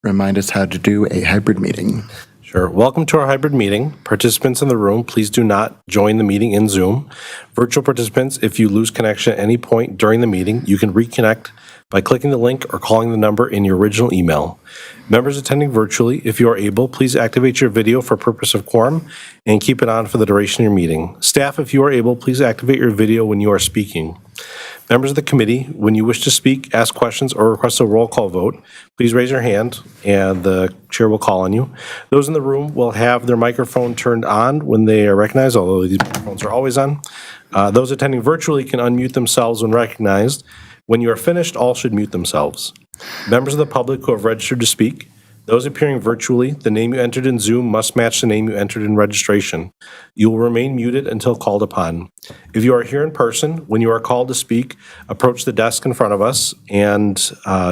remind us how to do a hybrid meeting. Sure. Welcome to our hybrid meeting. Participants in the room, please do not join the meeting in Zoom. Virtual participants, if you lose connection at any point during the meeting, you can reconnect by clicking the link or calling the number in your original email. Members attending virtually, if you are able, please activate your video for purpose of quorum and keep it on for the duration of your meeting. Staff, if you are able, please activate your video when you are speaking. Members of the committee, when you wish to speak, ask questions, or request a roll call vote, please raise your hand and the chair will call on you. Those in the room will have their microphone turned on when they are recognized, although these microphones are always on. Those attending virtually can unmute themselves when recognized. When you are finished, all should mute themselves. Members of the public who have registered to speak, those appearing virtually, the name you entered in Zoom must match the name you entered in registration. You will remain muted until called upon. If you are here in person, when you are called to speak, approach the desk in front of us and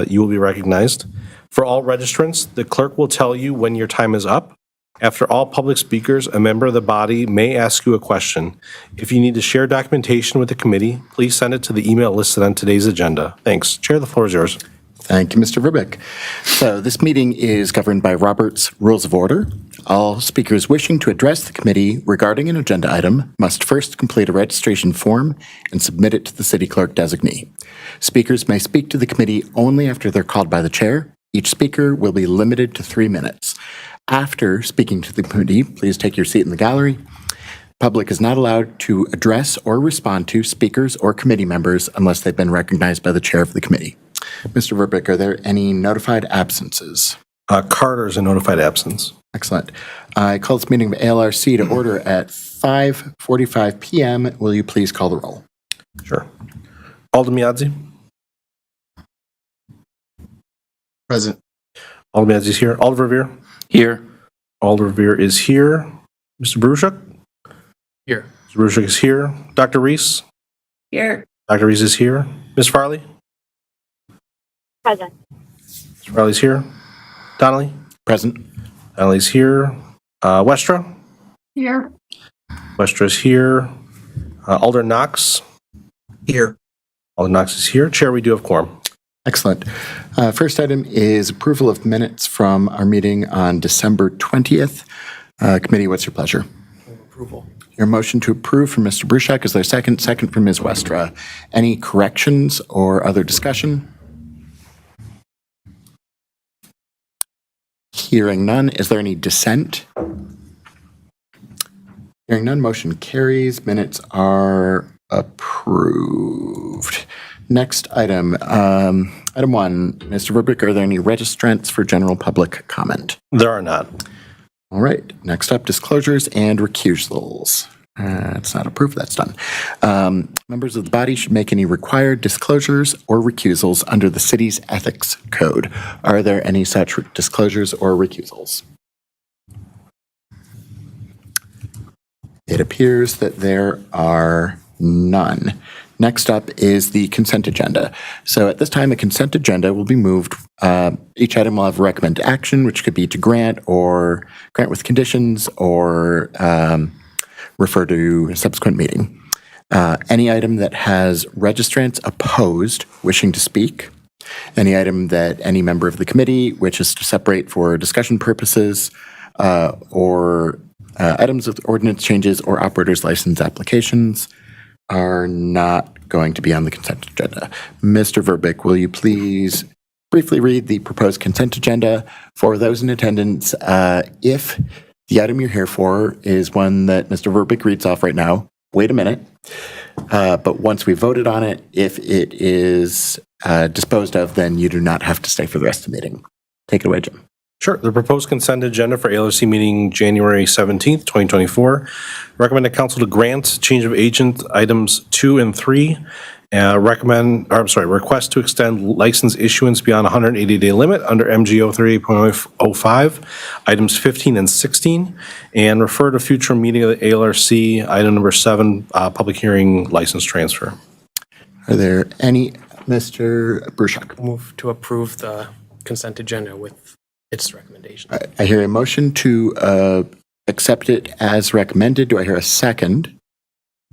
you will be recognized. For all registrants, the clerk will tell you when your time is up. After all public speakers, a member of the body may ask you a question. If you need to share documentation with the committee, please send it to the email listed on today's agenda. Thanks. Chair, the floor is yours. Thank you, Mr. Verbeek. So this meeting is governed by Robert's Rules of Order. All speakers wishing to address the committee regarding an agenda item must first complete a registration form and submit it to the city clerk designee. Speakers may speak to the committee only after they're called by the chair. Each speaker will be limited to 3 minutes. After speaking to the committee, please take your seat in the gallery. Public is not allowed to address or respond to speakers or committee members unless they've been recognized by the chair of the committee. Mr. Verbeek, are there any notified absences? Carter is a notified absence. Excellent. I call this meeting of ALRC to order at 5:45 p.m. Will you please call the roll? Sure. Alden Miadzi. Present. Alden Miadzi is here. Alder Revere. Here. Alder Revere is here. Mr. Baruchuk. Here. Mr. Baruchuk is here. Dr. Reese. Here. Dr. Reese is here. Ms. Farley. Present. Ms. Farley's here. Donnelly. Present. Donnelly's here. Westra. Here. Westra's here. Alder Knox. Here. Alder Knox is here. Chair, we do have quorum. Excellent. First item is approval of minutes from our meeting on December 20th. Committee, what's your pleasure? Approval. Your motion to approve from Mr. Bruchak. Is there a second? Second from Ms. Westra. Any corrections or other discussion? Hearing none. Is there any dissent? Hearing none, motion carries. Minutes are approved. Next item. Item 1. Mr. Verbeek, are there any registrants for general public comment? There are not. All right. Next up, disclosures and recusals. It's not approved. That's done. Members of the body should make any required disclosures or recusals under the city's ethics code. Are there any such disclosures or recusals? It appears that there are none. Next up is the consent agenda. So at this time, a consent agenda will be moved. Each item will have recommended action, which could be to grant or grant with conditions or refer to a subsequent meeting. Any item that has registrants opposed wishing to speak, any item that any member of the committee wishes to separate for discussion purposes, or items with ordinance changes or operator's license applications are not going to be on the consent agenda. Mr. Verbeek, will you please briefly read the proposed consent agenda for those in attendance? If the item you're here for is one that Mr. Verbeek reads off right now, wait a minute. But once we voted on it, if it is disposed of, then you do not have to stay for the rest of the meeting. Take it away, Jim. Sure. The proposed consent agenda for ALRC meeting January 17th, 2024. Recommended council to grant change of agent items 2 and 3. Request to extend license issuance beyond 180-day limit under MGO 38.05, items 15 and 16, and refer to future meeting of the ALRC, item number 7, public hearing license transfer. Are there any, Mr. Bruchak? Move to approve the consent agenda with its recommendation. I hear a motion to accept it as recommended. Do I hear a second?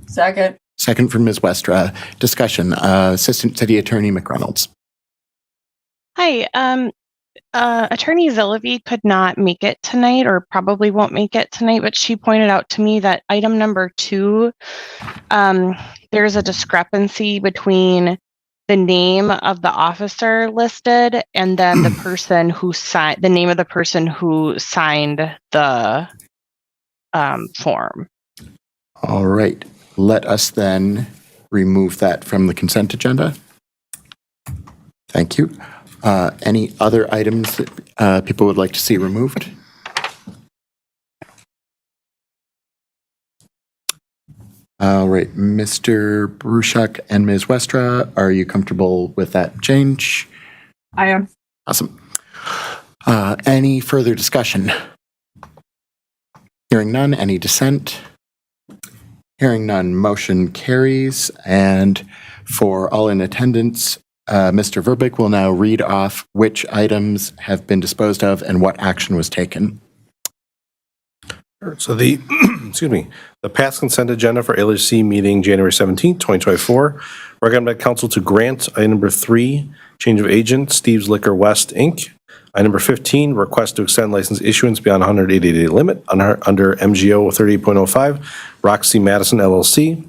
Second. Second from Ms. Westra. Discussion. Assistant City Attorney McReynolds. Hi. Attorney Zillaby could not make it tonight, or probably won't make it tonight, but she pointed out to me that item number 2, there's a discrepancy between the name of the officer listed and then the person who signed, the name of the person who signed the form. All right. Let us then remove that from the consent agenda. Thank you. Any other items that people would like to see removed? All right, Mr. Bruchak and Ms. Westra, are you comfortable with that change? I am. Awesome. Any further discussion? Hearing none, any dissent? Hearing none, motion carries. And for all in attendance, Mr. Verbeek will now read off which items have been disposed of and what action was taken. So the, excuse me, the past consent agenda for LHC meeting January 17th, 2024, recommend council to grant item number 3, change of agent, Steve's Liquor West, Inc. Item number 15, request to extend license issuance beyond 180-day limit under MGO 38.05, Roxy Madison LLC.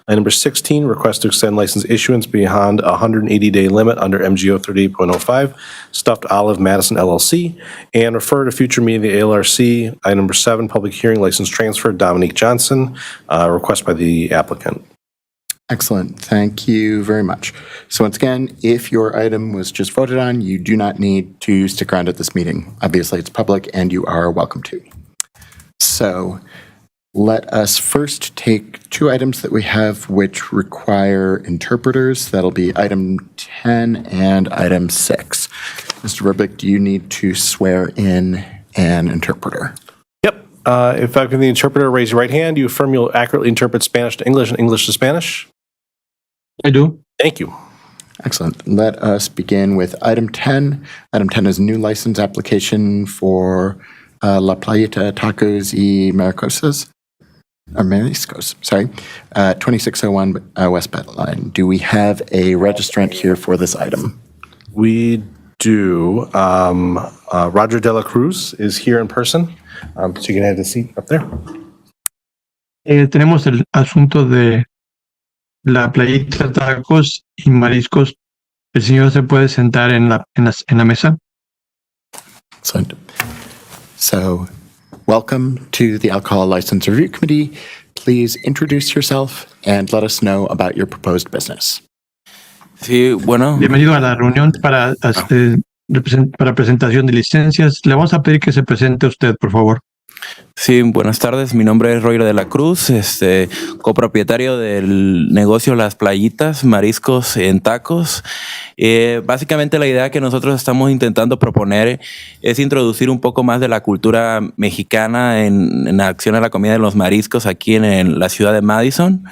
Item number 16, request to extend license issuance beyond a 180-day limit under MGO 38.05, Stuffed Olive Madison LLC, and refer to future meeting of the ALRC. Item number 7, public hearing license transfer, Dominique Johnson, request by the applicant. Excellent. Thank you very much. So once again, if your item was just voted on, you do not need to stick around at this meeting. Obviously, it's public and you are welcome to. So let us first take 2 items that we have which require interpreters. That'll be item 10 and item 6. Mr. Verbeek, do you need to swear in an interpreter? Yep. If I can the interpreter, raise your right hand. You affirm you'll accurately interpret Spanish to English and English to Spanish? I do. Thank you. Excellent. Let us begin with item 10. Item 10 is a new license application for La Playita Tacos y Mariscos. 2601 West Battle Line. Do we have a registrant here for this item? We do. Roger De La Cruz is here in person, so you can have a seat up there. Tenemos el asunto de la playita, tacos y mariscos. El señor se puede sentar en la mesa. So, welcome to the Alcohol License Review Committee. Please introduce yourself and let us know about your proposed business. Sí, bueno. Bienvenido a la reunión para presentación de licencias. Le vamos a pedir que se presente usted, por favor. Sí, buenas tardes. Mi nombre es Roger de la Cruz, copropietario del negocio Las Playitas, Mariscos en Tacos. Básicamente la idea que nosotros estamos intentando proponer es introducir un poco más de la cultura mexicana en la acción a la comida de los mariscos aquí en la ciudad de Madison.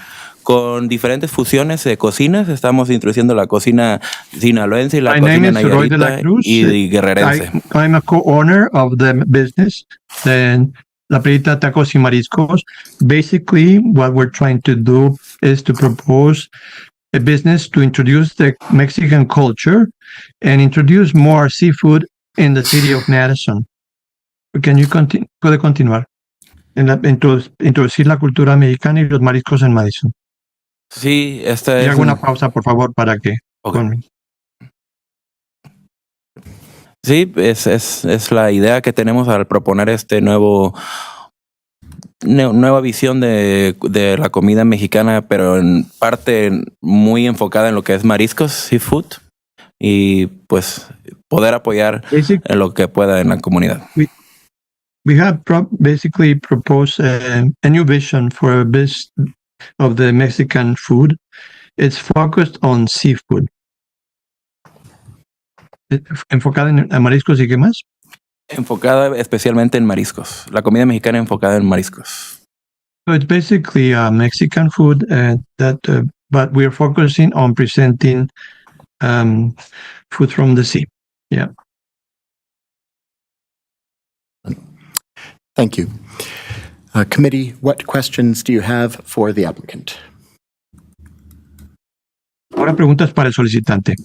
Con diferentes fusiones de cocinas, estamos introduciendo la cocina sinaloense y la cocina nayarita y guerrerense. I'm a co-owner of the business, La Playita Tacos y Mariscos. Basically, what we're trying to do is to propose a business to introduce the Mexican culture and introduce more seafood in the city of Madison. Can you continue? Puede continuar. Introducir la cultura mexicana y los mariscos en Madison. Sí, y hago una pausa, por favor, para que... Okay. Sí, es la idea que tenemos al proponer nueva visión de la comida mexicana, pero en parte muy enfocada en lo que es mariscos, seafood, y pues poder apoyar en lo que pueda en la comunidad. We have basically proposed a new vision for a business of the Mexican food. It's focused on seafood. Enfocada en mariscos y qué más? Enfocada especialmente en mariscos. La comida mexicana enfocada en mariscos. So it's basically Mexican food but we're focusing on presenting food from the sea. Yeah. Thank you. Committee, what questions do you have for the applicant? Ahora preguntas para el solicitante.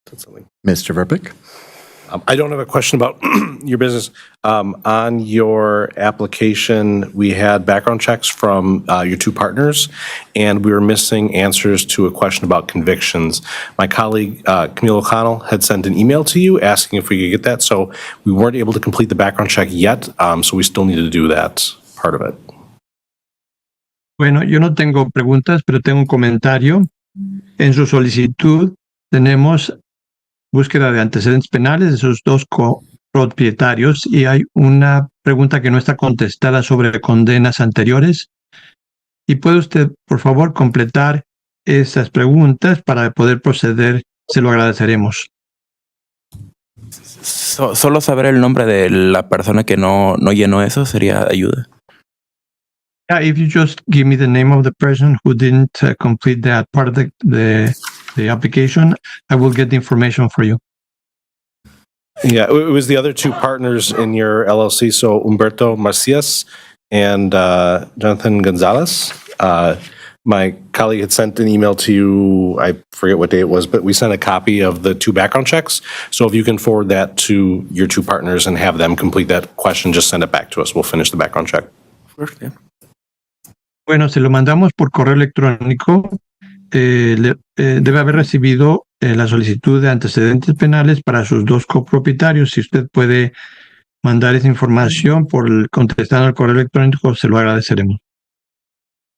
That's something. Mr. Verbeek? I don't have a question about your business. On your application, we had background checks from your two partners, and we were missing answers to a question about convictions. My colleague, Camille O'Connell, had sent an email to you asking if we could get that, so we weren't able to complete the background check yet, so we still need to do that part of it. Bueno, yo no tengo preguntas, pero tengo un comentario. En su solicitud tenemos búsqueda de antecedentes penales de sus dos copropietarios y hay una pregunta que no está contestada sobre condenas anteriores. ¿Y puede usted, por favor, completar esas preguntas para poder proceder? Se lo agradeceremos. Solo saber el nombre de la persona que no llenó eso sería de ayuda. Yeah, if you just give me the name of the person who didn't complete that part of the application, I will get the information for you. Yeah, it was the other two partners in your LLC, so Humberto Macias and Jonathan Gonzalez. My colleague had sent an email to you, I forget what day it was, but we sent a copy of the two background checks. So if you can forward that to your two partners and have them complete that question, just send it back to us. We'll finish the background check. Bueno, se lo mandamos por correo electrónico. Debe haber recibido la solicitud de antecedentes penales para sus dos copropietarios. Si usted puede mandar esa información contestando al correo electrónico, se lo agradeceremos.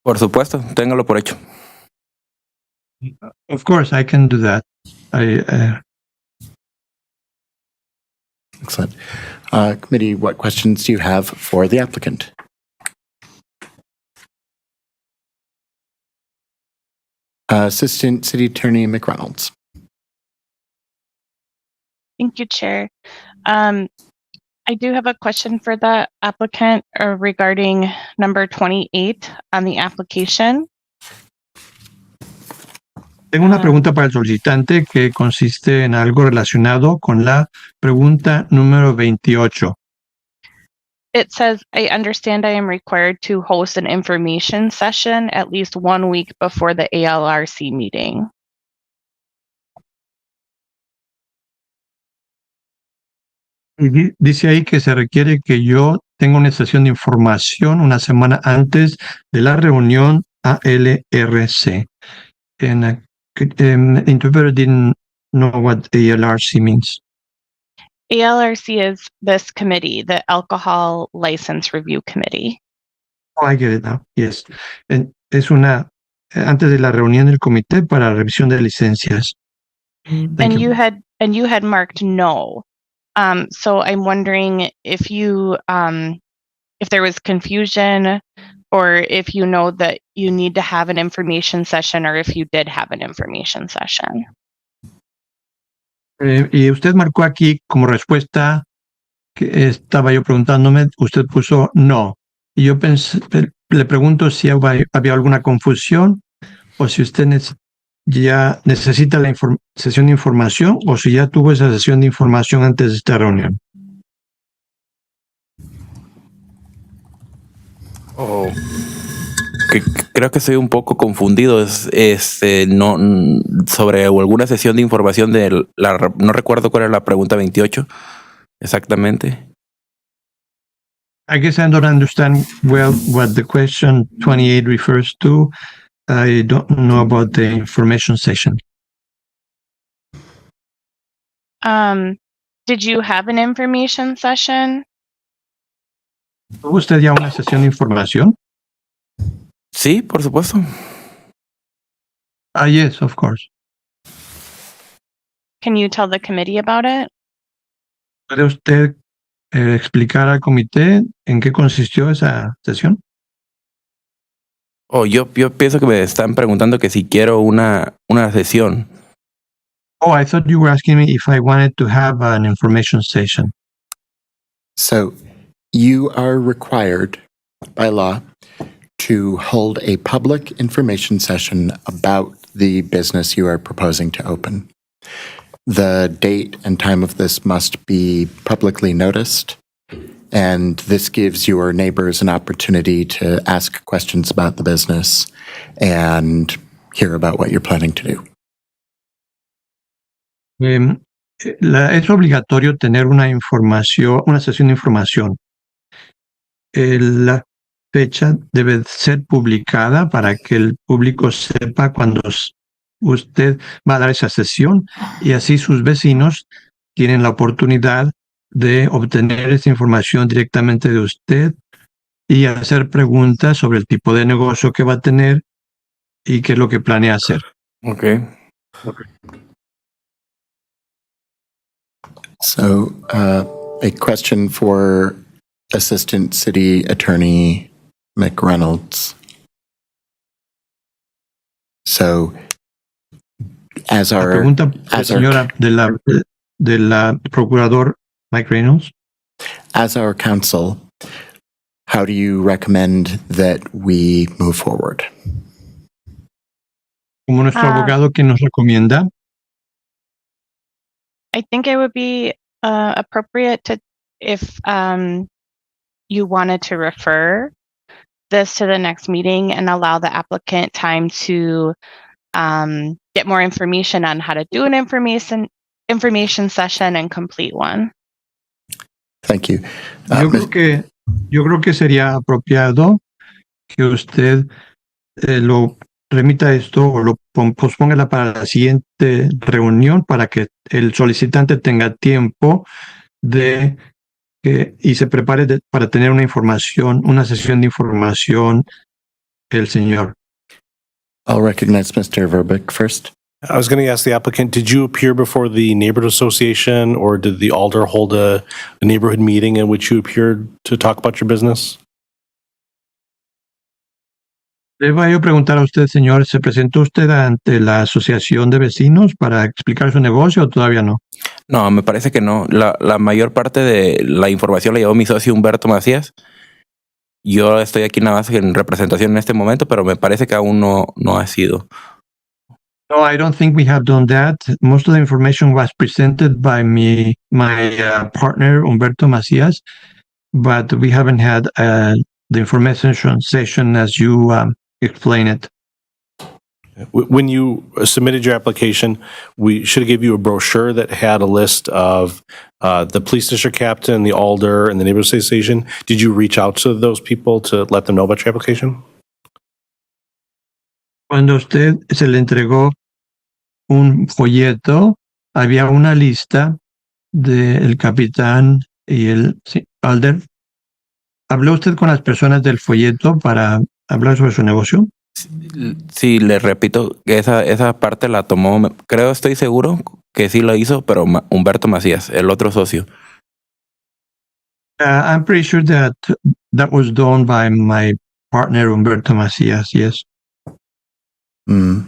Por supuesto, téngalo por hecho. Of course, I can do that. Excellent. Committee, what questions do you have for the applicant? Assistant City Attorney McReynolds. Thank you, Chair. I do have a question for the applicant regarding number 28 on the application. Tengo una pregunta para el solicitante que consiste en algo relacionado con la pregunta número 28. It says, I understand I am required to host an information session at least 1 week before the ALRC meeting. Y dice ahí que se requiere que yo tenga una sesión de información una semana antes de la reunión ALRC. And interpreter didn't know what ALRC means. ALRC is this committee, the Alcohol License Review Committee. Oh, I get it now. Yes. Es una antes de la reunión del comité para revisión de licencias. Thank And you had marked no. So I'm wondering if you if there was confusion or if you know that you need to have an information session or if you did have an information session. Y usted marcó aquí como respuesta que estaba yo preguntándome, usted puso no. Y yo le pregunto si había alguna confusión o si usted ya necesita la sesión de información o si ya tuvo esa sesión de información antes de esta reunión. Oh. Creo que estoy un poco confundido. No sobre alguna sesión de información no recuerdo cuál era la pregunta 28 exactamente. I guess I don't understand well what the question 28 refers to. I don't know about the information session. Did you have an information session? ¿Tuvo usted ya una sesión de información? Sí, por supuesto. Yes, of course. Can you tell the committee about it? ¿Puede usted explicar al comité en qué consistió esa sesión? Oh, yo pienso que me están preguntando que si quiero una sesión. Oh, I thought you were asking me if I wanted to have an information session. So you are required by law to hold a public information session about the business you are proposing to open. The date and time of this must be publicly noticed, and this gives your neighbors an opportunity to ask questions about the business and hear about what you're planning to do. Es obligatorio tener una sesión de información. La fecha debe ser publicada para que el público sepa cuando usted va a dar esa sesión y así sus vecinos tienen la oportunidad de obtener esa información directamente de usted y hacer preguntas sobre el tipo de negocio que va a tener y qué es lo que planea hacer. Okay. So, a question for Assistant City Attorney McReynolds. So, as La our pregunta, as our- señora, de la procurador Mike Reynolds. as our counsel, how do you recommend that we move forward? Como nuestro Ah. abogado que nos recomienda, I think it would be appropriate to, if you wanted to refer this to the next meeting and allow the applicant time to get more information on how to do an information session and complete one. Thank you. yo creo que sería apropiado que usted lo remita esto o lo posponga para la siguiente reunión para que el solicitante tenga tiempo y se prepare para tener una sesión de información el señor. I'll recognize Mr. Verbeek first. I was going to ask the applicant, did you appear before the neighborhood association or did the alder hold a neighborhood meeting in which you appeared to talk about your business? Le voy a preguntar a usted, señor, ¿se presentó usted ante la asociación de vecinos para explicar su negocio o todavía no? No, me parece que no. La mayor parte de la información la llevó mi socio Humberto Macías. Yo estoy aquí nada más en representación en este momento, pero me parece que aún no ha sido. No, I don't think we have done that. Most of the information was presented by my partner, Humberto Macías, but we haven't had the information session as you explain it. When you submitted your application, we should have given you a brochure that had a list of the police district captain, the alder, and the neighborhood association. Did you reach out to those people to let them know about your application? Cuando usted se le entregó un folleto, había una lista del capitán y el alder. ¿Habló usted con las personas del folleto para hablar sobre su negocio? Sí, le repito que esa parte la tomó, estoy seguro que sí lo hizo, pero Humberto Macías, el otro socio. I'm pretty sure that was done by my partner, Humberto Macías, yes. I'm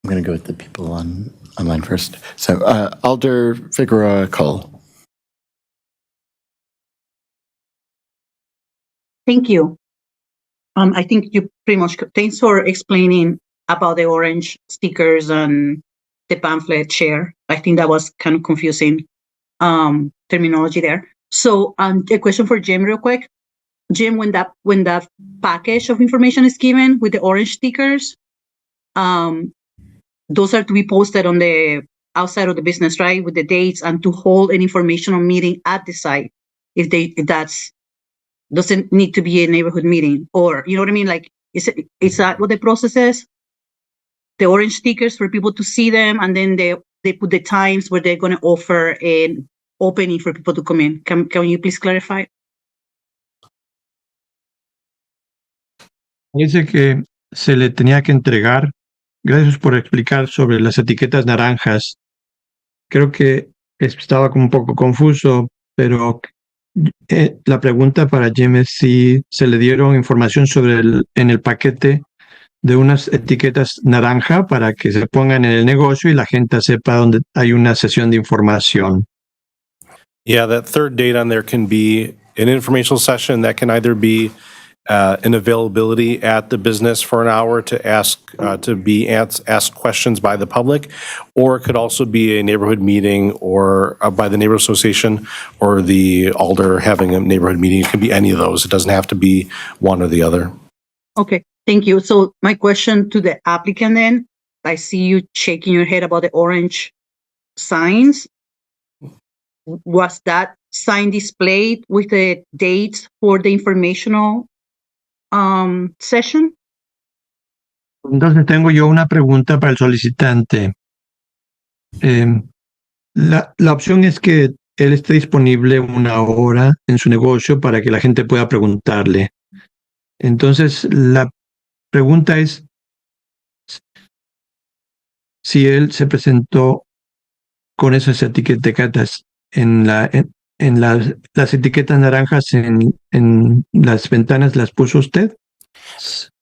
going to go with the people online first. So, Alder Figueroa Cole. Thank you. I think you pretty much, thanks for explaining about the orange stickers and the pamphlet share. I think that was kind of confusing terminology there. So a question for Jim real quick. Jim, when that package of information is given with the orange stickers, those are to be posted on the outside of the business, right? With the dates and to hold an informational meeting at the site. If that's doesn't need to be a neighborhood meeting, or you know what I mean? Like, is that what the process is? The orange stickers for people to see them, and then they put the times where they're going to offer an opening for people to come in. Can you please clarify? Dice que se le tenía que entregar. Gracias por explicar sobre las etiquetas naranjas. Creo que estaba como un poco confuso, pero la pregunta para Jim es si se le dieron información en el paquete de unas etiquetas naranja para que se pongan en el negocio y la gente sepa dónde hay una sesión de información. Yeah, that third date on there can be an informational session that can either be an availability at the business for an hour to ask questions by the public, or it could also be a neighborhood meeting or by the neighborhood association or the alder having a neighborhood meeting. It can be any of those. It doesn't have to be one or the other. Okay, thank you. So my question to the applicant then, I see you shaking your head about the orange signs. Was that sign displayed with the dates for the informational session? Entonces tengo yo una pregunta para el solicitante. La opción es que él esté disponible una hora en su negocio para que la gente pueda preguntarle. Entonces, la pregunta es si él se presentó con esas etiquetas en las etiquetas naranjas en las ventanas, ¿las puso usted?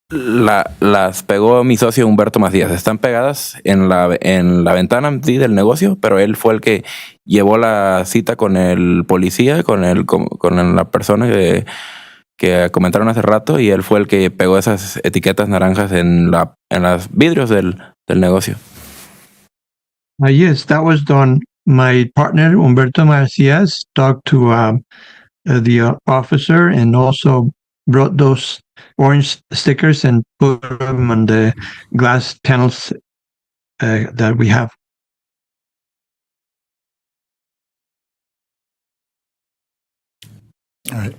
Las pegó mi socio Humberto Macías. Están pegadas en la ventana, sí, del negocio, pero él fue el que llevó la cita con el policía, con la persona que comentaron hace rato, y él fue el que pegó esas etiquetas naranjas en los vidrios del negocio. Yes, that was done. My partner Humberto Macías talked to the officer and also brought those orange stickers and put them on the glass panels that we have. All right.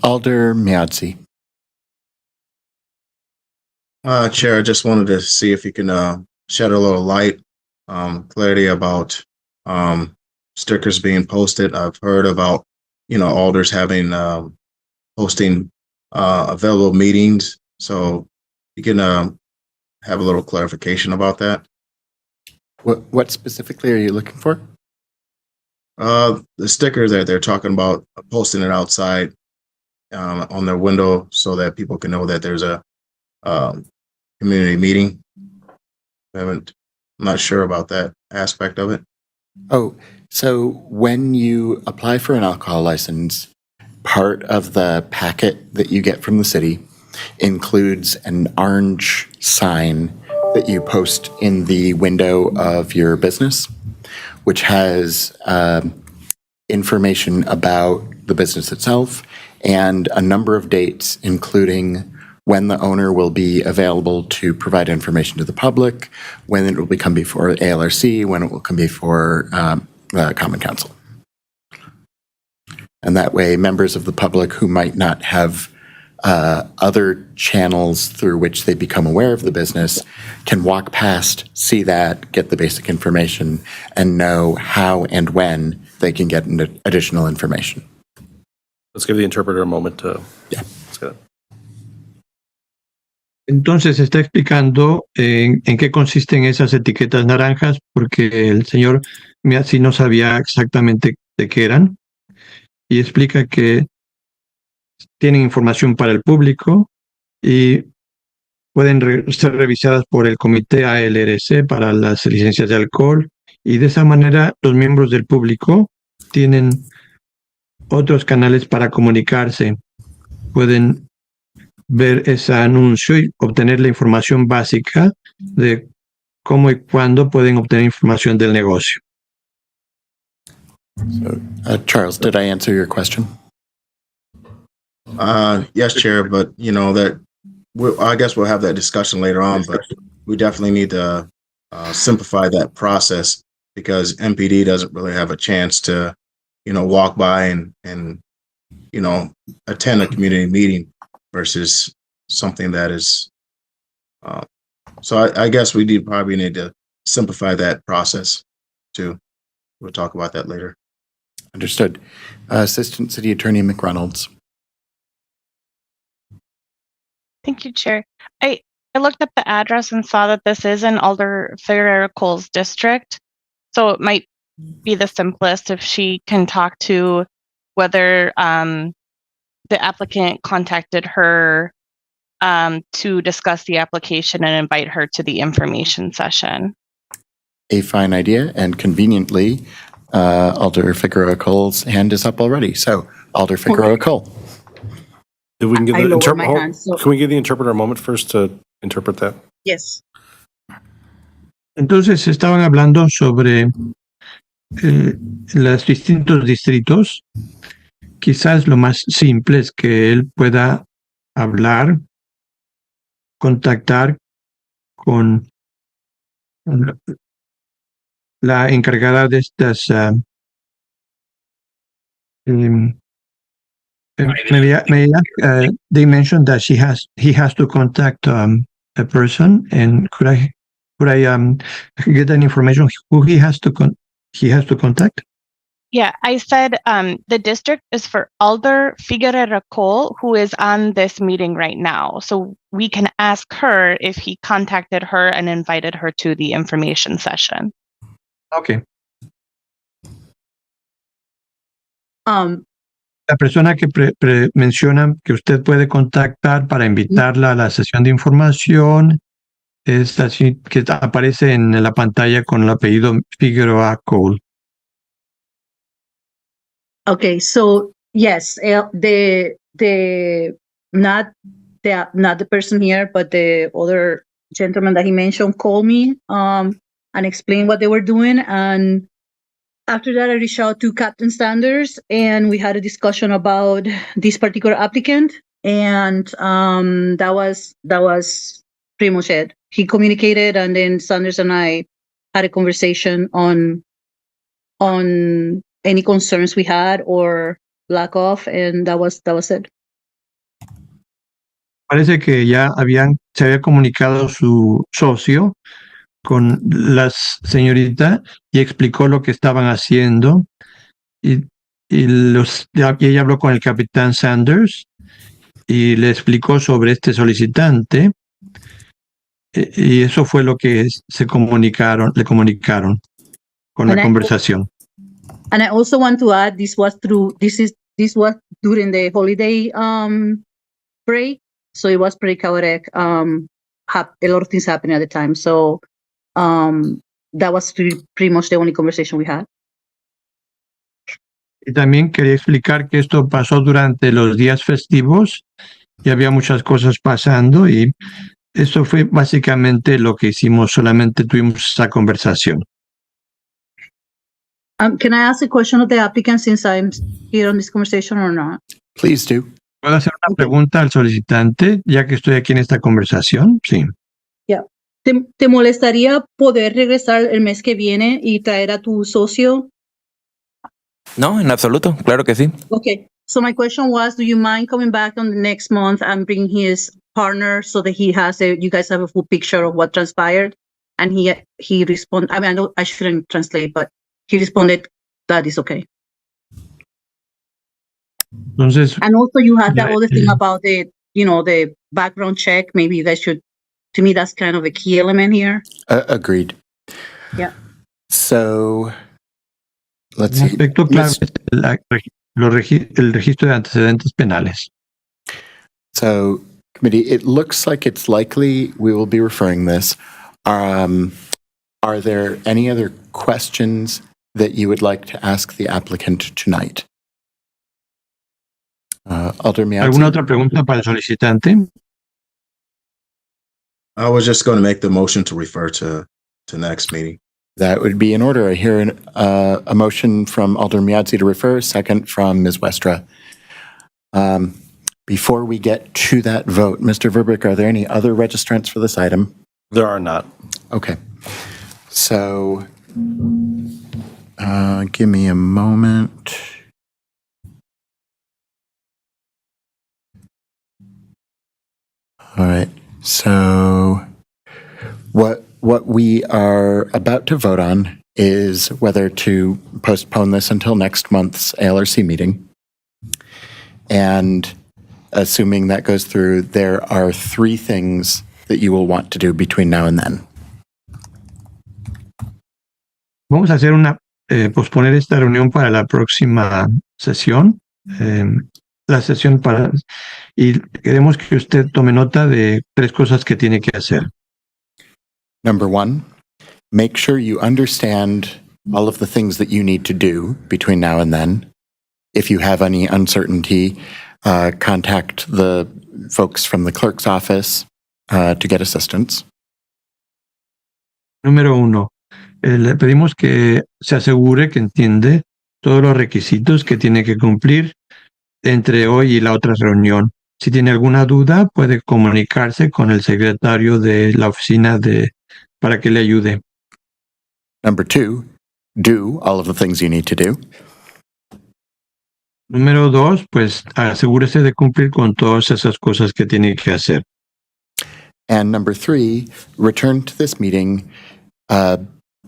Alder Miadzi. Chair, I just wanted to see if you can shed a little light, clarity about stickers being posted. I've heard about, alders having posting available meetings. So you can have a little clarification about that. What specifically are you looking for? The stickers that they're talking about, posting it outside on their window so that people can know that there's a community meeting. I'm not sure about that aspect of it. Oh, so when you apply for an alcohol license, part of the packet that you get from the city includes an orange sign that you post in the window of your business, which has information about the business itself and a number of dates, including when the owner will be available to provide information to the public, when it will come before ALRC, when it will come before the Common Council. And that way, members of the public who might not have other channels through which they become aware of the business can walk past, see that, get the basic information, and know how and when they can get additional information. Let's give the interpreter a moment to. Yeah. Let's get it. Entonces está explicando en qué consisten esas etiquetas naranjas, porque el señor Miazzi no sabía exactamente de qué eran, y explica que tienen información para el público y pueden ser revisadas por el comité ALRC para las licencias de alcohol, y de esa manera los miembros del público tienen otros canales para comunicarse. Pueden ver ese anuncio y obtener la información básica de cómo y cuándo pueden obtener información del negocio. So, Charles, did I answer your question? Yes, Chair, but that I guess we'll have that discussion later on, but we definitely need to simplify that process because MPD doesn't really have a chance to, walk by and attend a community meeting versus something that is, so I guess we probably need to simplify that process too. We'll talk about that later. Understood. Assistant City Attorney McReynolds. Thank you, Chair. I looked up the address and saw that this is in Alder Figueroa Coles district. So it might be the simplest if she can talk to whether the applicant contacted her to discuss the application and invite her to the information session. A fine idea, and conveniently, Alder Figueroa Cole's hand is up already. So, Alder Figueroa Cole. If we can give I the lower my hand, can we give the interpreter a moment first to interpret that? Yes. Entonces estaban hablando sobre los distintos distritos. Quizás lo más simple es que él pueda hablar, contactar con la encargada de estas they mentioned that he has to contact a person, and could I get that information who he has to contact? Yeah, I said the district is for Alder Figueroa Cole, who is on this meeting right now. So we can ask her if he contacted her and invited her to the information session. Okay. La persona que menciona que usted puede contactar para invitarla a la sesión de información es así que aparece en la pantalla con el apellido Figueroa Cole. Okay, so yes, the not the person here, but the other gentleman that he mentioned called me and explained what they were doing, and after that I reached out to Captain Sanders and we had a discussion about this particular applicant, and that was pretty much it. He communicated, and then Sanders and I had a conversation on any concerns we had or lack of, and that was it. Parece que ya se había comunicado su socio con la señorita y explicó lo que estaban haciendo y ella habló con el capitán Sanders y le explicó sobre este solicitante y eso fue lo que le comunicaron con la conversación. And I also want to add, this was during the holiday break, so it was pretty chaotic. A lot of things happening at the time, so that was pretty much the only conversation we had. Y también quería explicar que esto pasó durante los días festivos y había muchas cosas pasando y eso fue básicamente lo que hicimos, solamente tuvimos esa conversación. Can I ask a question of the applicant since I'm here on this conversation or not? Please do. ¿Puedo hacer una pregunta al solicitante ya que estoy aquí en esta conversación? Sí. Yeah. ¿Te molestaría poder regresar el mes que viene y traer a tu socio? No, en absoluto, claro que sí. Okay. So my question was, do you mind coming back on the next month and bring his partner so that you guys have a full picture of what transpired? And he responded, I know I shouldn't translate, but he responded that is okay. Entonces, and also you had that other thing about the background check. Maybe you guys should, to me, that's kind of a key element here. Agreed. Yeah. So, let's un see. aspecto clave es el registro de antecedentes penales. So, committee, it looks like it's likely we will be referring this. Are there any other questions that you would like to ask the applicant tonight? Alder Miazzi? ¿Alguna otra pregunta para el solicitante? I was just going to make the motion to refer to next meeting. That would be in order. I hear a motion from Alder Miazzi to refer, second from Ms. Westra. Before we get to that vote, Mr. Verbrick, are there any other registrants for this item? There are not. Okay. So, give me a moment. All right. So, what we are about to vote on is whether to postpone this until next month's ALRC meeting. And assuming that goes through, there are three things that you will want to do between now and then. Vamos a hacer posponer esta reunión para la próxima sesión. Y queremos que usted tome nota de tres cosas que tiene que hacer. Number one, make sure you understand all of the things that you need to do between now and then. If you have any uncertainty, contact the folks from the clerk's office to get assistance. Número uno, le pedimos que se asegure que entiende todos los requisitos que tiene que cumplir entre hoy y la otra reunión. Si tiene alguna duda, puede comunicarse con el secretario de la oficina para que le ayude. Number 2, do all of the things you need to do. Número 2, pues asegúrese de cumplir con todas esas cosas que tiene que hacer. And number 3, return to this meeting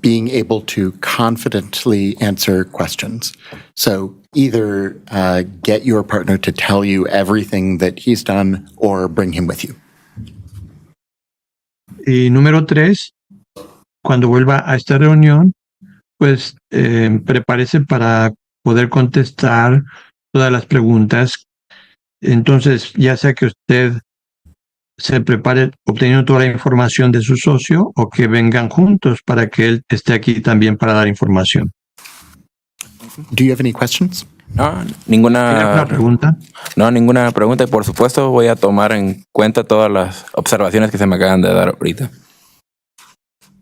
being able to confidently answer questions. So either get your partner to tell you everything that he's done or bring him with you. Y número 3, cuando vuelva a esta reunión, pues prepárese para poder contestar todas las preguntas. Entonces, ya sea que usted se prepare obteniendo toda la información de su socio o que vengan juntos para que él esté aquí también para dar información. Do you have any questions? No, ¿Tiene ninguna alguna pregunta? No, ninguna pregunta. Y por supuesto voy a tomar en cuenta todas las observaciones que se me acaban de dar ahorita.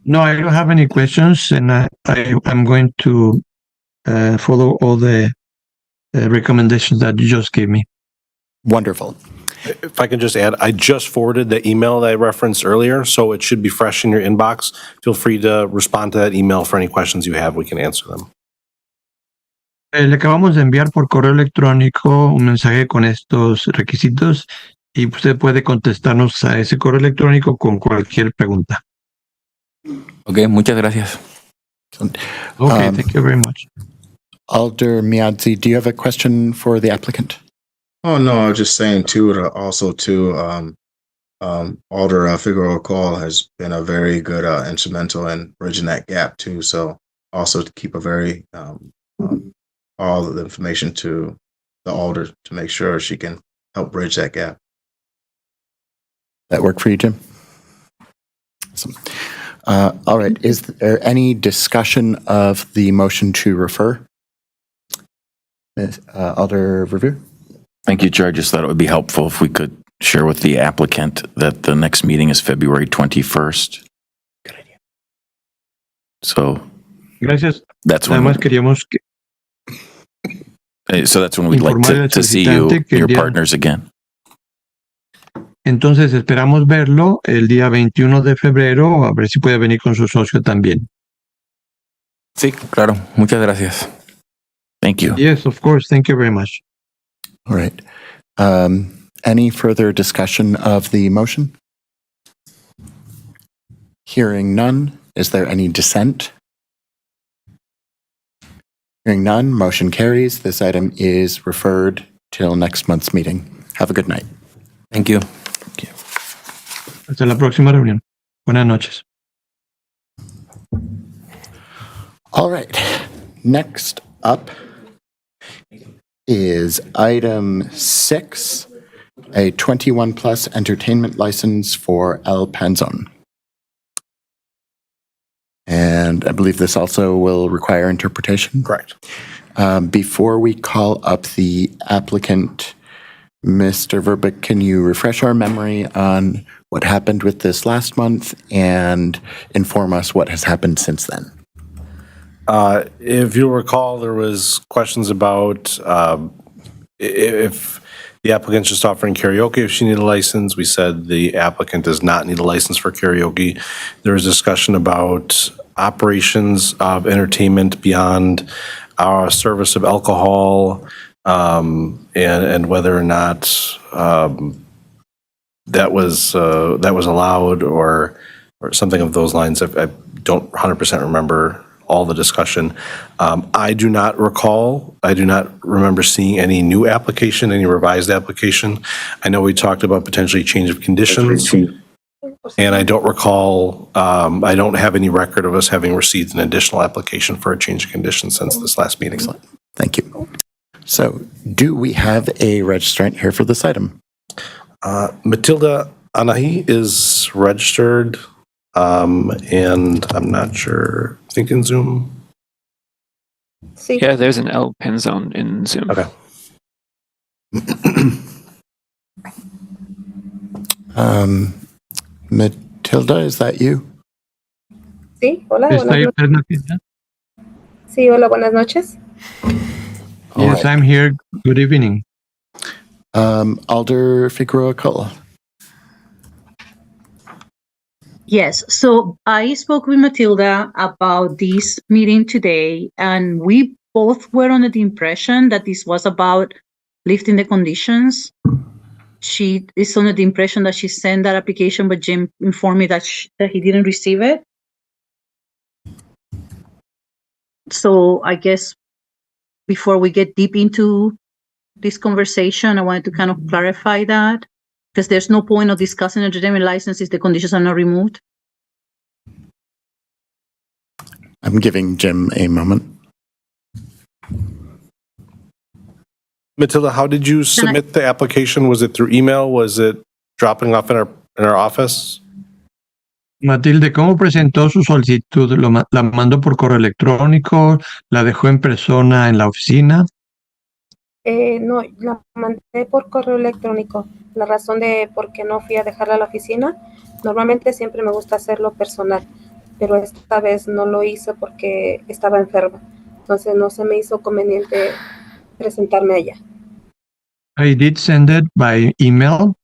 No, I don't have any questions, and I'm going to follow all the recommendations that you just gave me. Wonderful. If I can just add, I just forwarded the email that I referenced earlier, so it should be fresh in your inbox. Feel free to respond to that email for any questions you have. We can answer them. Le acabamos de enviar por correo electrónico un mensaje con estos requisitos y usted puede contestarnos a ese correo electrónico con cualquier pregunta. Ok, muchas gracias. Okay, thank you very much. Alder Miadzi, do you have a question for the applicant? Oh, no, I was just saying too, Alder Figueroa Call has been a very good instrumental in bridging that gap too. So also to keep a very, all of the information to the Alder to make sure she can help bridge that gap. That work for you, Jim? Awesome. All right. Is there any discussion of the motion to refer? Alder Revere? Thank you, Chair. I just thought it would be helpful if we could share with the applicant that the next meeting is February 21st. Good idea. So Gracias. that's when, Además queríamos que so that's when we'd like informar al to see you, solicitante que el your día- partners again. Entonces esperamos verlo el día 21 de febrero, a ver si puede venir con su socio también. Sí, claro. Muchas gracias. Thank you. Yes, of course. Thank you very much. All right. Any further discussion of the motion? Hearing none. Is there any dissent? Hearing none, motion carries. This item is referred till next month's meeting. Have a good night. Thank you. Hasta la próxima reunión. Buenas noches. All right. Next up is item 6, a 21 plus entertainment license for El Panzon. And I believe this also will require interpretation. Correct. Before we call up the applicant, Mr. Verbeek, can you refresh our memory on what happened with this last month and inform us what has happened since then? If you'll recall, there was questions about if the applicant's just offering karaoke, if she needed a license. We said the applicant does not need a license for karaoke. There was discussion about operations of entertainment beyond our service of alcohol, and whether or not that was allowed or something of those lines. I don't 100% remember all the discussion. I do not remember seeing any new application, any revised application. I know we talked about potentially change of conditions, and I don't recall, I don't have any record of us having received an additional application for a change of conditions since this last meeting. Excellent. Thank you. So do we have a registrant here for this item? Matilda Anahi is registered, and I'm not sure, I think in Zoom. Yeah, there's an El Panzon in Zoom. Okay. Matilda, is that you? Sí, hola, ¿Está ahí buenas usted, Natalia? Sí, hola, buenas noches. All Yes, right. I'm here. Good evening. Alder Figueroa Cull. Yes, so I spoke with Matilda about this meeting today, and we both were under the impression that this was about lifting the conditions. She is under the impression that she sent that application, but Jim informed me that that he didn't receive it. So I guess before we get deep into this conversation, I wanted to kind of clarify that, because there's no point of discussing entertainment license if the conditions are not removed. I'm giving Jim a moment. Matilda, how did you submit the application? Was it through email? Was it dropping off in our office? Matilde, ¿cómo presentó su solicitud? ¿La mandó por correo electrónico? ¿La dejó en persona en la oficina? No, la mandé por correo electrónico. La razón de por qué no fui a dejarla a la oficina, normalmente siempre me gusta hacerlo personal, pero esta vez no lo hice porque estaba enferma. Entonces no se me hizo conveniente presentarme allá. I did send it by email.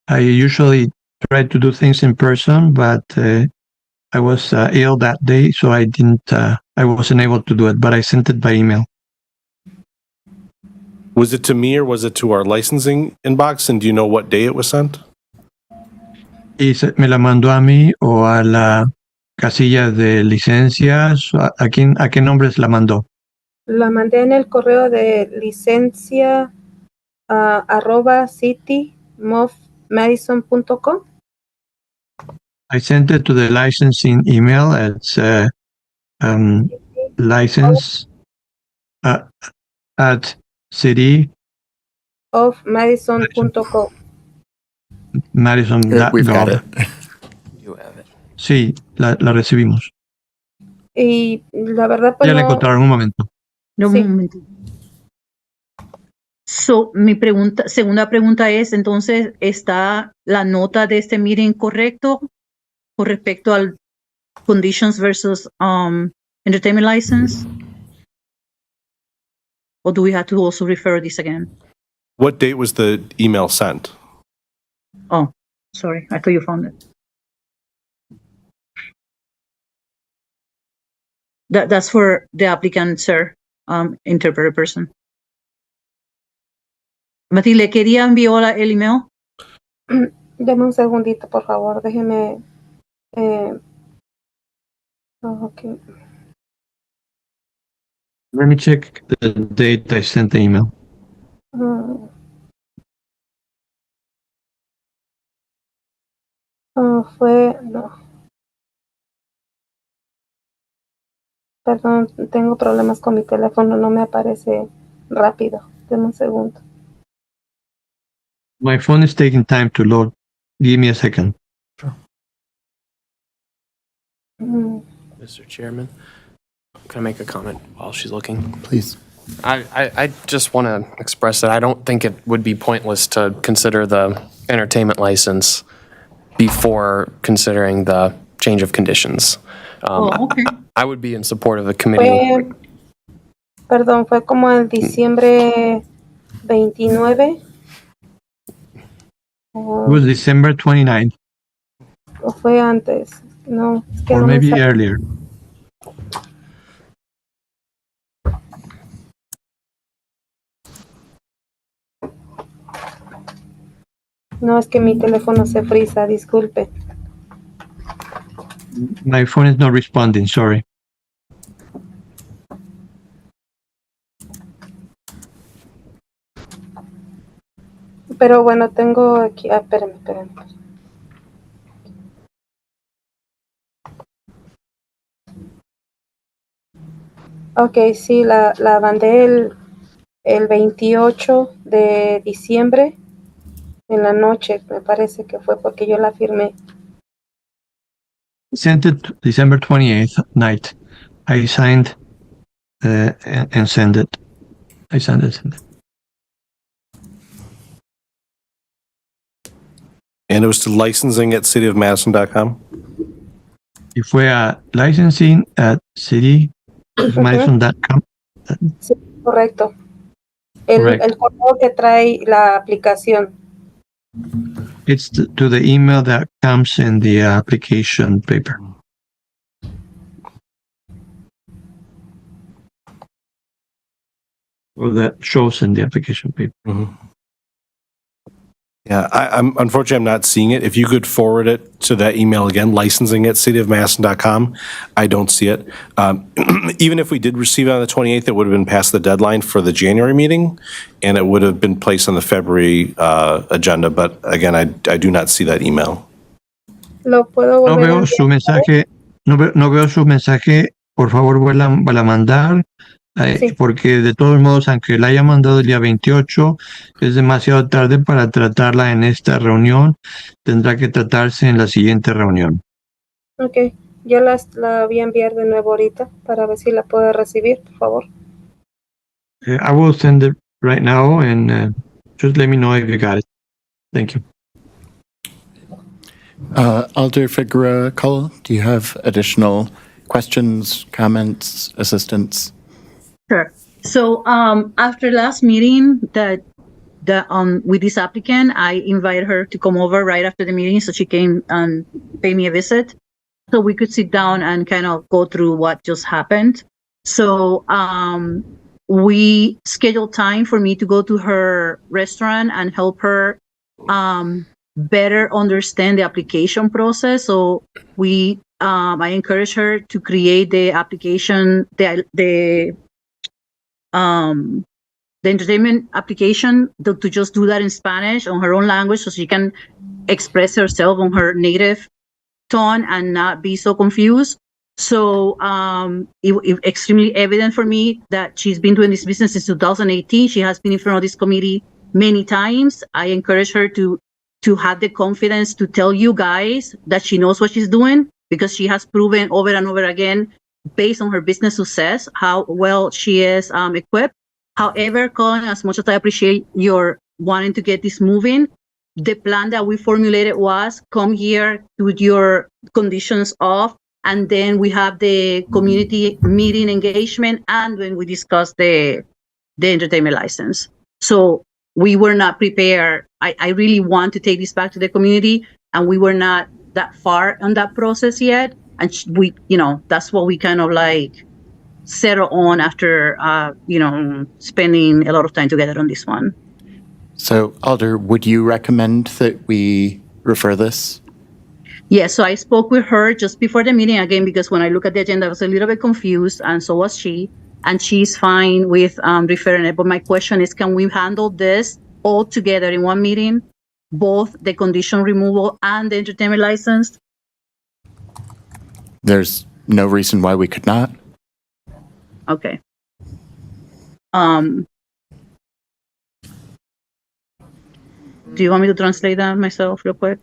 I usually try to do things in person, but I was ill that day, so I wasn't able to do it, but I sent it by email. Was it to me or was it to our licensing inbox? And do you know what day it was sent? Y me la mandó a mí o a la casilla de licencias. ¿A qué nombres la mandó? La mandé en el correo de licencia @citymofmadison.com. I sent it to the licensing email. It's license at Madison.com. Madison.gov. We've got it. Sí, la recibimos. Y la verdad, pues Ya la no, encontraron un momento. No, Sí. un momento. So, segunda pregunta es, entonces, ¿está la nota de este meeting correcto con respecto al conditions versus entertainment license? Or do we have to also refer this again? What date was the email sent? Oh, sorry, I thought you found it. That's for the applicant, sir, interpreter person. Matilde, ¿qué día envió el email? deme un segundito, por favor, déjeme. Okay. Let me check the date I sent the email. No. Perdón, tengo problemas con mi teléfono, no me aparece rápido. Deme un segundo. My phone is taking time to load. Give me a second. Mr. Chairman, can I make a comment while she's looking? Please. I just want to express that I don't think it would be pointless to consider the entertainment license before considering the change of conditions. Okay. I would be in support of the committee. Fue como en diciembre 29. It was December 29th, ¿O fue antes? No, es que or no me maybe sale. earlier. No, es que mi teléfono se frisa, disculpe. My phone is not responding, sorry. Pero bueno, tengo aquí. Espérame. Ok, sí, la mandé el 28 de diciembre en la noche, me parece que fue porque yo la firmé. Sent it December 28th night. I signed and sent it. I sent it. And it was to licensing at cityofmadison.com? Y fue a licensing at citymadison.com. Sí, correcto. El correo que trae la aplicación. It's to the email that comes in the application paper. Or that shows in the application paper. Yeah, unfortunately, I'm not seeing it. If you could forward it to that email again, licensing@cityofmasson.com. I don't see it. Even if we did receive it on the 28th, it would have been past the deadline for the January meeting, and it would have been placed on the February agenda. But again, I do not see that email. Lo puedo No volver a veo su enviar. mensaje, no veo su mensaje. Por favor, vuelva a mandar. Sí. Porque de todos modos, aunque la haya mandado el día 28, es demasiado tarde para tratarla en esta reunión. Tendrá que tratarse en la siguiente reunión. Ok, ya la voy a enviar de nuevo ahorita para ver si la puede recibir, por favor. I will send it right now and just let me know if you got it. Thank you. Alder Figueroa Cole, do you have additional questions, comments, assistance? Sure. So after last meeting with this applicant, I invited her to come over right after the meeting so she came and pay me a visit. So we could sit down and kind of go through what just happened. So we scheduled time for me to go to her restaurant and help her better understand the application process. So I encouraged her to create the application, the entertainment application, to just do that in Spanish on her own language so she can express herself on her native tone and not be so confused. So it extremely evident for me that she's been doing this business since 2018. She has been in front of this committee many times. I encourage her to have the confidence to tell you guys that she knows what she's doing, because she has proven over and over again, based on her business success, how well she is equipped. However, Colin, as much as I appreciate your wanting to get this moving, the plan that we formulated was come here, do your conditions off, and then we have the community meeting engagement, and when we discuss the entertainment license. So we were not prepared. I really want to take this back to the community, and we were not that far on that process yet. And we, that's what we kind of like settle on after, spending a lot of time together on this one. So, Alder, would you recommend that we refer this? Yeah, so I spoke with her just before the meeting again, because when I look at the agenda, I was a little bit confused, and so was she. And she's fine with referring it. But my question is, can we handle this all together in one meeting, both the condition removal and the entertainment license? There's no reason why we could not. Okay. Do you want me to translate that myself real quick?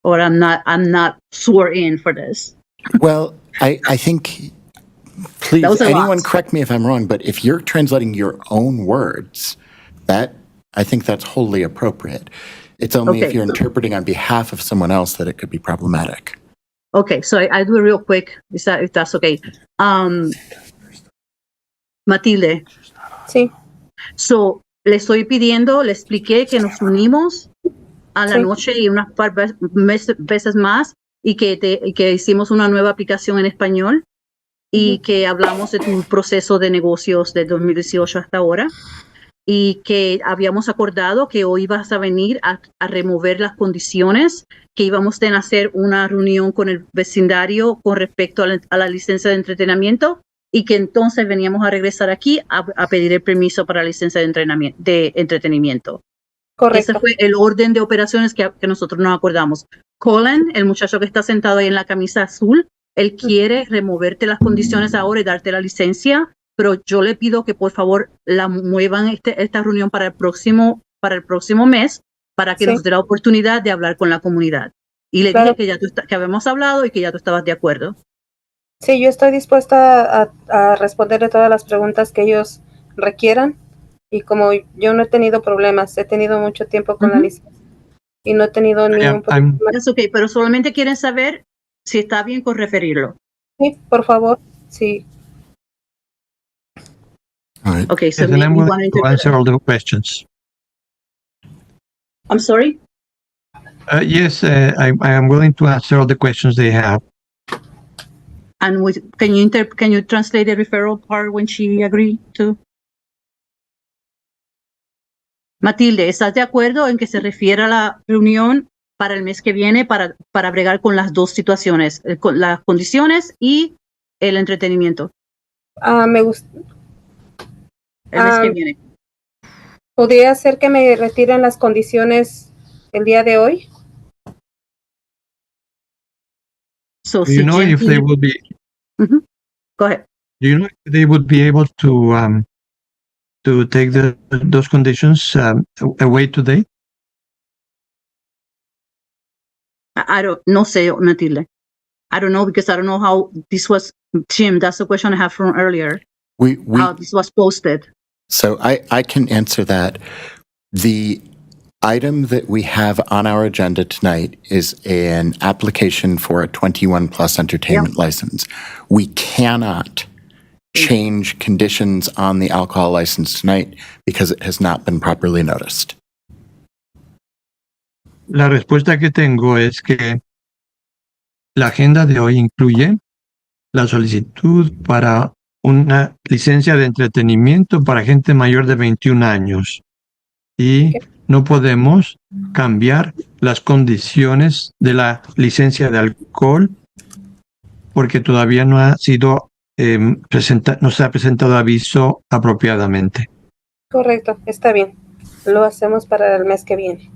Or I'm not sworn in for this. Well, I think, please, That was a anyone lot. correct me if I'm wrong, but if you're translating your own words, I think that's wholly appropriate. It's only if Okay. you're interpreting on behalf of someone else that it could be problematic. Okay, so I do it real quick, if that's okay. Matilde, Sí, so le expliqué que nos unimos a la Sí. noche y unas par veces más, y que hicimos una nueva aplicación en español, y que hablamos de tu proceso de negocios de 2018 hasta ahora, y que habíamos acordado que hoy ibas a venir a remover las condiciones, que íbamos a hacer una reunión con el vecindario con respecto a la licencia de entretenimiento, y que entonces veníamos a regresar aquí a pedir el permiso para la licencia de entretenimiento. correcto. Ese fue el orden de operaciones que nosotros nos acordamos. Colin, el muchacho que está sentado ahí en la camisa azul, él quiere removerte las condiciones ahora y darte la licencia, pero yo le pido que por favor la muevan esta reunión para el próximo mes, para que Sí. nos dé la oportunidad de hablar con la comunidad. Y le Claro. dije que habíamos hablado y que ya tú estabas de acuerdo. Sí, yo estoy dispuesta a responderle todas las preguntas que ellos requieran. Y como yo no he tenido problemas, he tenido mucho tiempo con la Ujú. licencia y no he tenido ningún problema. Es ok, pero solamente quieren saber si está bien con referirlo. Sí, por favor, sí. All right. Okay, so Yes, and maybe I'm you willing want to answer all the questions. I'm sorry? Yes, I am willing to answer all the questions they have. And can you translate the referral part when she agreed to? Matilde, ¿estás de acuerdo en que se refiera a la reunión para el mes que viene para bregar con las dos situaciones, con las condiciones y el entretenimiento? Me gusta. El mes que viene. ¿Podría ser que me retiren las condiciones el día de hoy? So, Do you know if they would be? Go ahead. Do you know if they would be able to take those conditions away today? I don't no sé, Matilde. I don't know because I don't know how this was. Jim, that's the question I have from earlier. How this was posted. So I can answer that. The item that we have on our agenda tonight is an application for a 21 plus entertainment license. We cannot change conditions on the alcohol license tonight because it has not been properly noticed. La respuesta que tengo es que la agenda de hoy incluye la solicitud para una licencia de entretenimiento para gente mayor de 21 años y no podemos cambiar las condiciones de la licencia de alcohol porque todavía no ha sido no se ha presentado aviso apropiadamente. Correcto, está bien. Lo hacemos para el mes que viene.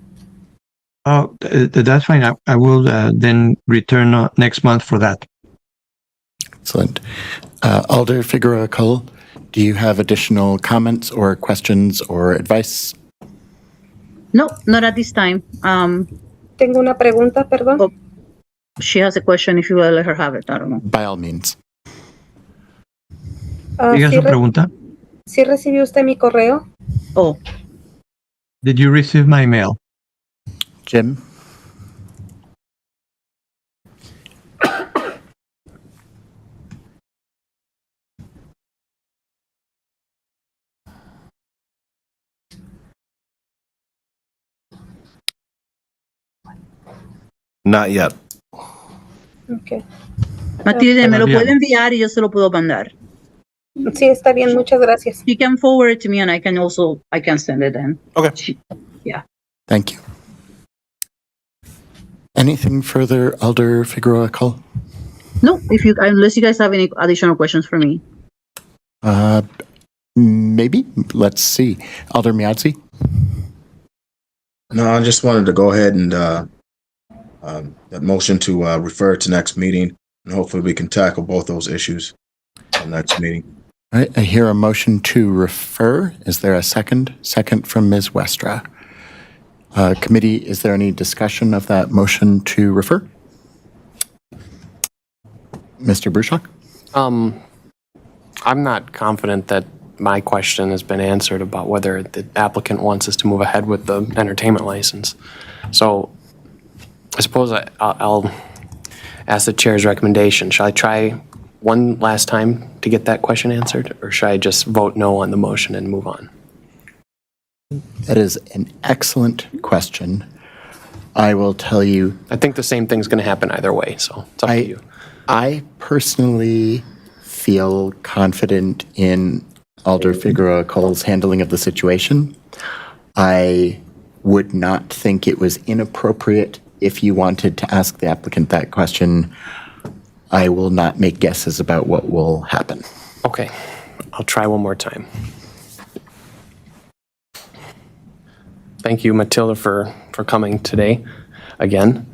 Oh, that's fine. I will then return next month for that. Excellent. Alder Figueroa Cole, do you have additional comments or questions or advice? No, not at this time. Tengo una pregunta, perdón. She has a question if you will let her have it. I don't know. By all means. Diga su pregunta. ¿Sí recibió usted mi correo? Oh. Did you receive my mail? Jim? Not yet. Okay. Matilde, me lo puede enviar y yo se lo puedo mandar. Sí, está bien, muchas gracias. You can forward it to me and I can send it then. Okay. Yeah. Thank you. Anything further, Alder Figueroa Cole? No, unless you guys have any additional questions for me. Maybe. Let's see. Alder Miadzi? No, I just wanted to go ahead and that motion to refer to next meeting, and hopefully we can tackle both those issues on next meeting. All right, I hear a motion to refer. Is there a second? Second from Ms. Westra. Committee, is there any discussion of that motion to refer? Mr. Brushock? I'm not confident that my question has been answered about whether the applicant wants us to move ahead with the entertainment license. So I suppose I'll ask the chair's recommendation. Shall I try one last time to get that question answered, or should I just vote no on the motion and move on? That is an excellent question. I will tell you. I think the same thing's going to happen either way, so it's up to you. I personally feel confident in Alder Figueroa Cole's handling of the situation. I would not think it was inappropriate if you wanted to ask the applicant that question. I will not make guesses about what will happen. Okay, I'll try one more time. Thank you, Matilda, for coming today again.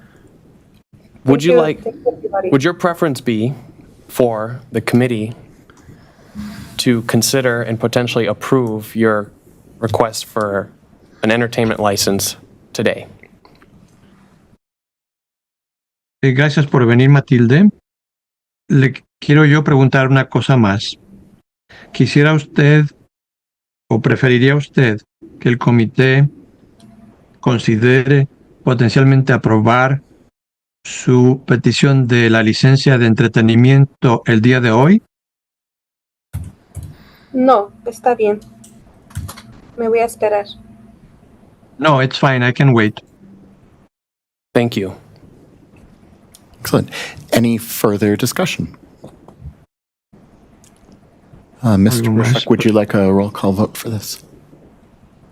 Would your preference be for the committee to consider and potentially approve your request for an entertainment license today? Gracias por venir, Matilde. Le quiero yo preguntar una cosa más. ¿Quisiera usted o preferiría usted que el comité considere potencialmente aprobar su petición de la licencia de entretenimiento el día de hoy? No, está bien. Me voy a esperar. No, it's fine. I can wait. Thank you. Excellent. Any further discussion? Mr. Rushek, would you like a roll call vote for this?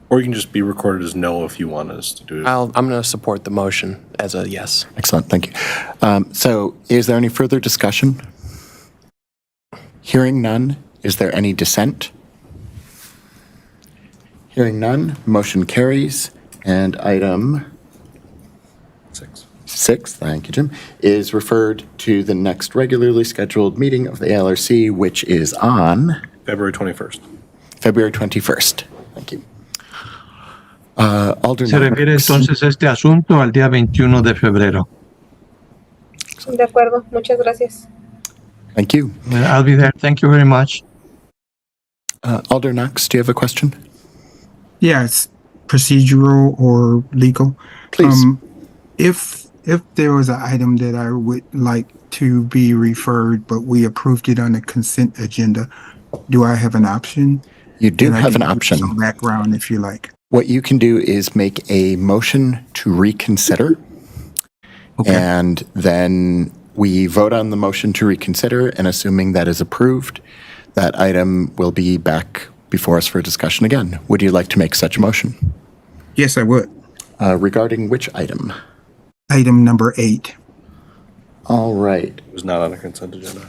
Or you can just be recorded as no if you want us to do it. I'm going to support the motion as a yes. Excellent, thank you. So is there any further discussion? Hearing none, is there any dissent? Hearing none, motion carries, and item 6, thank you, Jim, is referred to the next regularly scheduled meeting of the ALRC, which is on February 21st. February 21st. Thank you. Alder Se refiere Knox. entonces este asunto al día 21 de febrero. De acuerdo, muchas gracias. Thank you. I'll be there. Thank you very much. Alder Knox, do you have a question? Yeah, it's procedural or legal. Please. If there was an item that I would like to be referred, but we approved it on the consent agenda, do I have an option? You do And I have an can give option. Some background, if you like. What you can do is make a motion to reconsider. Okay. And then we vote on the motion to reconsider, and assuming that is approved, that item will be back before us for discussion again. Would you like to make such a motion? Yes, I would. Regarding which item? Item number 8. All right. It was not on a consent agenda.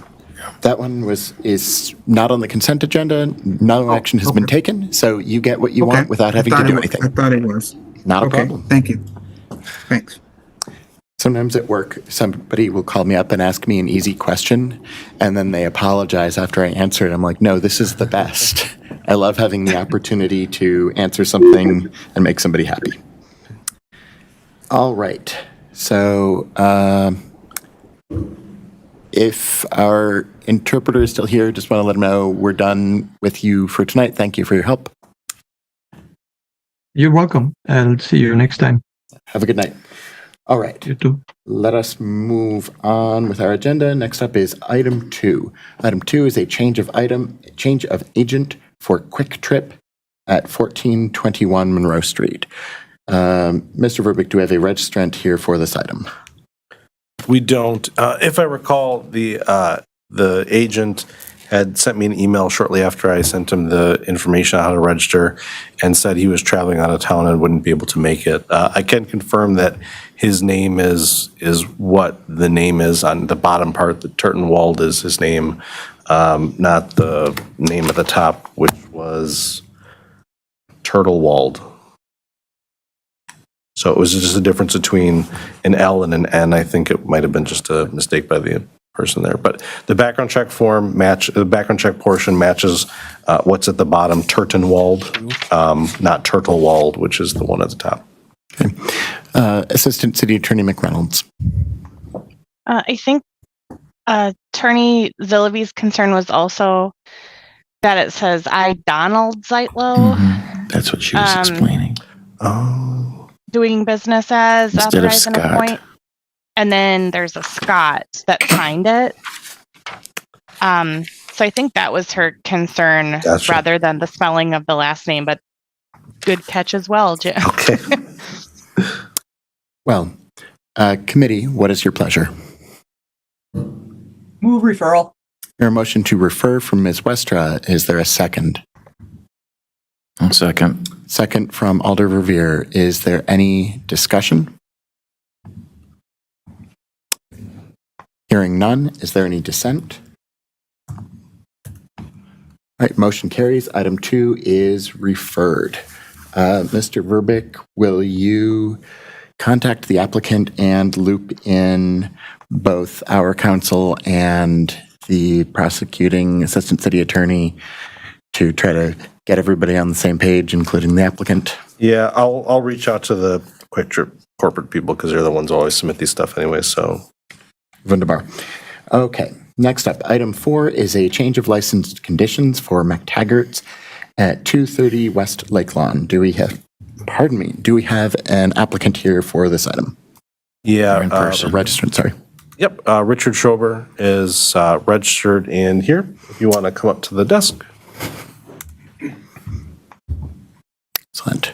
That one is not on the consent agenda. No action has been taken, so you get what you want without having to do anything. I thought it was. Not a Okay, problem. thank you. Thanks. Sometimes at work, somebody will call me up and ask me an easy question, and then they apologize after I answer it. I'm like, no, this is the best. I love having the opportunity to answer something and make somebody happy. All right. So if our interpreter is still here, just want to let them know we're done with you for tonight. Thank you for your help. You're welcome. I'll see you next time. Have a good night. All right. You too. Let us move on with our agenda. Next up is item 2. Item 2 is a change of agent for Quick Trip at 1421 Monroe Street. Mr. Verbeek, do we have a registrant here for this item? We don't. If I recall, the agent had sent me an email shortly after I sent him the information on how to register and said he was traveling out of town and wouldn't be able to make it. I can confirm that his name is what the name is on the bottom part. The Turtenwald is his name, not the name at the top, which was Turtlewald. So it was just a difference between an L and an N. I think it might have been just a mistake by the person there. But the background check form the background check portion matches what's at the bottom, Turtenwald, not Turtlewald, which is the one at the top. Okay. Assistant City Attorney McReynolds. I think Attorney Zillaby's concern was also that it says I, Donald Zeitlow, That's what she was explaining. Oh. doing business as Instead of authorized and Scott. appoint. And then there's a Scott that signed it. So I think that was her concern Gotcha. rather than the spelling of the last name, but good catch as well, Jim. Okay. Well, committee, what is your pleasure? Move referral. Your motion to refer from Ms. Westra. Is there a second? One second. Second from Alder Verveer. Is there any discussion? Hearing none. Is there any dissent? All right, motion carries. Item 2 is referred. Mr. Verbeek, will you contact the applicant and loop in both our counsel and the prosecuting assistant city attorney to try to get everybody on the same page, including the applicant? Yeah, I'll reach out to the Quick Trip corporate people because they're the ones who always submit these stuff anyway, so. Wunderbar. Okay, next up, item 4 is a change of licensed conditions for McTaggart's at 230 West Lake Lawn. Do we have an applicant here for this item? Yeah. A registrant, sorry. Yep, Richard Schober is registered in here. If you want to come up to the desk. Excellent.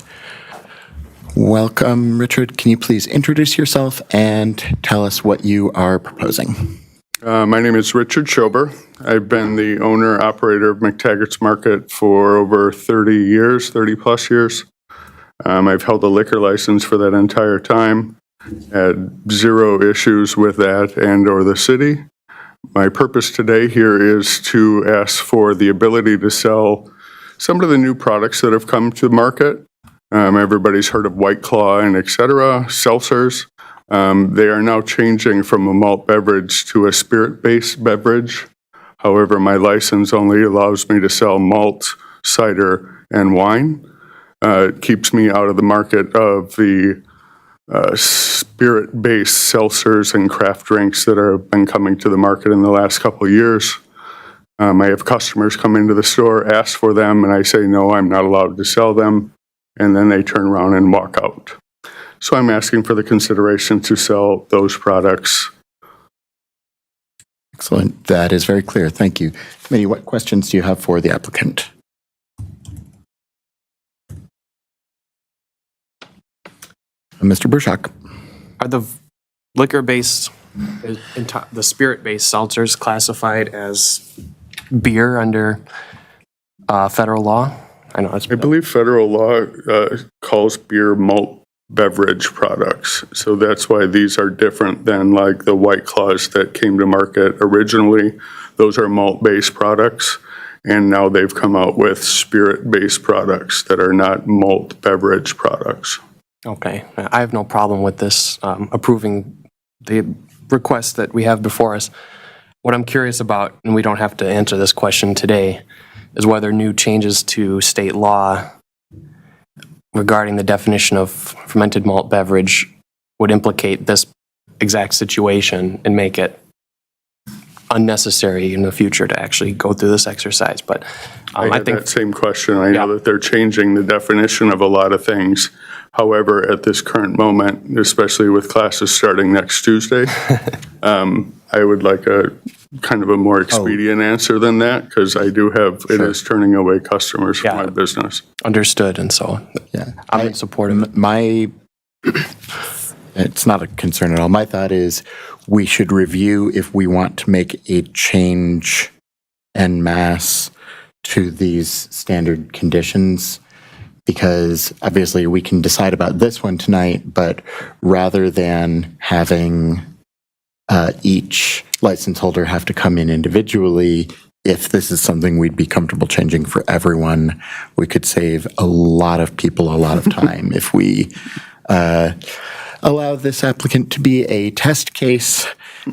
Welcome, Richard. Can you please introduce yourself and tell us what you are proposing? My name is Richard Schober. I've been the owner operator of McTaggart's Market for over 30 plus years. I've held a liquor license for that entire time, had zero issues with that and or the city. My purpose today here is to ask for the ability to sell some of the new products that have come to the market. Everybody's heard of White Claw and et cetera, seltzers. They are now changing from a malt beverage to a spirit-based beverage. However, my license only allows me to sell malt, cider, and wine. It keeps me out of the market of the spirit-based seltzers and craft drinks that have been coming to the market in the last couple of years. I have customers come into the store, ask for them, and I say, no, I'm not allowed to sell them. And then they turn around and walk out. So I'm asking for the consideration to sell those products. Excellent. That is very clear. Thank you. Committee, what questions do you have for the applicant? Mr. Burshak. Are the liquor-based, the spirit-based seltzers classified as beer under federal law? I believe federal law calls beer malt beverage products. So that's why these are different than like the White Claws that came to market originally. Those are malt-based products. And now they've come out with spirit-based products that are not malt beverage products. Okay, I have no problem with this approving the request that we have before us. What I'm curious about, and we don't have to answer this question today, is whether new changes to state law regarding the definition of fermented malt beverage would implicate this exact situation and make it unnecessary in the future to actually go through this exercise. But I think that same question. I know that they're changing the definition of a lot of things. However, at this current moment, especially with classes starting next Tuesday, I would like a kind of a more expedient answer than that, because I do have, it is turning away customers from my business. Understood, and so I'm in support of it. It's not a concern at all. My thought is we should review if we want to make a change en masse to these standard conditions, because obviously we can decide about this one tonight, but rather than having each license holder have to come in individually, if this is something we'd be comfortable changing for everyone, we could save a lot of people a lot of time if we allow this applicant to be a test case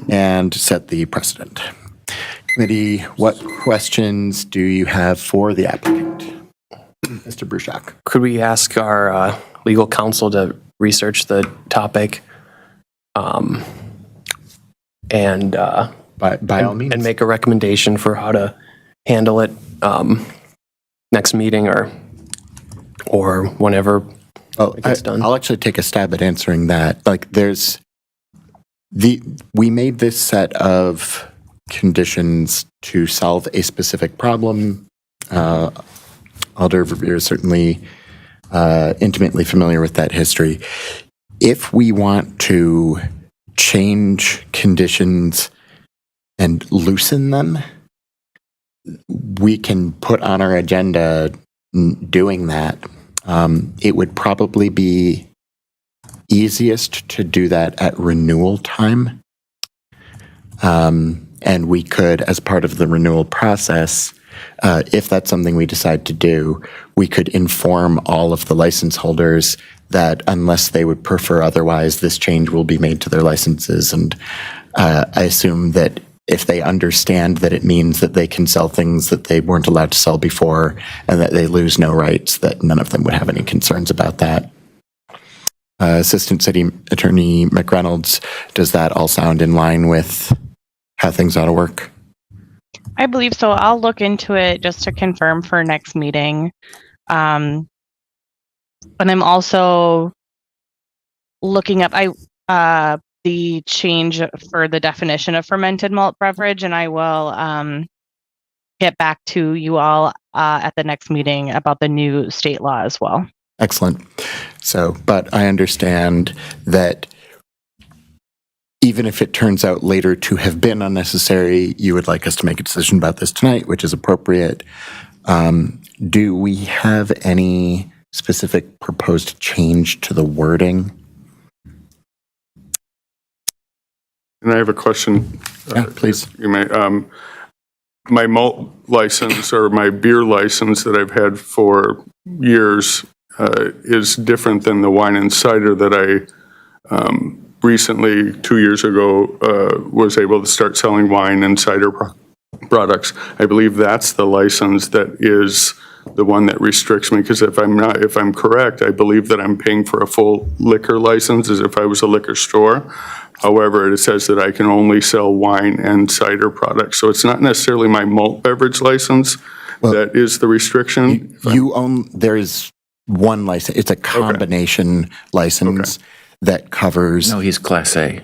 and set the precedent. Committee, what questions do you have for the applicant? Mr. Bruchak. Could we ask our legal counsel to research the topic and by all means, and make a recommendation for how to handle it next meeting or whenever it gets done? I'll actually take a stab at answering that. Like, we made this set of conditions to solve a specific problem. Alder Verveer is certainly intimately familiar with that history. If we want to change conditions and loosen them, we can put on our agenda doing that. It would probably be easiest to do that at renewal time. And we could, as part of the renewal process, if that's something we decide to do, we could inform all of the license holders that unless they would prefer otherwise, this change will be made to their licenses. And I assume that if they understand that it means that they can sell things that they weren't allowed to sell before and that they lose no rights, that none of them would have any concerns about that. Assistant City Attorney McReynolds, does that all sound in line with how things ought to work? I believe so. I'll look into it just to confirm for next meeting. And I'm also looking up the change for the definition of fermented malt beverage, and I will get back to you all at the next meeting about the new state law as well. Excellent. So, but I understand that even if it turns out later to have been unnecessary, you would like us to make a decision about this tonight, which is appropriate. Do we have any specific proposed change to the wording? And I have a question. Yeah, please. You may, my malt license or my beer license that I've had for years is different than the wine and cider that I recently, 2 years ago, was able to start selling wine and cider products. I believe that's the license that is the one that restricts me, because if I'm correct, I believe that I'm paying for a full liquor license as if I was a liquor store. However, it says that I can only sell wine and cider products. So it's not necessarily my malt beverage license that is the restriction. There is one license. It's a combination license that covers. No, he's Class A.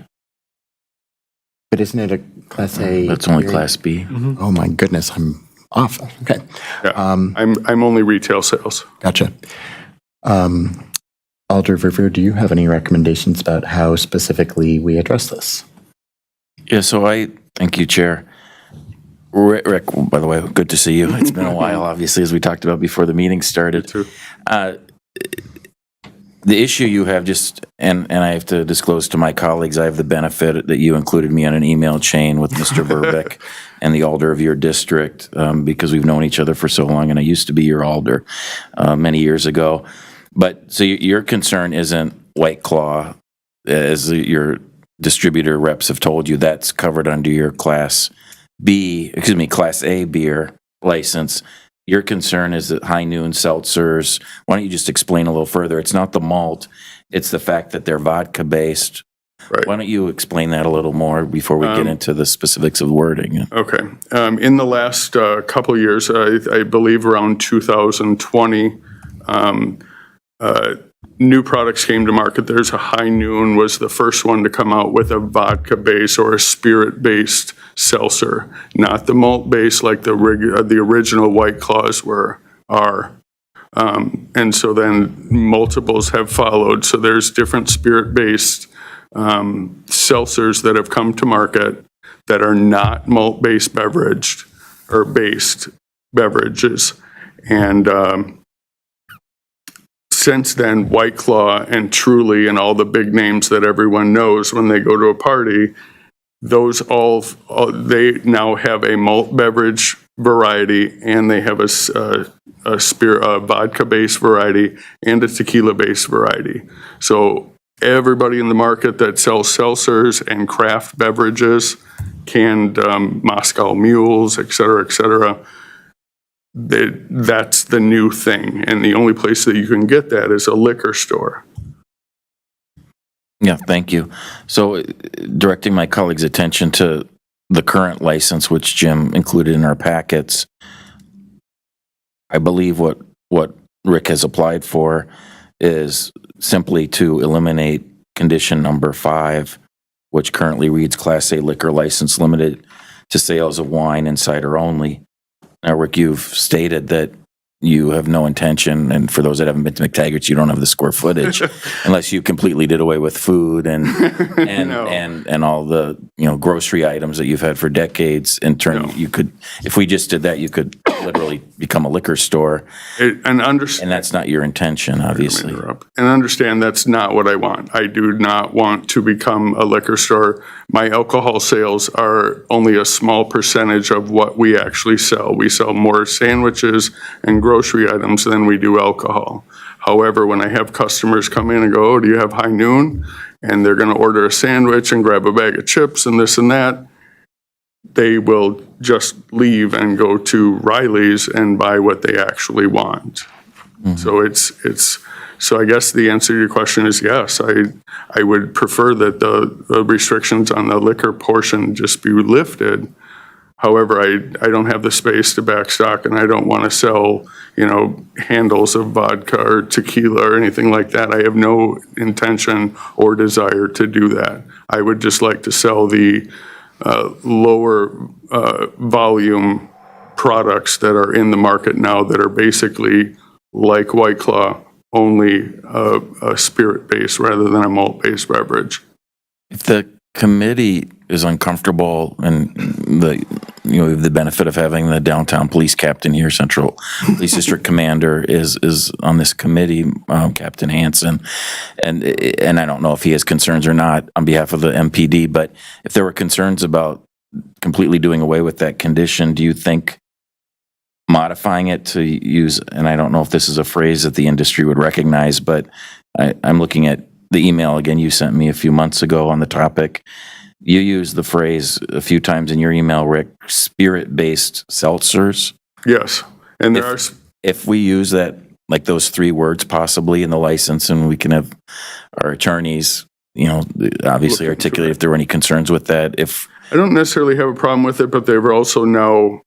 But isn't it a Class A? That's only Class B. Oh my goodness, I'm off. Okay. Yeah, I'm only retail sales. Gotcha. Alder Verveer, do you have any recommendations about how specifically we address this? Yeah, so thank you, Chair. Rick, by the way, good to see you. It's been a while, obviously, as we talked about before the meeting started. Too. The issue you have and I have to disclose to my colleagues, I have the benefit that you included me on an email chain with Mr. Verbeck and the alder of your district, because we've known each other for so long, and I used to be your alder many years ago. But so your concern isn't White Claw, as your distributor reps have told you, that's covered under your Class A beer license. Your concern is that High Noon seltzers. Why don't you just explain a little further? It's not the malt, it's the fact that they're vodka based. Right. Why don't you explain that a little more before we get into the specifics of wording? Okay. In the last couple of years, I believe around 2020, new products came to market. There's a High Noon was the first one to come out with a vodka base or a spirit based seltzer, not the malt base like the original White Claws are. And so then multiples have followed. So there's different spirit based seltzers that have come to market that are not malt based beverages. And since then, White Claw and Truly and all the big names that everyone knows when they go to a party, those they now have a malt beverage variety, and they have a vodka-based variety and a tequila-based variety. So everybody in the market that sells seltzers and craft beverages, canned Moscow Mules, et cetera, that's the new thing, and the only place that you can get that is a liquor store. Yeah, thank you. So directing my colleagues' attention to the current license, which Jim included in our packets, I believe what Rick has applied for is simply to eliminate condition number 5, which currently reads Class A liquor license limited to sales of wine and cider only. Now, Rick, you've stated that you have no intention, and for those that haven't been to McTaggart's, you don't have the square footage, unless you completely did away with food and all the grocery items that you've had for decades. In turn, you could, if we just did that, you could literally become a liquor store. And that's not your intention, obviously. And understand that's not what I want. I do not want to become a liquor store. My alcohol sales are only a small percentage of what we actually sell. We sell more sandwiches and grocery items than we do alcohol. However, when I have customers come in and go, "Oh, do you have High Noon?" and they're going to order a sandwich and grab a bag of chips and this and that, they will just leave and go to Riley's and buy what they actually want. So so I guess the answer to your question is yes. I would prefer that the restrictions on the liquor portion just be lifted. However, I don't have the space to backstock, and I don't want to sell, handles of vodka or tequila or anything like that. I have no intention or desire to do that. I would just like to sell the lower volume products that are in the market now that are basically like White Claw, only a spirit-based rather than a malt-based beverage. If the committee is uncomfortable and we have the benefit of having the downtown police captain here, Central Police District Commander is on this committee, Captain Hansen, and I don't know if he has concerns or not on behalf of the MPD, but if there were concerns about completely doing away with that condition, do you think modifying it to use, and I don't know if this is a phrase that the industry would recognize, but I'm looking at the email again you sent me a few months ago on the topic. You used the phrase a few times in your email, Rick, spirit-based seltzers. Yes, and if we use that, like those 3 words possibly in the license, and we can have our attorneys, obviously articulate if there were any concerns with that. If I don't necessarily have a problem with it, but they've also now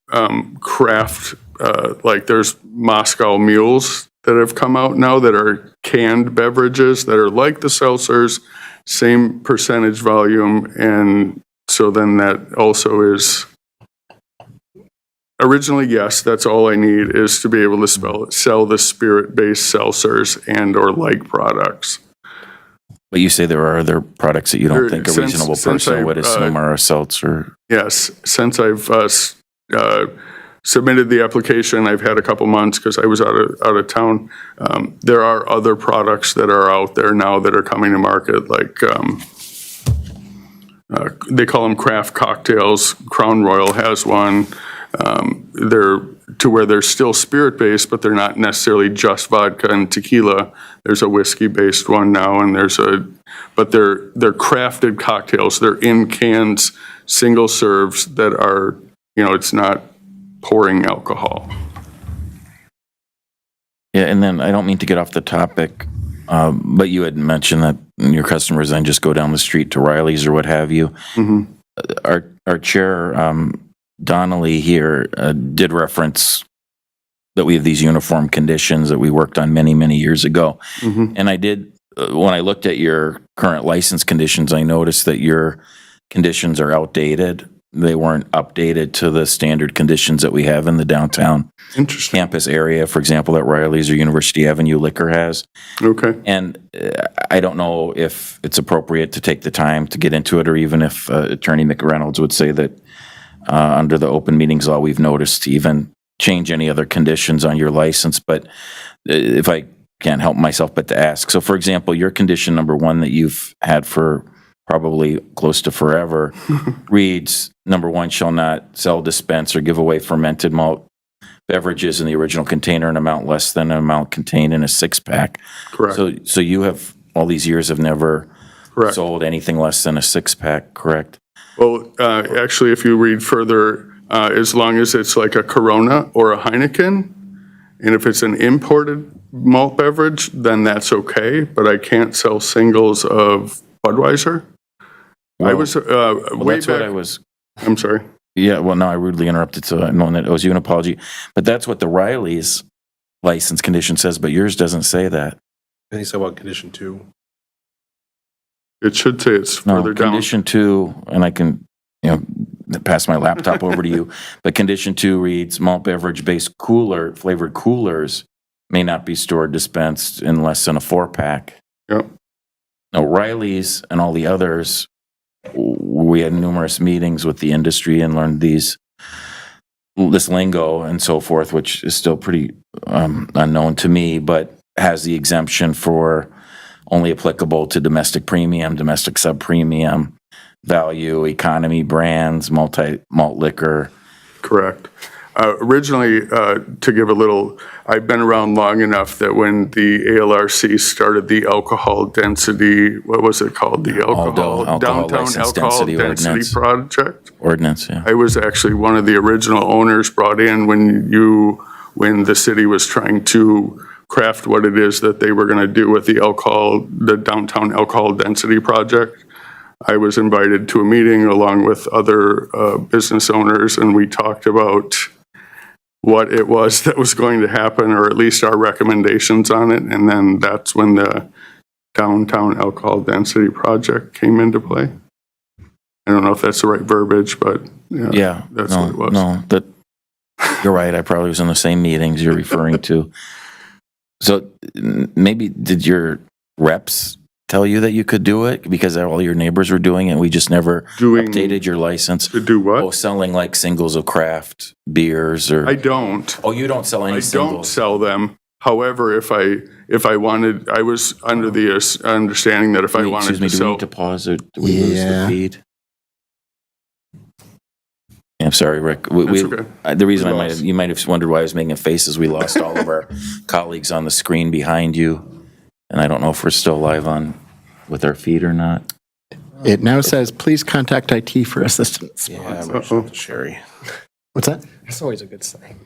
craft, like there's Moscow mules that have come out now that are canned beverages that are like the seltzers, same percentage volume, and so then that also is, originally, yes, that's all I need is to be able to sell the spirit-based seltzers and or like products. But you say there are other products that you don't think a reasonable person would assume are a seltzer. Yes, since I've submitted the application, I've had a couple months because I was out of town. There are other products that are out there now that are coming to market, like they call them craft cocktails. Crown Royal has one. They're to where they're still spirit-based, but they're not necessarily just vodka and tequila. There's a whiskey-based one now, and but they're crafted cocktails. They're in cans, single serves that are, it's not pouring alcohol. Yeah, and then I don't mean to get off the topic, but you had mentioned that your customers then just go down the street to Riley's or what have you. Mm-hmm. Our chair, Donnelly here, did reference that we have these uniform conditions that we worked on many, many years ago. Mm-hmm. And I did, when I looked at your current license conditions, I noticed that your conditions are outdated. They weren't updated to the standard conditions that we have in the downtown campus area, for example, that Riley's or University Avenue Liquor has. Okay. And I don't know if it's appropriate to take the time to get into it, or even if Attorney McReynolds would say that under the open meetings law, we've noticed to even change any other conditions on your license. But if I can't help myself but to ask. So, for example, your condition number 1 that you've had for probably close to forever reads, number 1, shall not sell, dispense, or give away fermented malt beverages in the original container in amount less than an amount contained in a 6-pack. Correct. So you have, all these years, have never sold anything less than a 6-pack, correct? Well, actually, if you read further, as long as it's like a Corona or a Heineken, and if it's an imported malt beverage, then that's okay, but I can't sell singles of Budweiser. Well, I was way that's back. what I was. I'm sorry. Yeah, well, no, I rudely interrupted, so I'm knowing that owes you an apology. But that's what the Riley's license condition says, but yours doesn't say that. And he said about condition 2. It should say it's further down. Condition 2, and I can, pass my laptop over to you, but condition 2 reads, malt beverage-based flavored coolers may not be stored, dispensed in less than a 4-pack. Yep. Now, Riley's and all the others, we had numerous meetings with the industry and learned this lingo and so forth, which is still pretty unknown to me, but has the exemption for only applicable to domestic premium, domestic sub-premium, value, economy brands, malt liquor. Correct. Originally, to give a little, I've been around long enough that when the ALRC started the alcohol density, what was it called? The Alcohol downtown license alcohol density density project. Ordinance, yeah. I was actually one of the original owners brought in when the city was trying to craft what it is that they were going to do with the downtown alcohol density project. I was invited to a meeting along with other business owners, and we talked about what it was that was going to happen, or at least our recommendations on it. And then that's when the downtown alcohol density project came into play. I don't know if that's the right verbiage, but Yeah, that's what it was. No, you're right. I probably was in the same meetings you're referring to. So maybe did your reps tell you that you could do it because all your neighbors were doing it and we just never updated your license? To do what? Oh, selling like singles of craft beers or? I don't. Oh, you don't sell any I singles? don't sell them. However, if I wanted, I was under the understanding that if I wanted Excuse me, to do we sell. need to pause or do we lose the Yeah. feed? I'm sorry, Rick. That's okay. The reason We you might have wondered why I was making faces, we lost all of our colleagues on the screen behind you. And I don't know if we're still live on with our feed or not. It now says, please contact IT for assistance. Yeah, Sherry. What's that? That's always a good sign.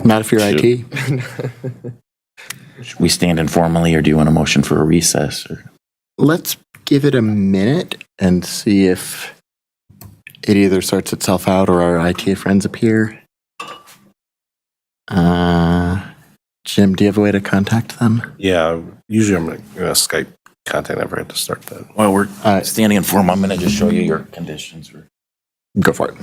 Not if you're IT. Should we stand informally or do you want a motion for a recess? Or? Let's give it a minute and see if it either sorts itself out or our IT friends appear. Jim, do you have a way to contact them? Yeah, usually I'm going to Skype contact. Never had to start that. Well, we're standing informal. I'm going to just show you your conditions. Go for it.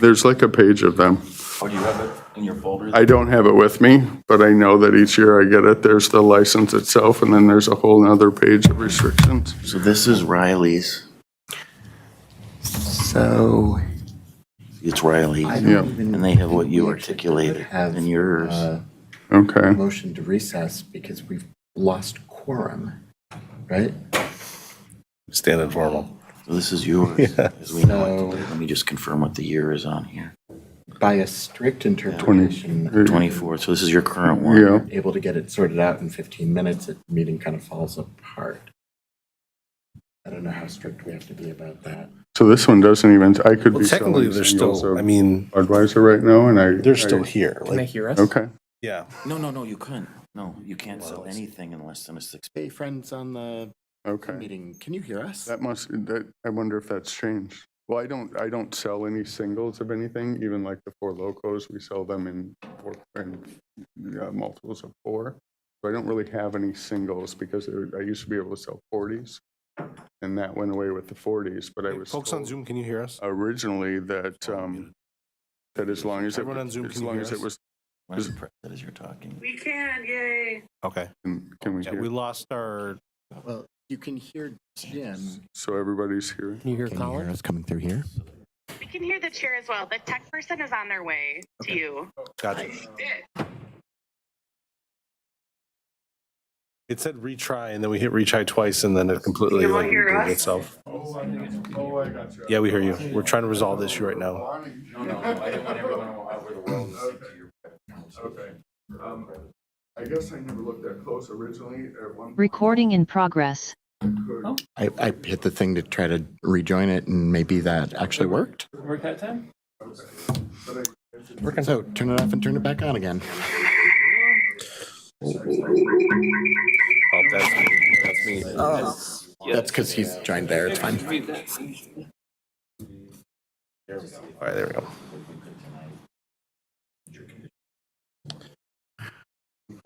There's like a page of them. Oh, do you have it in your folder? I don't have it with me, but I know that each year I get it. There's the license itself, and then there's a whole nother page of restrictions. So this is Riley's. So It's Riley's. Yeah. And they have what you articulated in yours. Okay. Motion to recess because we've lost quorum, right? Stand informal. So this is yours, as we know it. Let me just confirm what the year is on here. By a strict interpretation, 24, so this is your current one. Yeah. able to get it sorted out in 15 minutes, the meeting kind of falls apart. I don't know how strict we have to be about that. So this one doesn't even, I could Well, be technically, selling they're singles still, of I mean, Budweiser right now, and they're still here. Can they Like, hear us? Okay. yeah. No, you couldn't. No, you can't sell anything in less than a 6. Hey, friends on the Okay. meeting, can you hear us? I wonder if that's changed. Well, I don't sell any singles of anything, even like the Four Locos, we sell them in multiples of 4. So I don't really have any singles because I used to be able to sell 40s. And that went away with the 40s, but I was Folks on told Zoom, can you hear us? originally that, that as long as it, Everyone on Zoom, as can you long hear as it us? was, Why don't you press that as you're talking? We can, yay. Okay. can we Yeah, hear? we lost our. Well, you can hear Jim. So everybody's hearing? Can you hear Can you hear Colin? us coming through here? We can hear the chair as well. The tech person is on their way to you. Gotcha. It said retry, and then we hit retry twice, and then it completely You won't like, hear rebooted us? itself. Oh, I got you. Yeah, we hear you. We're trying to resolve the issue right now. No, I didn't want everyone to know where the world is. Okay. I guess I never looked that close originally at one. Recording in progress. I hit the thing to try to rejoin it, and maybe that actually worked. Work that time? So turn it off and turn it back on again. Oh, that's me. That's because he's joined there. It's fine. All right, there we go.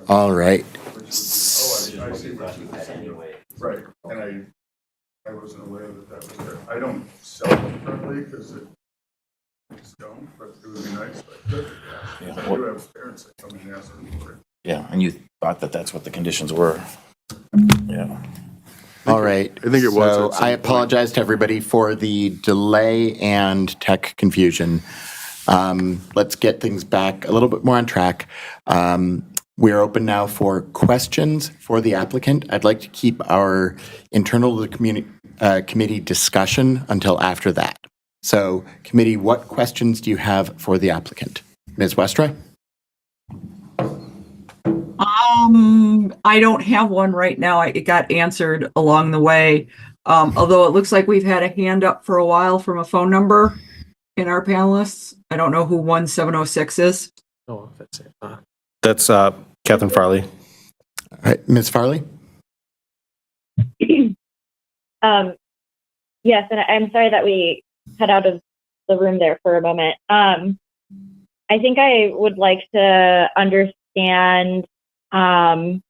All right. I see what you're saying. Right, and I wasn't aware that was there. I don't sell them currently because I just don't, but it would be nice. But I do have parents that come and ask me for it. Yeah, and you thought that that's what the conditions were. Yeah. All right. I think it was So at some I point. apologize to everybody for the delay and tech confusion. Let's get things back a little bit more on track. We're open now for questions for the applicant. I'd like to keep our internal committee discussion until after that. So, committee, what questions do you have for the applicant? Ms. Westra? I don't have one right now. It got answered along the way. Although it looks like we've had a hand up for a while from a phone number in our panelists. I don't know who 1706 is. Oh, that's it. That's Catherine Farley. All right, Ms. Farley? Yes, and I'm sorry that we cut out of the room there for a moment. I think I would like to understand Alder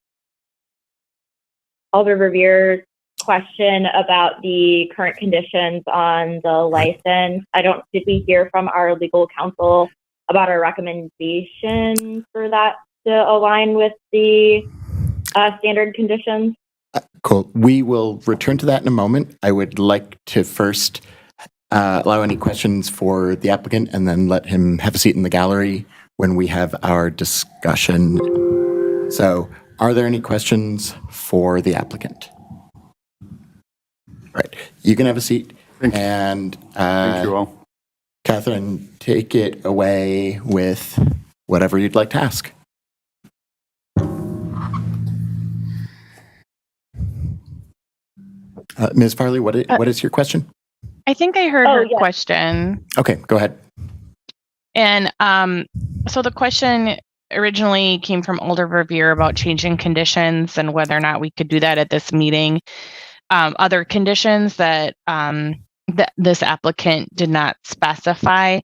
Revere's question about the current conditions on the license. Did we hear from our legal counsel about our recommendation for that to align with the standard conditions? Cool. We will return to that in a moment. I would like to first allow any questions for the applicant and then let him have a seat in the gallery when we have our discussion. So, are there any questions for the applicant? Right. You can have a seat. And Thank you all. Catherine, take it away with whatever you'd like to ask. Ms. Farley, what is your question? I think I heard her yes. question. Okay, go ahead. And so the question originally came from Alder Verveer about changing conditions and whether or not we could do that at this meeting. Other conditions that this applicant did not specify.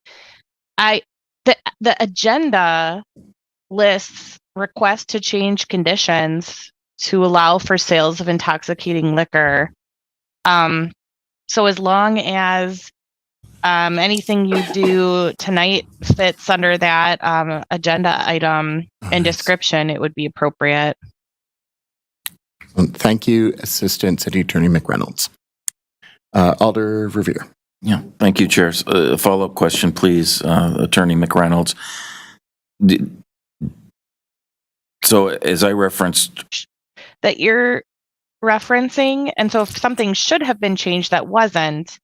The agenda lists requests to change conditions to allow for sales of intoxicating liquor. So as long as anything you do tonight fits under that agenda item and description, it would be appropriate. Thank you, Assistant City Attorney McReynolds. Alder Verveer. Yeah, thank you, Chair. A follow-up question, please, Attorney McReynolds. So as I referenced... That you're referencing, and so if something should have been changed that wasn't,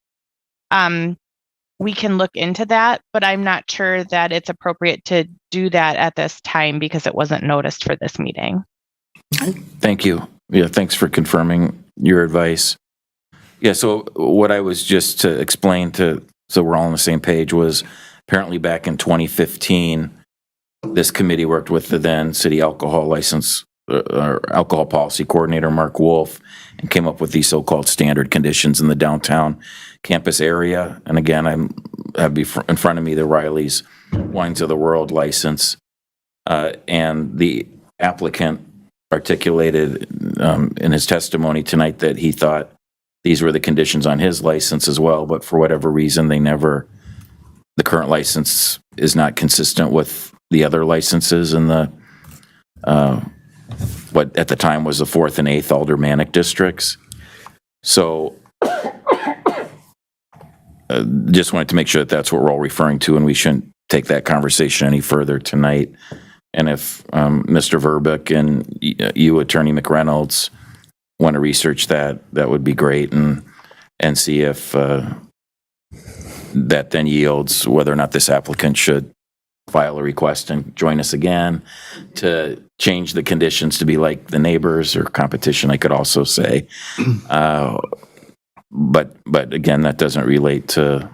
we can look into that, but I'm not sure that it's appropriate to do that at this time because it wasn't noticed for this meeting. Thank you. Yeah, thanks for confirming your advice. Yeah, so what I was just to explain so we're all on the same page was apparently back in 2015, this committee worked with the then city alcohol alcohol policy coordinator, Mark Wolf, and came up with these so-called standard conditions in the downtown campus area. And again, I have in front of me the Riley's Wines of the World license. And the applicant articulated in his testimony tonight that he thought these were the conditions on his license as well, but for whatever reason, the current license is not consistent with the other licenses in the, what at the time was the 4th and 8th aldermanic districts. So just wanted to make sure that that's what we're all referring to, and we shouldn't take that conversation any further tonight. And if Mr. Verbeek and you, Attorney McReynolds, want to research that, that would be great, and see if that then yields whether or not this applicant should file a request and join us again to change the conditions to be like the neighbors or competition, I could also say. But again, that doesn't relate to,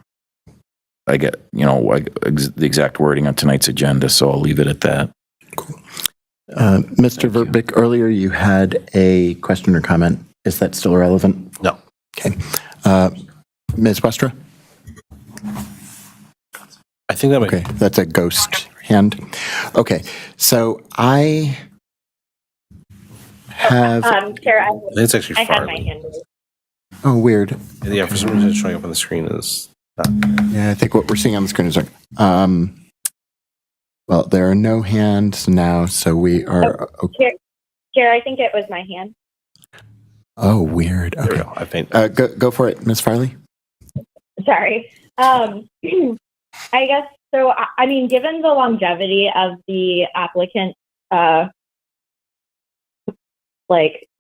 the exact wording on tonight's agenda, so I'll leave it at that. Cool. Mr. Verbeek, earlier you had a question or comment. Is that still relevant? No. Okay. Ms. Westra? I think that might... Okay, that's a ghost hand. Okay, so I have... Chair, It's actually I had my Farley. hand raised. Oh, weird. Yeah, for some reason it's showing up on the screen as not. Yeah, I think what we're seeing on the screen is... well, there are no hands now, so we are... Chair, I think it was my hand. Oh, weird. Okay. There we go. I think. Go for it, Ms. Farley. Sorry. I guess, so, I mean, given the longevity of the applicant,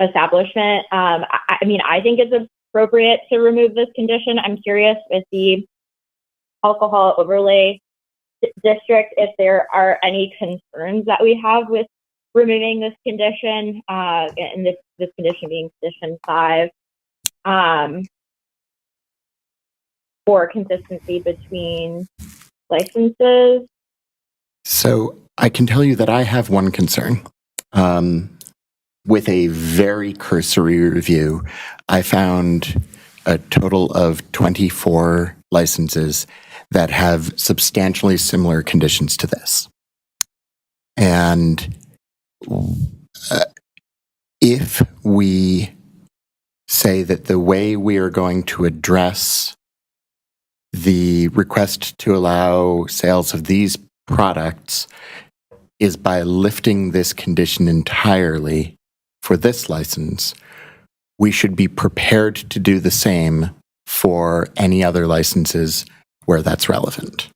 establishment, I think it's appropriate to remove this condition. I'm curious with the alcohol overlay district, if there are any concerns that we have with removing this condition, and this condition being condition 5, for consistency between licenses. So I can tell you that I have one concern. With a very cursory review, I found a total of 24 licenses that have substantially similar conditions to this. And if we say that the way we are going to address the request to allow sales of these products is by lifting this condition entirely for this license, we should be prepared to do the same for any other licenses where that's relevant.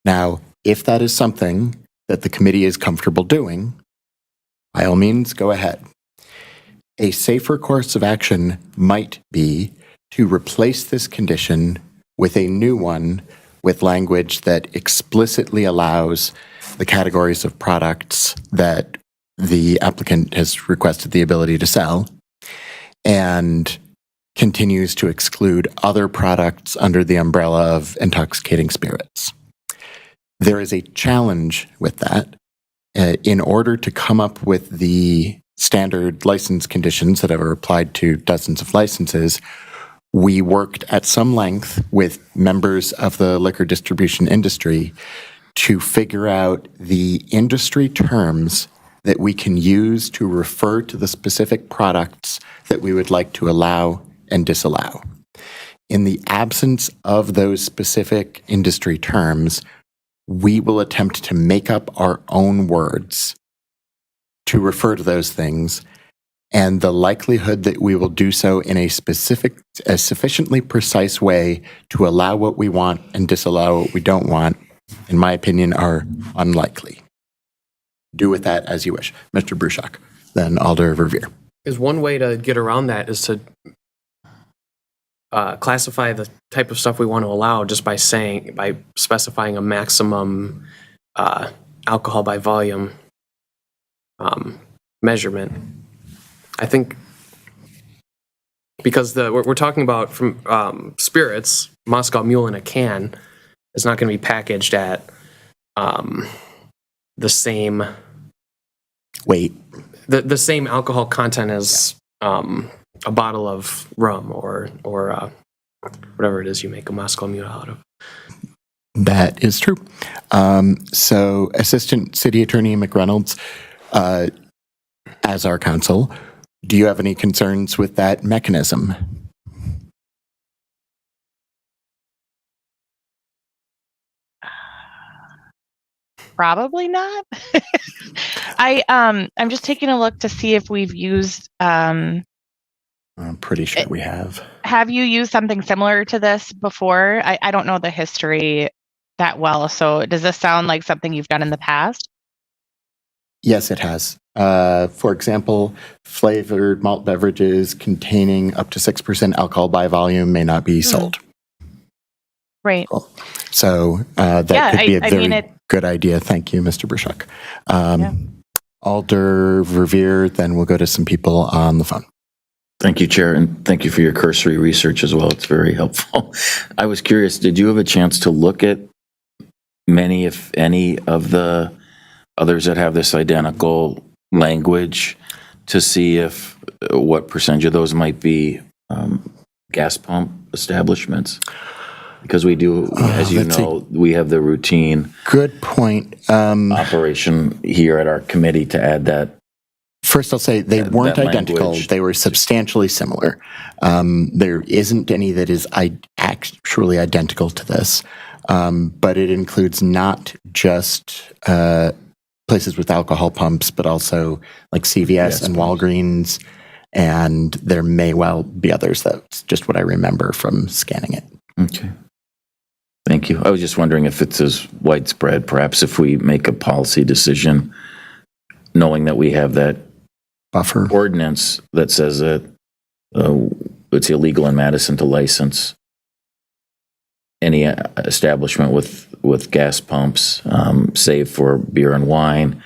Now, if that is something that the committee is comfortable doing, by all means, go ahead. A safer course of action might be to replace this condition with a new one with language that explicitly allows the categories of products that the applicant has requested the ability to sell and continues to exclude other products under the umbrella of intoxicating spirits. There is a challenge with that. In order to come up with the standard license conditions that are applied to dozens of licenses, we worked at some length with members of the liquor distribution industry to figure out the industry terms that we can use to refer to the specific products that we would like to allow and disallow. In the absence of those specific industry terms, we will attempt to make up our own words to refer to those things, and the likelihood that we will do so in a sufficiently precise way to allow what we want and disallow what we don't want, in my opinion, are unlikely. Do with that as you wish. Mr. Bruchak, then Alder Verveer. Is one way to get around that is to classify the type of stuff we want to allow just by specifying a maximum alcohol by volume measurement. I think because we're talking about from spirits, Moscow Mule in a can is not going to be packaged at the same weight, the same alcohol content as a bottle of rum or whatever it is you make a Moscow Mule out of. That is true. So Assistant City Attorney McReynolds, as our counsel, do you have any concerns with that mechanism? Probably not. I'm just taking a look to see if we've used. I'm pretty sure we have. Have you used something similar to this before? I don't know the history that well. So does this sound like something you've done in the past? Yes, it has. For example, flavored malt beverages containing up to 6% alcohol by volume may not be sold. Right. Cool. So that could be a very good idea. Thank you, Mr. Bruchak. Alder Verveer, then we'll go to some people on the phone. Thank you, Chair, and thank you for your cursory research as well. It's very helpful. I was curious, did you have a chance to look at many, if any, of the others that have this identical language to see if what percentage of those might be gas pump establishments? Because we do, as you know, we have the routine. Good point. Operation here at our committee to add that. First, I'll say they weren't identical. Language. They were substantially similar. There isn't any that is actually identical to this, but it includes not just places with alcohol pumps, but also like CVS and Walgreens, and there may well be others. That's just what I remember from scanning it. Okay. Thank you. I was just wondering if it's as widespread, perhaps if we make a policy decision, knowing that we have that buffer ordinance that says that it's illegal in Madison to license any establishment with gas pumps, save for beer and wine.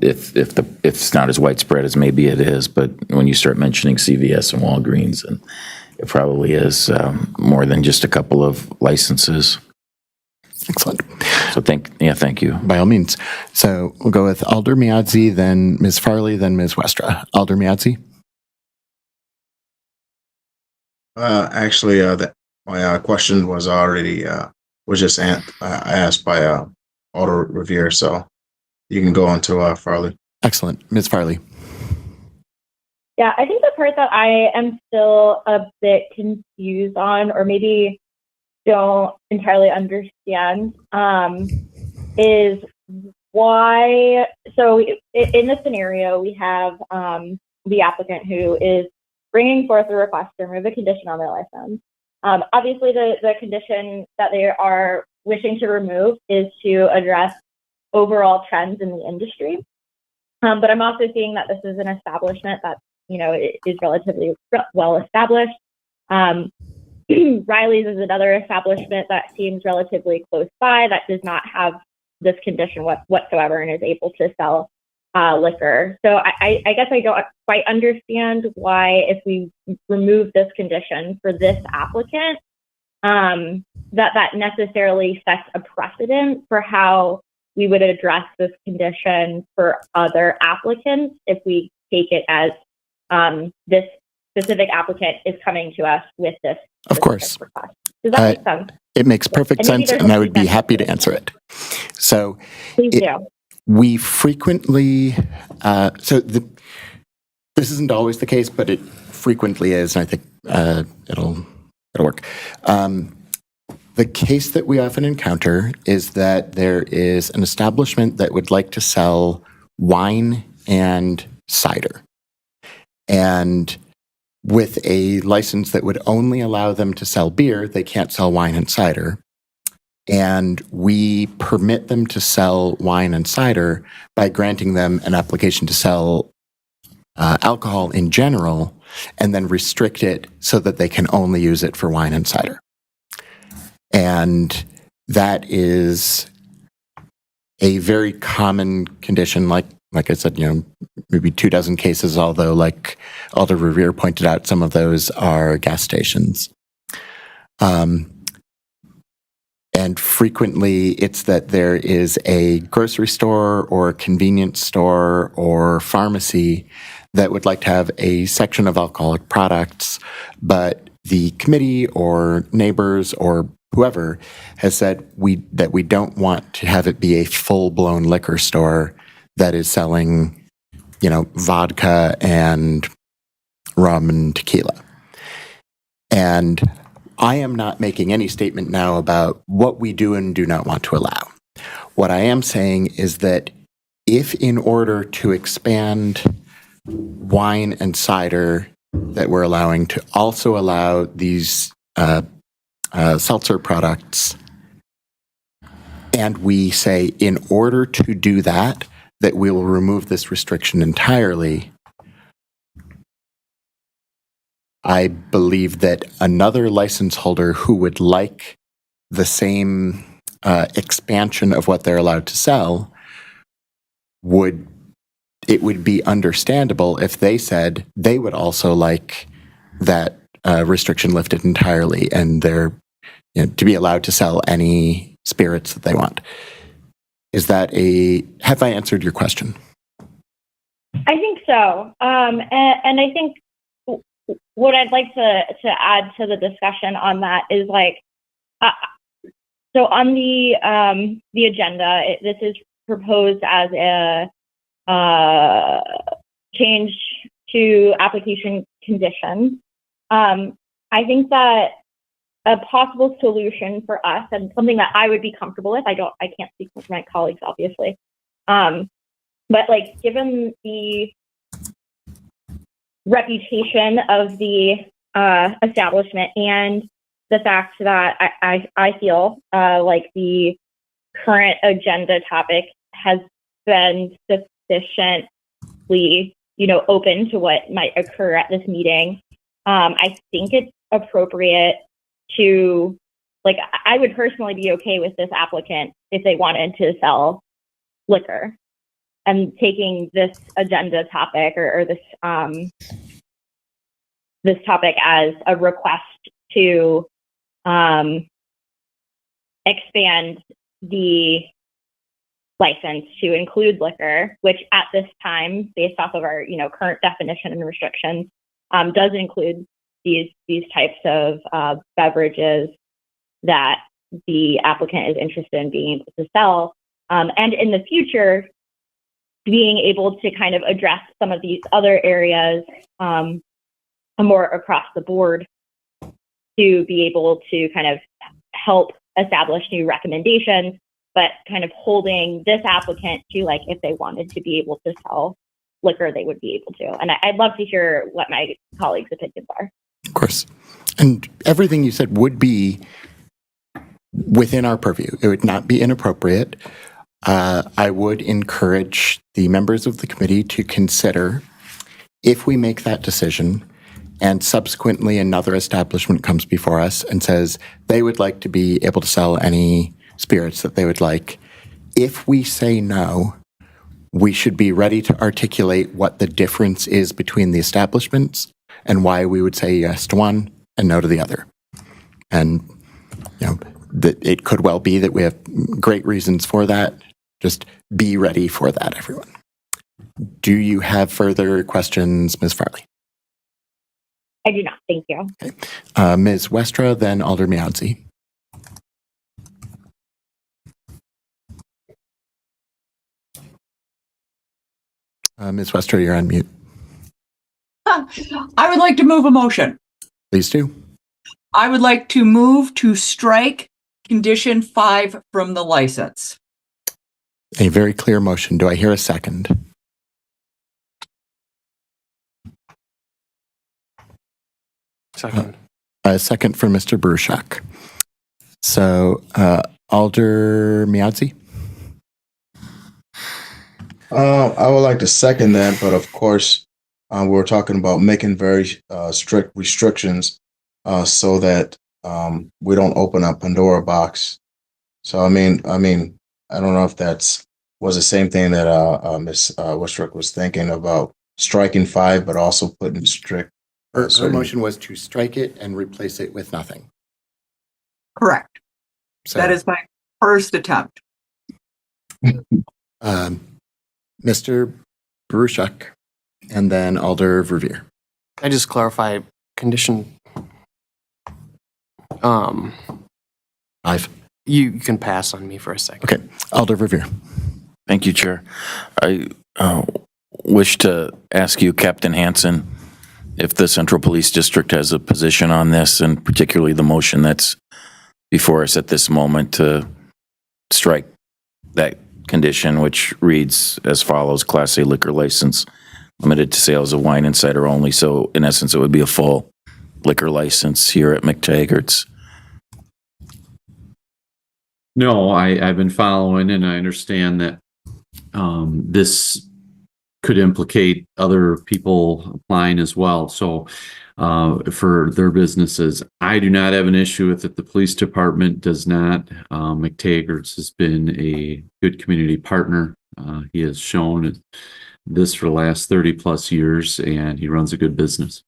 If it's not as widespread as maybe it is, but when you start mentioning CVS and Walgreens, and it probably is more than just a couple of licenses. Excellent. So thank you. By all means. So we'll go with Alder Miadzi, then Ms. Farley, then Ms. Westra. Alder Miadzi. Actually, my question was already was just asked by Alder Verveer, so you can go on to Farley. Excellent. Ms. Farley. Yeah, I think the part that I am still a bit confused on, or maybe don't entirely understand, is why, so in this scenario, we have the applicant who is bringing forth a request to remove a condition on their license. Obviously, the condition that they are wishing to remove is to address overall trends in the industry. But I'm also seeing that this is an establishment that, is relatively well established. Riley's is another establishment that seems relatively close by that does not have this condition whatsoever and is able to sell liquor. So I guess I don't quite understand why, if we remove this condition for this applicant, that necessarily sets a precedent for how we would address this condition for other applicants if we take it as this specific applicant is coming to us with this. Of course. Request. Does that make sense? It makes perfect And maybe sense, there's and I would be something happy to answer it. So Please do. we frequently, this isn't always the case, but it frequently is, and I think it'll work. The case that we often encounter is that there is an establishment that would like to sell wine and cider. And with a license that would only allow them to sell beer, they can't sell wine and cider. And we permit them to sell wine and cider by granting them an application to sell alcohol in general, and then restrict it so that they can only use it for wine and cider. And that is a very common condition, like I said, maybe 24 cases, although like Alder Revere pointed out, some of those are gas stations. And frequently it's that there is a grocery store or convenience store or pharmacy that would like to have a section of alcoholic products, but the committee or neighbors or whoever has said that we don't want to have it be a full-blown liquor store that is selling, vodka and rum and tequila. And I am not making any statement now about what we do and do not want to allow. What I am saying is that if in order to expand wine and cider, that we're allowing to also allow these seltzer products, and we say in order to do that we will remove this restriction entirely, I believe that another license holder who would like the same expansion of what they're allowed to sell it would be understandable if they said they would also like that restriction lifted entirely, and they're to be allowed to sell any spirits that they want. Have I answered your question? I think so. And I think what I'd like to add to the discussion on that is so on the agenda, this is proposed as a change to application conditions. I think that a possible solution for us, and something that I would be comfortable with, I can't speak for my colleagues, obviously, but given the reputation of the establishment and the fact that I feel like the current agenda topic has been sufficiently, open to what might occur at this meeting, I think it's appropriate to, I would personally be okay with this applicant if they wanted to sell liquor, and taking this agenda topic or this this topic as a request to expand the license to include liquor, which at this time, based off of our current definition and restrictions, does include these types of beverages that the applicant is interested in being able to sell, and in the future being able to kind of address some of these other areas more across the board, to be able to kind of help establish new recommendations but kind of holding this applicant to, like, if they wanted to be able to sell liquor, they would be able to. And I'd love to hear what my colleagues' opinions are. Of course. And everything you said would be within our purview. It would not be inappropriate. I would encourage the members of the committee to consider, if we make that decision and subsequently another establishment comes before us and says they would like to be able to sell any spirits that they would like, if we say no, we should be ready to articulate what the difference is between the establishments and why we would say yes to one and no to the other. And, you know, that it could well be that we have great reasons for that. Just be ready for that, everyone. Do you have further questions, Ms. Farley? I do not. Thank you. Okay. Ms. Westra, then Alder Miadzi. Ms. Westra, you're on mute. I would like to move a motion. Please do. I would like to move to strike condition 5 from the license. A very clear motion. Do I hear a second? Second. A second for Mr. Bruchak. So, Alder Miadzi? I would like to second that, but of course, we're talking about making very strict restrictions so that we don't open up Pandora box. So I mean, I don't know if was the same thing that Ms. Westrick was thinking about, striking 5, but also putting strict. Her motion was to strike it and replace it with nothing. Correct. So, That is my first attempt. Mr. Bruchak and then Alder Verveer. I just clarify condition. 5. You can pass on me for a second. Okay. Alder Verveer. Thank you, Chair. I wish to ask you, Captain Hansen, if the Central Police District has a position on this, and particularly the motion that's before us at this moment, to strike that condition, which reads as follows: Class A liquor license, limited to sales of wine and cider only. So in essence, it would be a full liquor license here at McTaggart's. No, I've been following, and I understand that this could implicate other people applying as well. So for their businesses, I do not have an issue with it. The police department does not. McTaggart's has been a good community partner. He has shown this for the last 30 plus years, and he runs a good business.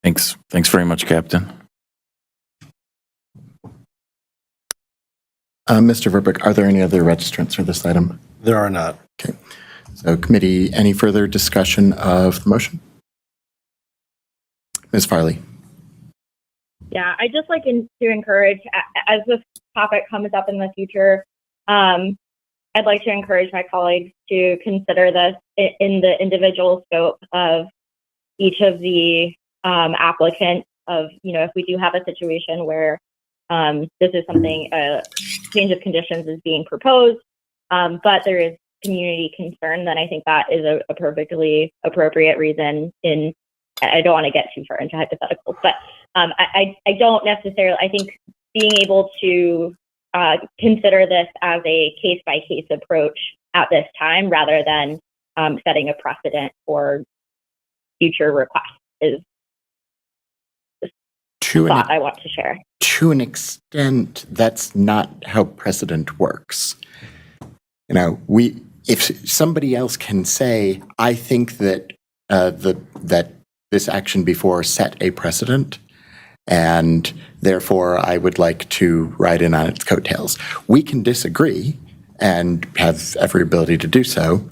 Thanks very much, Captain. Mr. Verbeek, are there any other registrants for this item? There are not. Okay. So committee, any further discussion of the motion? Ms. Farley. Yeah, I just like to encourage, as this topic comes up in the future, I'd like to encourage my colleagues to consider this in the individual scope of each of the applicants. Of, you know, if we do have a situation where this is something, a change of conditions is being proposed, but there is community concern, then I think that is a perfectly appropriate reason. I don't want to get too far into hypotheticals, but I don't necessarily, I think being able to consider this as a case-by-case approach at this time, rather than setting a precedent for future requests, is the thought I want to share. To an extent, that's not how precedent works. You know, if somebody else can say, I think that that this action before set a precedent, and therefore I would like to ride in on its coattails. We can disagree and have every ability to do so.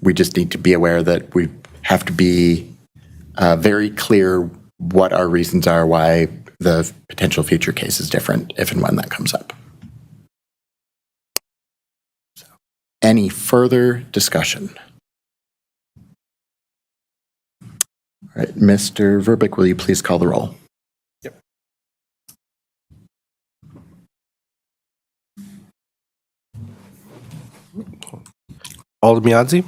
We just need to be aware that we have to be very clear what our reasons are, why the potential future case is different, if and when that comes up. So, any further discussion? All right, Mr. Verbeek, will you please call the roll? Yep. Alder Mianzi?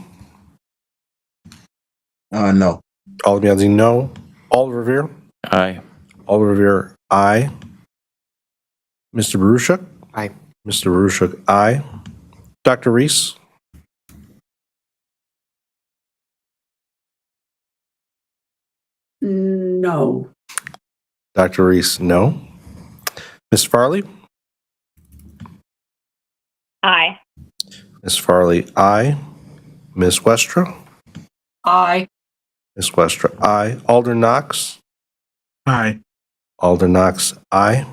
No. Alder Mianzi, no. Alder Revere? Aye. Alder Revere, aye. Mr. Baruchuk? Aye. Mr. Baruchuk, aye. Dr. Reese? No. Dr. Reese, no. Ms. Farley? Aye. Ms. Farley, aye. Ms. Westra? Aye. Ms. Westra, aye. Alder Knox? Aye. Alder Knox, aye.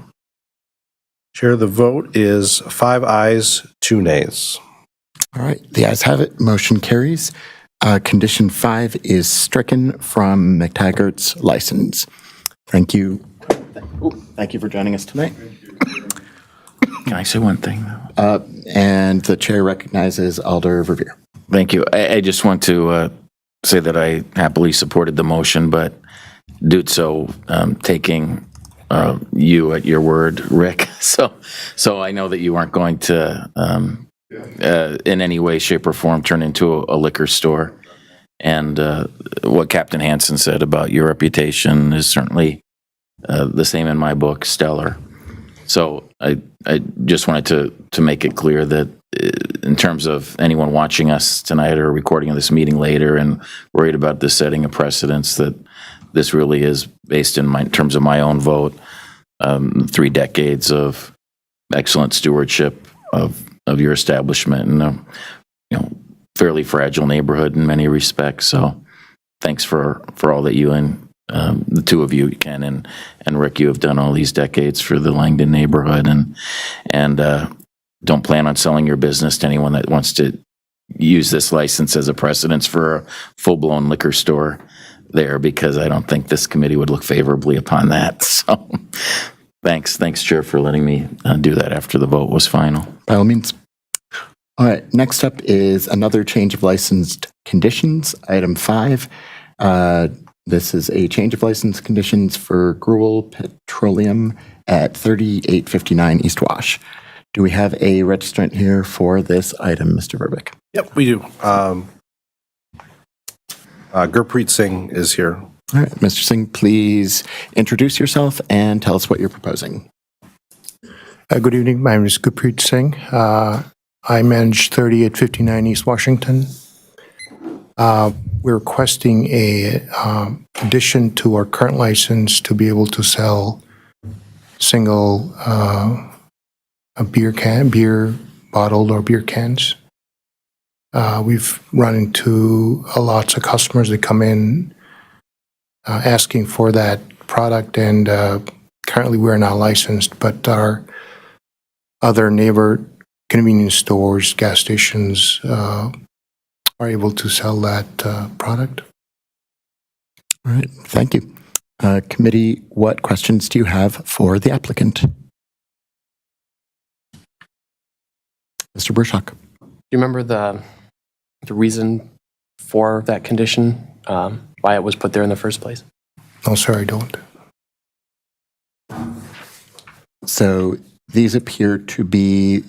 Chair, the vote is 5 ayes, 2 nays. All right, the ayes have it. Motion carries. Condition 5 is stricken from McTaggart's license. Thank you. Thank you for joining us tonight. Can I say one thing, though? And the chair recognizes Alder Verveer. Thank you. I just want to say that I happily supported the motion, but did so taking you at your word, Rick. So I know that you aren't going to, in any way, shape, or form, turn into a liquor store. And what Captain Hansen said about your reputation is certainly the same in my book, stellar. So I just wanted to make it clear that in terms of anyone watching us tonight or recording of this meeting later and worried about this setting a precedence, that this really is based in terms of my own vote, 3 decades of excellent stewardship of your establishment in a fairly fragile neighborhood in many respects. So thanks for all that you and the two of you, Ken and Rick, you have done all these decades for the Langdon neighborhood, and don't plan on selling your business to anyone that wants to use this license as a precedence for a full-blown liquor store there, because I don't think this committee would look favorably upon that. So thanks, Chair, for letting me do that after the vote was final. By all means. All right, next up is another change of licensed conditions, item 5. This is a change of license conditions for Gruel Petroleum at 3859 East Wash. Do we have a registrant here for this item, Mr. Verbeek? Yep, we do. Gurpreet Singh is here. All right, Mr. Singh, please introduce yourself and tell us what you're proposing. Good evening. My name is Gurpreet Singh. I manage 3859 East Washington. We're requesting a addition to our current license to be able to sell single beer bottled or beer cans. We've run into lots of customers that come in asking for that product, and currently we're not licensed, but our other neighbor convenience stores, gas stations are able to sell that product. All right, thank you. Committee, what questions do you have for the applicant? Mr. Burshak. Do you remember the reason for that condition, why it was put there in the first place? No, sir, I don't. So these appear to be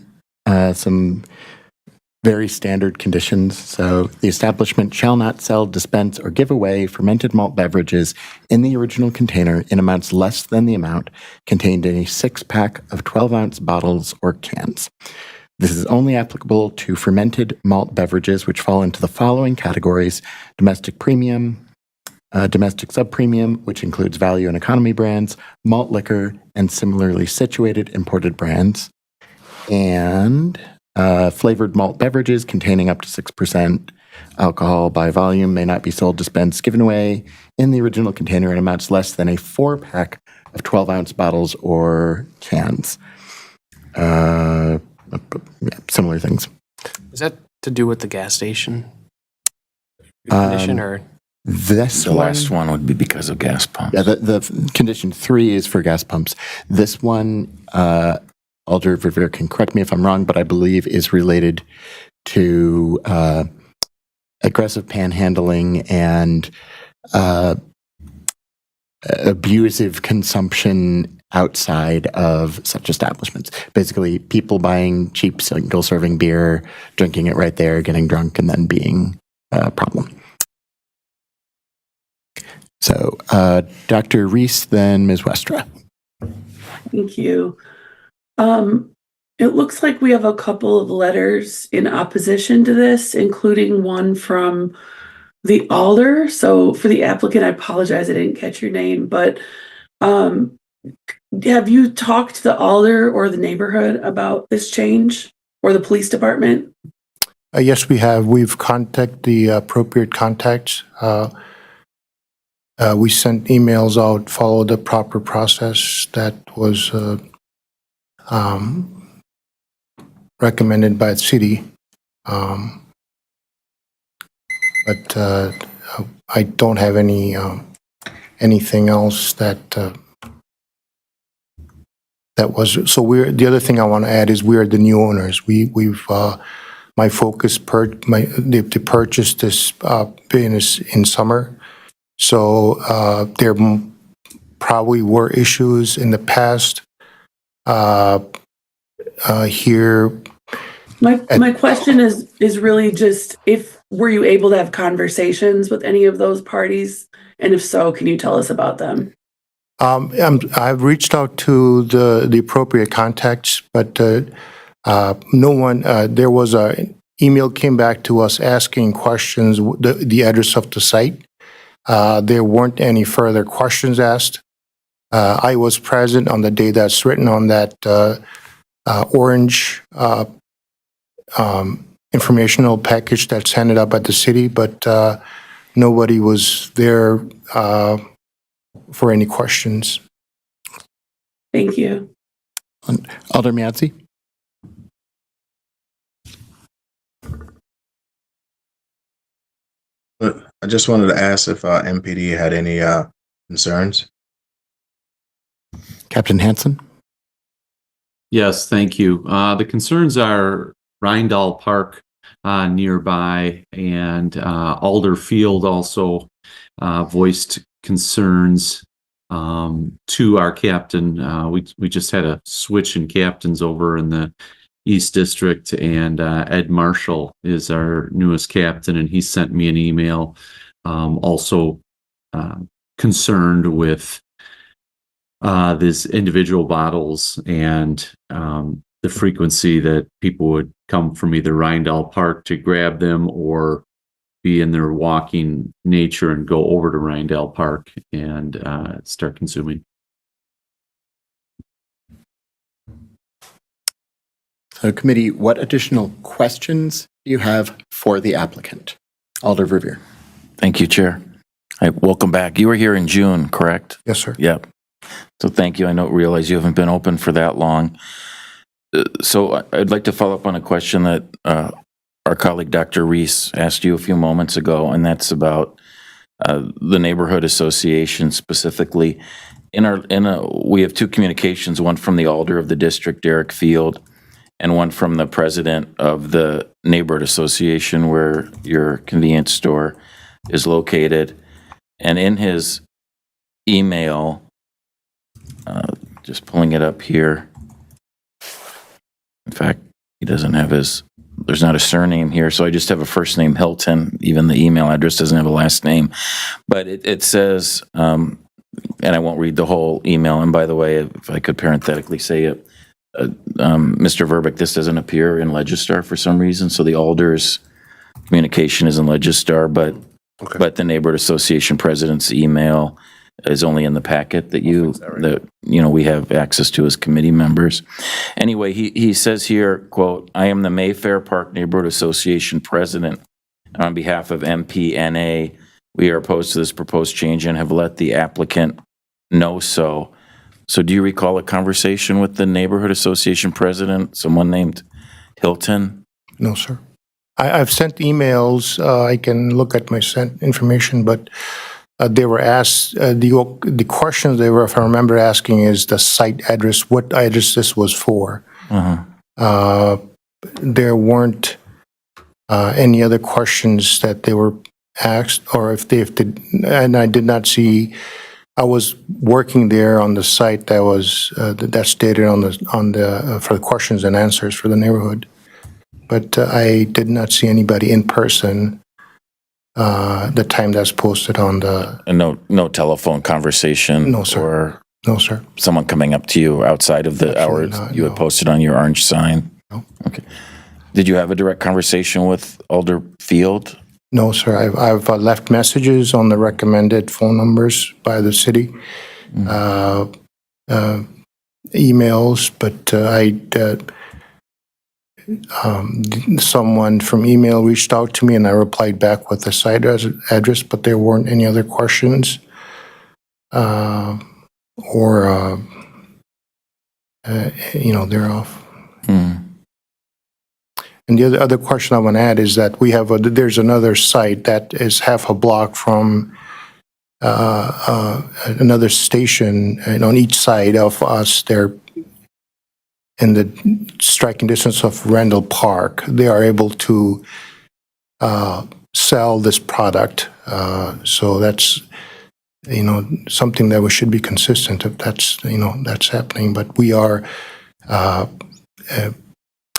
some very standard conditions. So the establishment shall not sell, dispense, or give away fermented malt beverages in the original container in amounts less than the amount contained in a 6-pack of 12-ounce bottles or cans. This is only applicable to fermented malt beverages, which fall into the following categories: domestic premium, domestic sub-premium, which includes value and economy brands, malt liquor, and similarly situated imported brands, and flavored malt beverages containing up to 6% alcohol by volume may not be sold, dispensed, given away in the original container in amounts less than a 4-pack of 12-ounce bottles or cans. Similar things. Is that to do with the gas station condition, or? The last one would be because of gas pumps. Yeah, the condition 3 is for gas pumps. This one, Alder Verveer can correct me if I'm wrong, but I believe is related to aggressive panhandling and abusive consumption outside of such establishments. Basically, people buying cheap single-serving beer, drinking it right there, getting drunk, and then being a problem. So, Dr. Reese, then Ms. Westra. Thank you. It looks like we have a couple of letters in opposition to this, including one from the Alder. So for the applicant, I apologize, I didn't catch your name, but have you talked to the Alder or the neighborhood about this change, or the police department? Yes, we have. We've contacted the appropriate contacts. We sent emails out, followed the proper process that was recommended by the city. But I don't have anything else that was. So the other thing I want to add is we're the new owners. We've my focus to purchase this business in summer. So there probably were issues in the past here. My question is really just, were you able to have conversations with any of those parties? And if so, can you tell us about them? I've reached out to the appropriate contacts, but no one. There was an email came back to us asking questions, the address of the site. There weren't any further questions asked. I was present on the day that's written on that orange informational package that's handed up at the city, but nobody was there for any questions. Thank you. Alder Miazzi. But I just wanted to ask if MPD had any concerns. Captain Hansen. Yes, thank you. The concerns are Rindall Park nearby, and Alder Field also voiced concerns to our captain. We just had a switch in captains over in the East District, and Ed Marshall is our newest captain, and he sent me an email also concerned with these individual bottles and the frequency that people would come from either Rindall Park to grab them or be in their walking nature and go over to Rindall Park and start consuming. So, committee, what additional questions do you have for the applicant? Alder Verveer. Thank you, Chair. Welcome back. You were here in June, correct? Yes, sir. Yep. So thank you. I realize you haven't been open for that long. So I'd like to follow up on a question that our colleague Dr. Reese asked you a few moments ago, and that's about the neighborhood association specifically. We have two communications, one from the Alder of the district, Derek Field, and one from the president of the neighborhood association where your convenience store is located. And in his email, just pulling it up here. In fact, he doesn't have there's not a surname here, so I just have a first name, Hilton. Even the email address doesn't have a last name. But it says, and I won't read the whole email, and by the way, if I could parenthetically say it, Mr. Verbeek, this doesn't appear in Legistar for some reason, so the Alder's communication is in Legistar, but the neighborhood association president's email is only in the packet that we have access to as committee members. Anyway, he says here, quote, "I am the Mayfair Park Neighborhood Association president. On behalf of MPNA, we are opposed to this proposed change and have let the applicant know so." So do you recall a conversation with the neighborhood association president, someone named Hilton? No, sir. I've sent emails. I can look at my sent information, but they were asked, the questions they were, if I remember asking, is the site address, what address this was for. There weren't any other questions that they were asked, or if they, and I did not see I was working there on the site that was, that stated on the, for the questions and answers for the neighborhood. But I did not see anybody in person the time that's posted on the, And no telephone conversation? No, sir. Or no, sir. someone coming up to you outside of the Absolutely hours not, you had no. posted on your orange sign? No. Okay. Did you have a direct conversation with Alder Field? No, sir. I've left messages on the recommended phone numbers by the city, emails, but someone from email reached out to me and I replied back with the site address, but there weren't any other questions thereof. And the other question I want to add is that we have there's another site that is half a block from another station, and on each side of us, they're in the striking distance of Randall Park. They are able to sell this product. So that's, something that we should be consistent if that's happening. But we are,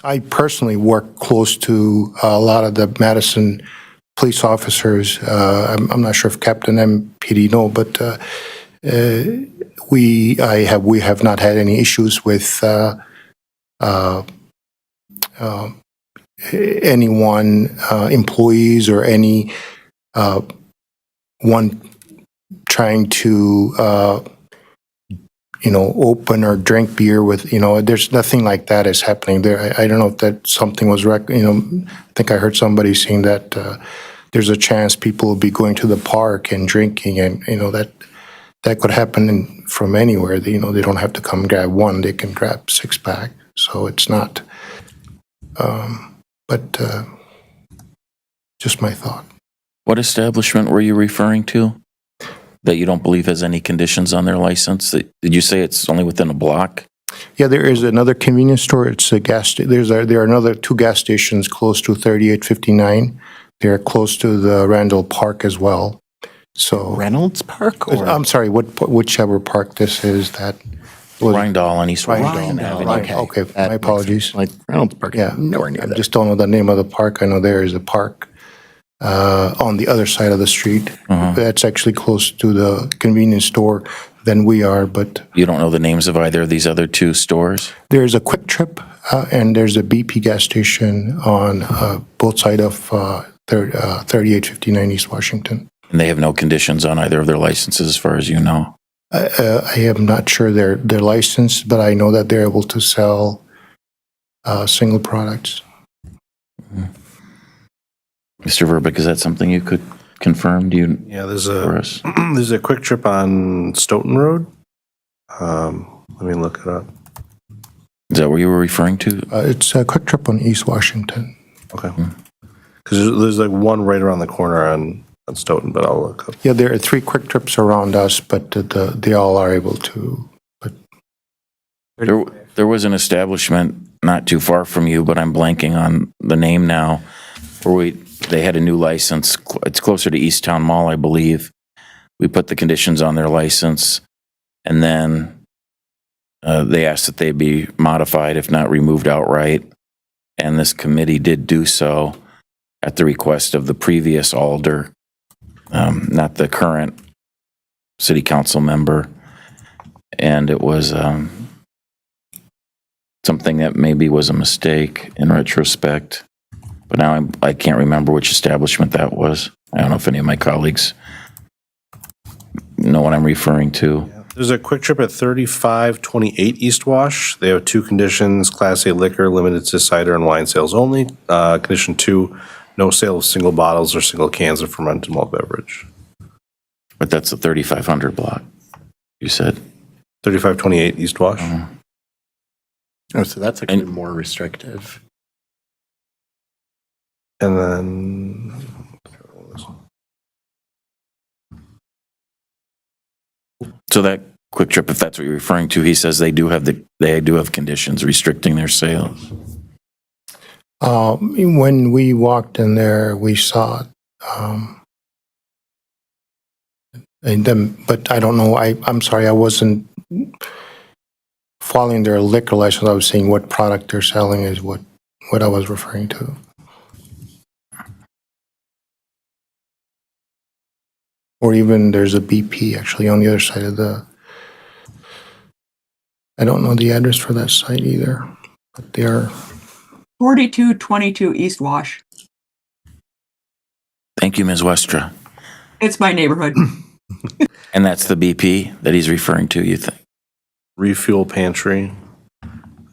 I personally work close to a lot of the Madison police officers. I'm not sure if Captain MPD know, but we have not had any issues with anyone, employees or any one trying to open or drink beer with, there's nothing like that is happening there. I don't know if that something was, I think I heard somebody saying that there's a chance people will be going to the park and drinking, and, that could happen from anywhere. They don't have to come grab one, they can grab 6-pack. So it's not, but just my thought. What establishment were you referring to that you don't believe has any conditions on their license? Did you say it's only within a block? Yeah, there is another convenience store. It's a there are another 2 gas stations close to 3859. They're close to the Randall Park as well. So Reynolds Park? Or? I'm sorry, whichever park this is that. Rindall and East Washington Rindall, Avenue. okay, my apologies. Like Reynolds Park, Yeah, nowhere near I that. just don't know the name of the park. I know there is a park on the other side of the street. That's actually close to the convenience store than we are, but You don't know the names of either of these other 2 stores? there's a Quick Trip and there's a BP gas station on both sides of 3859 East Washington. And they have no conditions on either of their licenses, as far as you know? I am not sure they're licensed, but I know that they're able to sell single products. Mr. Verbeek, is that something you could confirm? Do you? Yeah, there's for us? there's a Quick Trip on Stoughton Road. Let me look it up. Is that what you were referring to? It's a Quick Trip on East Washington. Okay. Because there's like one right around the corner on Stoughton, but I'll look up. Yeah, there are 3 Quick Trips around us, but they all are able to. There was an establishment not too far from you, but I'm blanking on the name now, where they had a new license. It's closer to East Town Mall, I believe. We put the conditions on their license, and then they asked that they be modified, if not removed outright. And this committee did do so at the request of the previous alder, not the current city council member. And it was something that maybe was a mistake in retrospect. But now I can't remember which establishment that was. I don't know if any of my colleagues know what I'm referring to. There's a Quick Trip at 3528 East Wash. They have 2 conditions: Class A liquor limited to cider and wine sales only. Condition 2, no sale of single bottles or single cans of fermented malt beverage. But that's the 3500 block, you said. 3528 East Wash. Oh, so that's actually more restrictive. And then So that Quick Trip, if that's what you're referring to, he says they do have conditions restricting their sales. When we walked in there, we saw And then, but I don't know, I'm sorry, I wasn't following their liquor license. I was saying what product they're selling is what I was referring to. Or even there's a BP actually on the other side of the, I don't know the address for that site either, but they are. 4222 East Wash. Thank you, Ms. Westra. It's my neighborhood. And that's the BP that he's referring to, you think? Refuel pantry.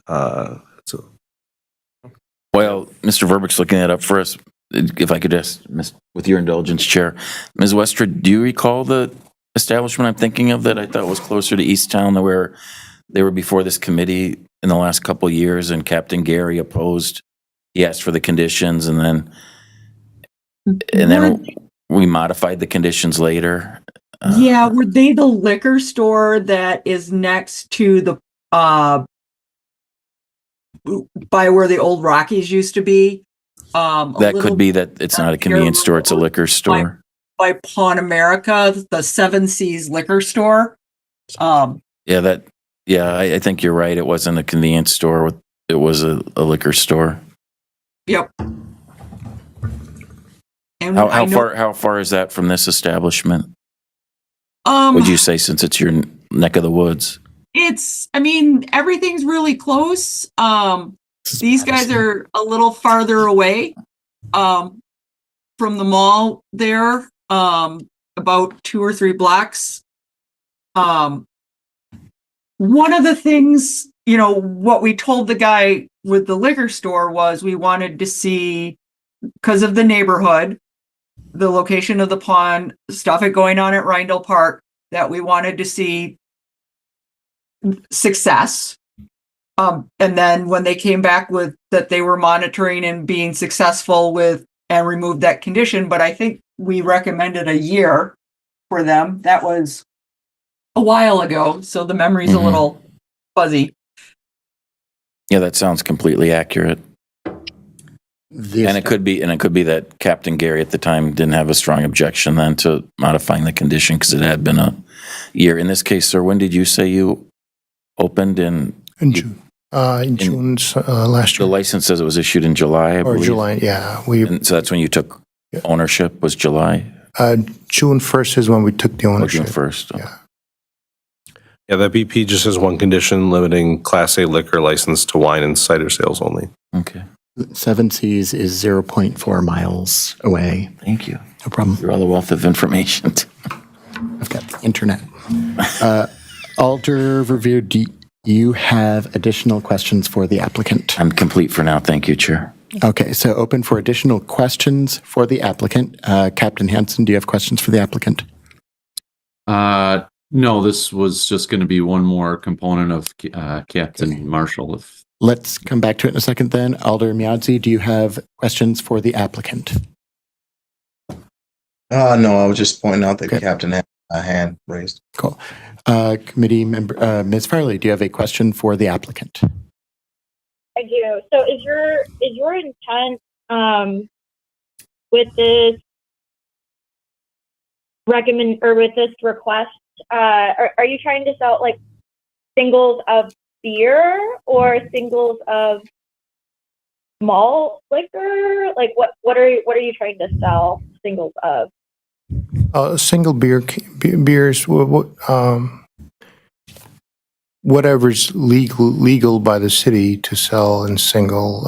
Well, Mr. Verbeck's looking that up for us. If I could ask, with your indulgence, Chair. Ms. Westra, do you recall the establishment I'm thinking of that I thought was closer to Easttown, where they were before this committee in the last couple of years and Captain Gary opposed? He asked for the conditions and then we modified the conditions later. Yeah, were they the liquor store that is next to the by where the old Rockies used to be? That could be that it's not a convenience store, it's a liquor store. By Pawn America, the Seven Seas liquor store. I think you're right. It wasn't a convenience store. It was a liquor store. Yep. And How far is that from this establishment? Um, Would you say, since it's your neck of the woods? Everything's really close. These guys are a little farther away from the mall there, about 2 or 3 blocks. One of the things, what we told the guy with the liquor store was we wanted to see, because of the neighborhood, the location of the pond, stuff going on at Rindell Park, that we wanted to see success. And then when they came back with that they were monitoring and being successful with and removed that condition, but I think we recommended a year for them. That was a while ago, so the memory's a little fuzzy. Yeah, that sounds completely accurate. And it could be that Captain Gary at the time didn't have a strong objection then to modifying the condition because it had been a year. In this case, sir, when did you say you opened in June? In June last year. The license says it was issued in July, I believe. July, yeah. And so that's when you took ownership, was July? June 1st is when we took the ownership. June 1st. Yeah. Yeah, that BP just has one condition limiting Class A liquor license to wine and cider sales only. Okay. Seven Seas is 0.4 miles away. Thank you. No problem. You're all the wealth of information. I've got the internet. Alder Revere, do you have additional questions for the applicant? I'm complete for now. Thank you, Chair. Okay, so open for additional questions for the applicant. Captain Hansen, do you have questions for the applicant? No, this was just going to be one more component of Captain Marshall. Let's come back to it in a second then. Alder Miadzi, do you have questions for the applicant? No, I was just pointing out that the captain had a hand raised. Cool. Committee member, Ms. Farley, do you have a question for the applicant? I do. So is your intent with this with this request, are you trying to sell like singles of beer or singles of malt liquor? Like what are you trying to sell singles of? Single beers, whatever's legal by the city to sell in single,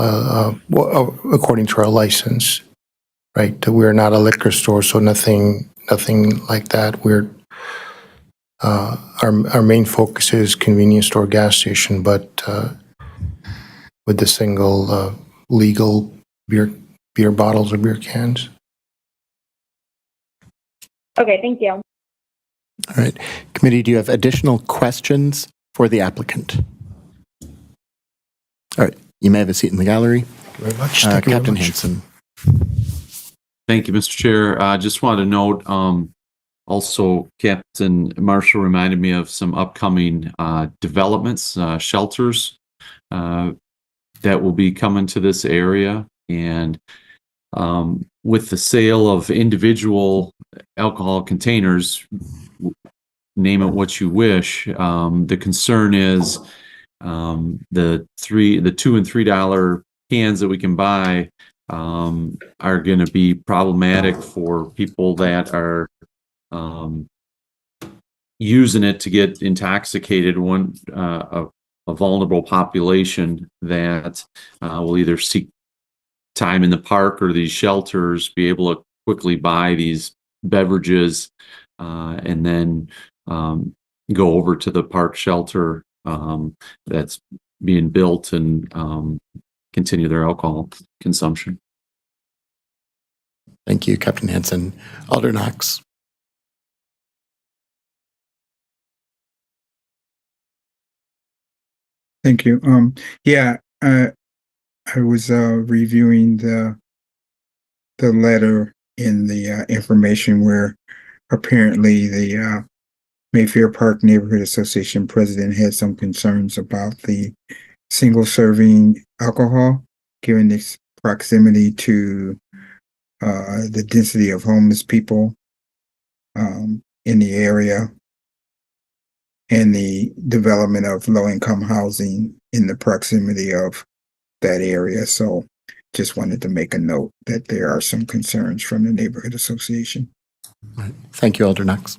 according to our license, right? We're not a liquor store, so nothing like that. We're our main focus is convenience store, gas station, but with the single legal beer bottles or beer cans. Okay, thank you. All right. Committee, do you have additional questions for the applicant? All right. You may have a seat in the gallery. Thank you very much. Thank you very Captain much. Hansen. Thank you, Mr. Chair. I just wanted to note, also Captain Marshall reminded me of some upcoming developments, shelters that will be coming to this area. And with the sale of individual alcohol containers, name it what you wish, the concern is the $2 and $3 cans that we can buy are going to be problematic for people that are using it to get intoxicated. A vulnerable population that will either seek time in the park or these shelters, be able to quickly buy these beverages and then go over to the park shelter that's being built and continue their alcohol consumption. Thank you, Captain Hansen. Alder Knox. Thank you. Yeah, I was reviewing the letter in the information where apparently the Mayfair Park Neighborhood Association president had some concerns about the single serving alcohol, given its proximity to the density of homeless people in the area and the development of low-income housing in the proximity of that area. So just wanted to make a note that there are some concerns from the neighborhood association. Right. Thank you, Alder Knox.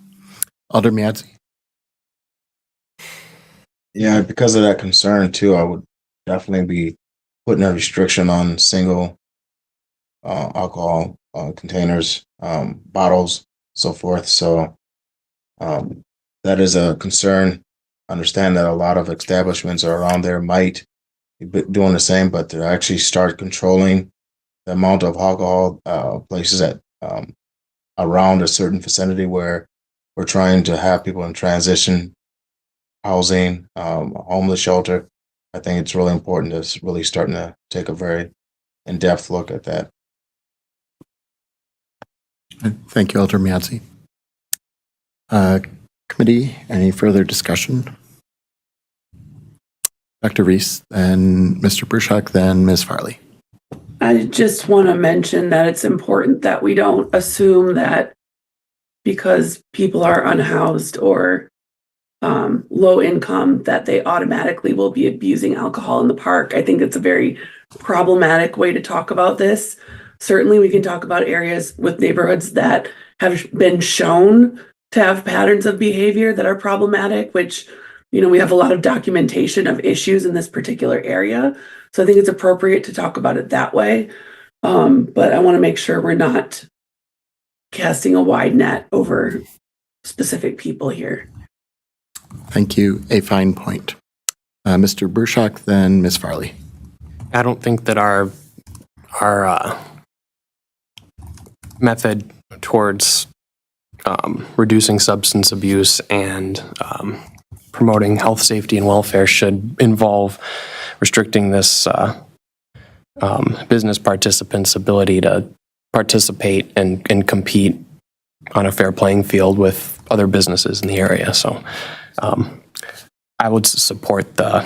Alder Miadzi. Yeah, because of that concern too, I would definitely be putting a restriction on single alcohol containers, bottles, so forth. So that is a concern. Understand that a lot of establishments around there might be doing the same, but to actually start controlling the amount of alcohol places at around a certain vicinity where we're trying to have people in transition housing, homeless shelter. I think it's really important to really starting to take a very in-depth look at that. Thank you, Alder Miadzi. Committee, any further discussion? Dr. Reese, then Mr. Bruchak, then Ms. Farley. I just want to mention that it's important that we don't assume that because people are unhoused or low income that they automatically will be abusing alcohol in the park. I think it's a very problematic way to talk about this. Certainly we can talk about areas with neighborhoods that have been shown to have patterns of behavior that are problematic, which, you know, we have a lot of documentation of issues in this particular area. So I think it's appropriate to talk about it that way. But I want to make sure we're not casting a wide net over specific people here. Thank you. A fine point. Mr. Bruchak, then Ms. Farley. I don't think that our method towards reducing substance abuse and promoting health, safety, and welfare should involve restricting this business participants' ability to participate and compete on a fair playing field with other businesses in the area. So I would support the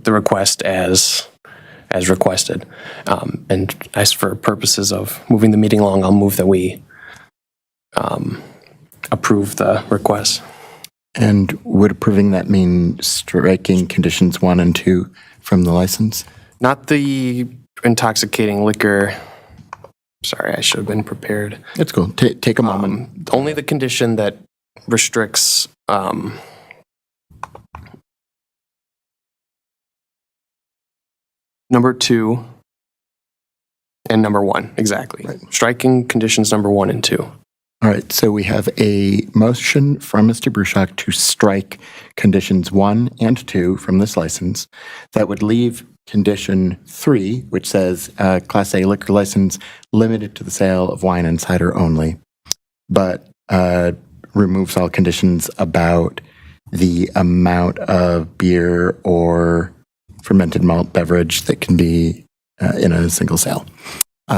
request as requested. And as for purposes of moving the meeting along, I'll move that we approve the request. And would approving that mean striking conditions 1 and 2 from the license? Not the intoxicating liquor. Sorry, I should have been prepared. It's cool. Take a moment. Only the condition that restricts number 2 and number 1, exactly. Right. Striking conditions number 1 and 2. All right, so we have a motion from Mr. Bruchak to strike conditions 1 and 2 from this license. That would leave condition 3, which says Class A liquor license limited to the sale of wine and cider only, but removes all conditions about the amount of beer or fermented malt beverage that can be in a single sale.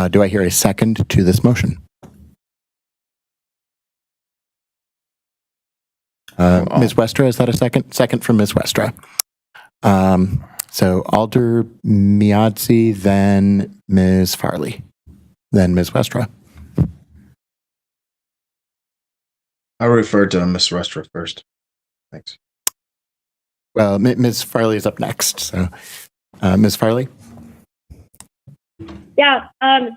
Do I hear a second to this motion? Ms. Westra, is that a second? Second from Ms. Westra. So Alder Miadzi, then Ms. Farley, then Ms. Westra. I refer to Ms. Restra first. Thanks. Well, Ms. Farley is up next. So, Ms. Farley? Yeah.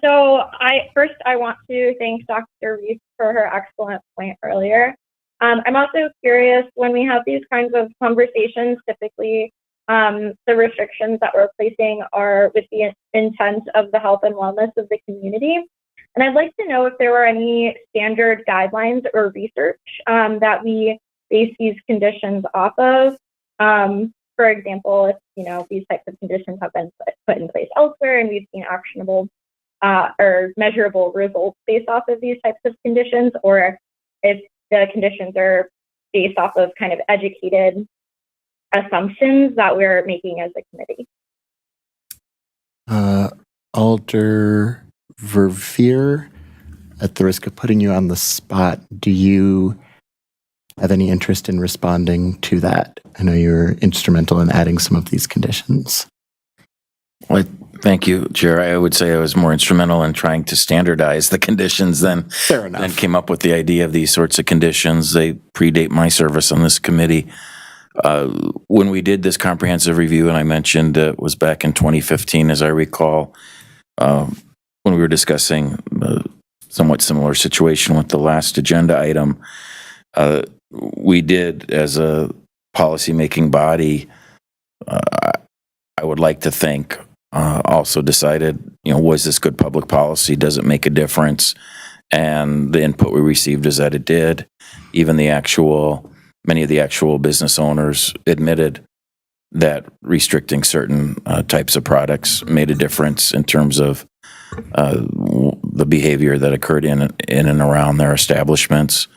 So I want to thank Dr. Reese for her excellent point earlier. I'm also curious, when we have these kinds of conversations, typically the restrictions that we're placing are with the intent of the health and wellness of the community. And I'd like to know if there were any standard guidelines or research that we base these conditions off of. For example, if these types of conditions have been put in place elsewhere and we've seen actionable or measurable results based off of these types of conditions, or if the conditions are based off of kind of educated assumptions that we're making as a committee. Alder Verveer, at the risk of putting you on the spot, do you have any interest in responding to that? I know you're instrumental in adding some of these conditions. Well, thank you, Chair. I would say I was more instrumental in trying to standardize the conditions than came up with the idea of these sorts of conditions. They predate my service on this committee. When we did this comprehensive review, and I mentioned it was back in 2015, as I recall, when we were discussing a somewhat similar situation with the last agenda item, we did, as a policy-making body, I would like to think, also decided, was this good public policy? Does it make a difference? And the input we received is that it did. Even many of the actual business owners admitted that restricting certain types of products made a difference in terms of the behavior that occurred in and around their establishments,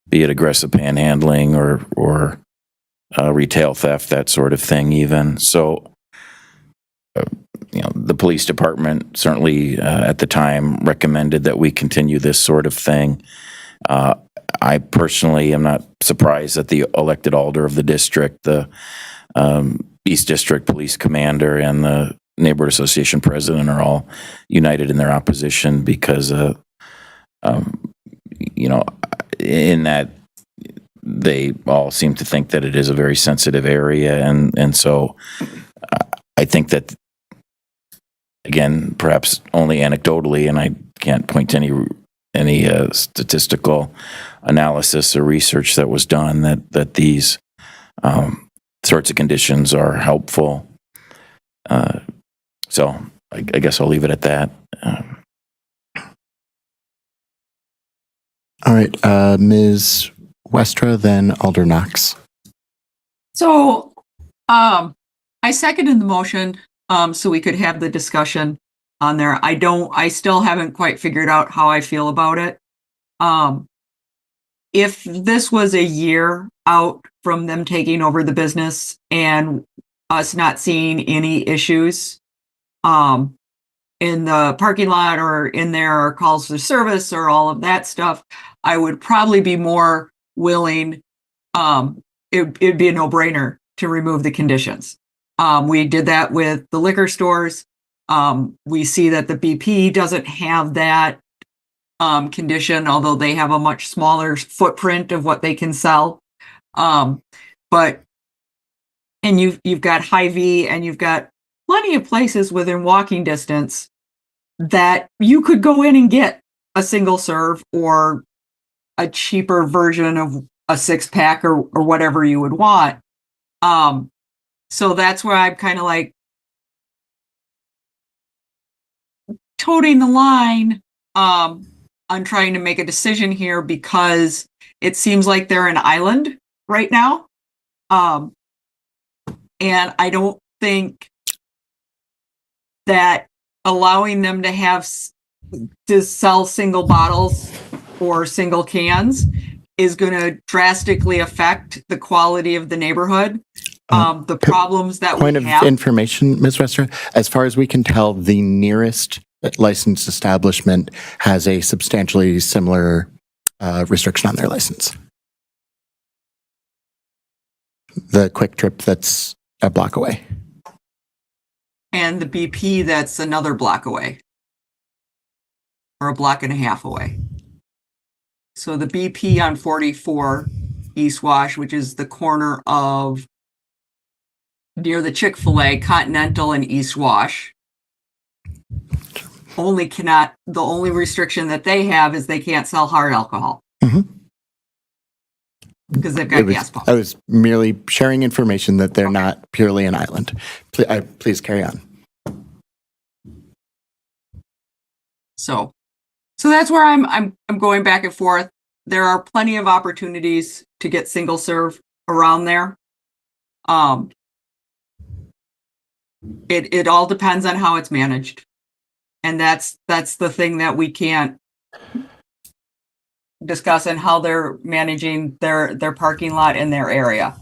be it aggressive panhandling or retail theft, that sort of thing even. So, the police department certainly at the time recommended that we continue this sort of thing. I personally am not surprised that the elected alder of the district, the East District Police Commander, and the Neighborhood Association President are all united in their opposition because, in that they all seem to think that it is a very sensitive area. And so I think that, again, perhaps only anecdotally, and I can't point to any statistical analysis or research that was done, that these sorts of conditions are helpful. So I guess I'll leave it at that. All right, Ms. Westra, then Alder Knox. So, I seconded the motion, so we could have the discussion on there. I still haven't quite figured out how I feel about it. If this was a year out from them taking over the business and us not seeing any issues, in the parking lot or in their calls for service or all of that stuff, I would probably be more willing. It'd be a no-brainer to remove the conditions. We did that with the liquor stores. We see that the BP doesn't have that condition, although they have a much smaller footprint of what they can sell. And you've got Hy-Vee, and you've got plenty of places within walking distance that you could go in and get a single serve or a cheaper version of a 6-pack or whatever you would want. So that's where I'm kind of like toting the line on trying to make a decision here, because it seems like they're an island right now. And I don't think that allowing them to sell single bottles or single cans is going to drastically affect the quality of the neighborhood. The problems that Point we of have. information, Ms. Westra, as far as we can tell, the nearest licensed establishment has a substantially similar restriction on their license. The Quick Trip that's a block away. and the BP that's another block away. Or a block and a half away. So the BP on 44 East Wash, which is the corner of near the Chick-fil-A, Continental and East Wash, the only restriction that they have is they can't sell hard alcohol. Because they've got gas pumps. I was merely sharing information that they're not purely an island. Please carry on. So that's where I'm going back and forth. There are plenty of opportunities to get single serve around there. It all depends on how it's managed. And that's the thing that we can't discuss, and how they're managing their parking lot in their area.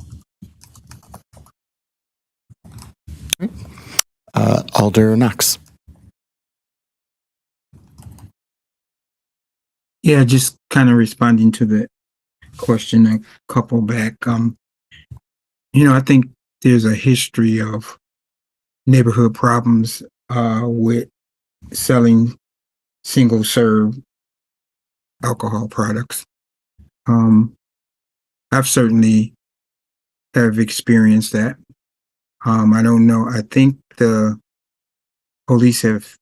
Alder Knox. Yeah, just kind of responding to the question a couple back. I think there's a history of neighborhood problems with selling single serve alcohol products. I've certainly have experienced that. I don't know. I think the police have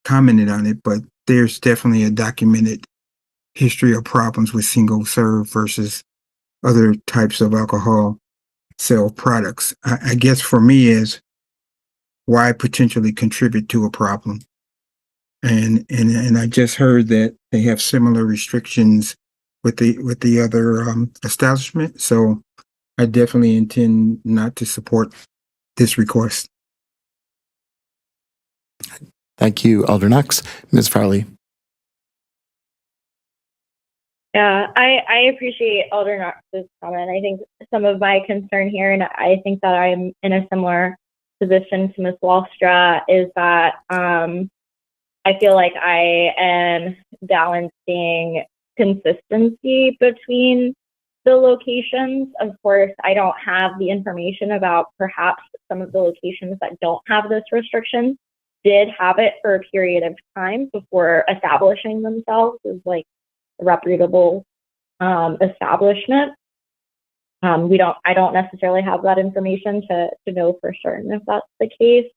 commented on it, but there's definitely a documented history of problems with single serve versus other types of alcohol sale products. I guess for me is why potentially contribute to a problem. And I just heard that they have similar restrictions with the other establishment. So I definitely intend not to support this request. Thank you, Alder Knox. Ms. Farley. Yeah, I appreciate Alder Knox's comment. I think some of my concern here, and I think that I'm in a similar position to Ms. Wallstra, is that I feel like I am balancing consistency between the locations. Of course, I don't have the information about perhaps some of the locations that don't have this restriction did have it for a period of time before establishing themselves as like a reputable establishment. I don't necessarily have that information to know for certain if that's the case.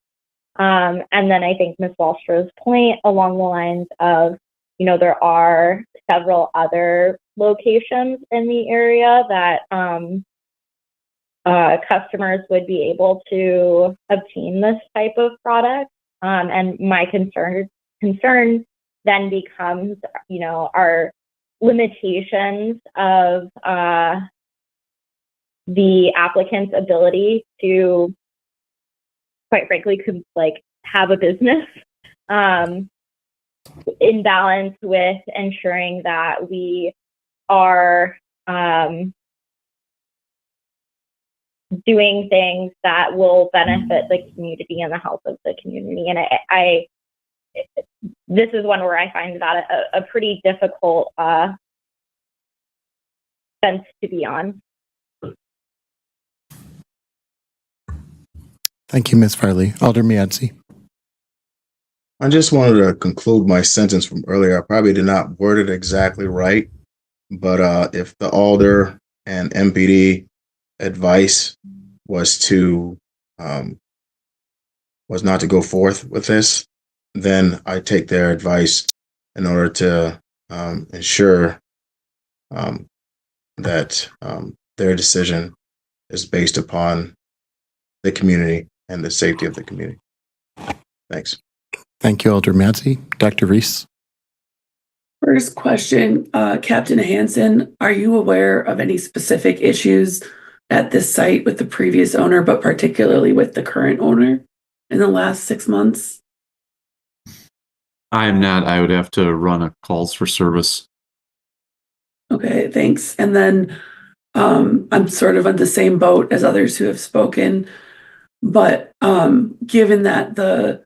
And then I think Ms. Wallstra's point along the lines of, there are several other locations in the area that customers would be able to obtain this type of product. And my concern then becomes, our limitations of the applicant's ability to, quite frankly, have a business in balance with ensuring that we are doing things that will benefit the community and the health of the community. And this is one where I find that a pretty difficult fence to be on. Thank you, Ms. Farley. Alder Miadzi. I just wanted to conclude my sentence from earlier. I probably did not word it exactly right, but if the Alder and MPD advice was not to go forth with this, then I take their advice in order to ensure that their decision is based upon the community and the safety of the community. Thanks. Thank you, Alder Miadzi. Dr. Reese. First question, Captain Hansen, are you aware of any specific issues at this site with the previous owner, but particularly with the current owner in the last 6 months? I am not. I would have to run a calls for service. Okay, thanks. And then I'm sort of on the same boat as others who have spoken, but given that the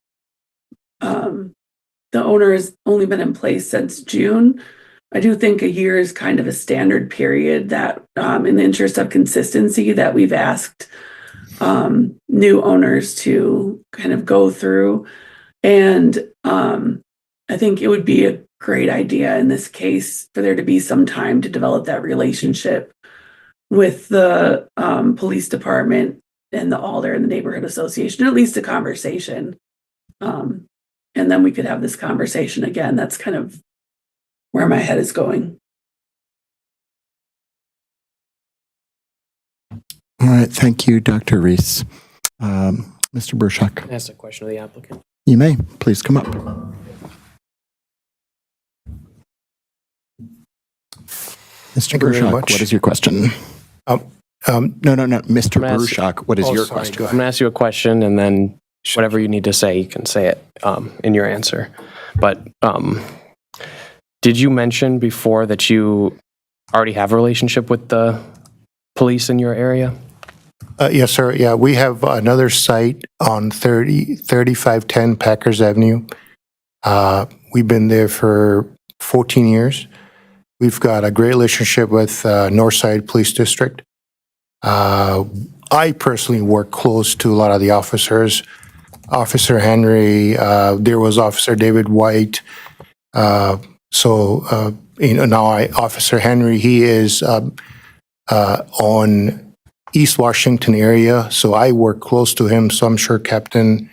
owner has only been in place since June, I do think a year is kind of a standard period that, in the interest of consistency, that we've asked new owners to kind of go through. And I think it would be a great idea in this case for there to be some time to develop that relationship with the police department and the Alder and the neighborhood association, at least a conversation. And then we could have this conversation again. That's kind of where my head is going. All right, thank you, Dr. Reese. Mr. Burshak, Ask a question of the applicant. you may, please come up. Mr. Thank you very Burshak, much. what is your question? No, Mr. I'm gonna ask- Burshak, what is Oh, your sorry, question? go I'm going to ask you a question, and then whatever you need to say, you can say it in your answer. But did you mention before that you already have a relationship with the police in your area? Yes, sir. Yeah, we have another site on 3510 Packers Avenue. We've been there for 14 years. We've got a great relationship with Northside Police District. I personally work close to a lot of the officers. Officer Henry, there was Officer David White. Officer Henry, he is on East Washington area, so I work close to him, so I'm sure Captain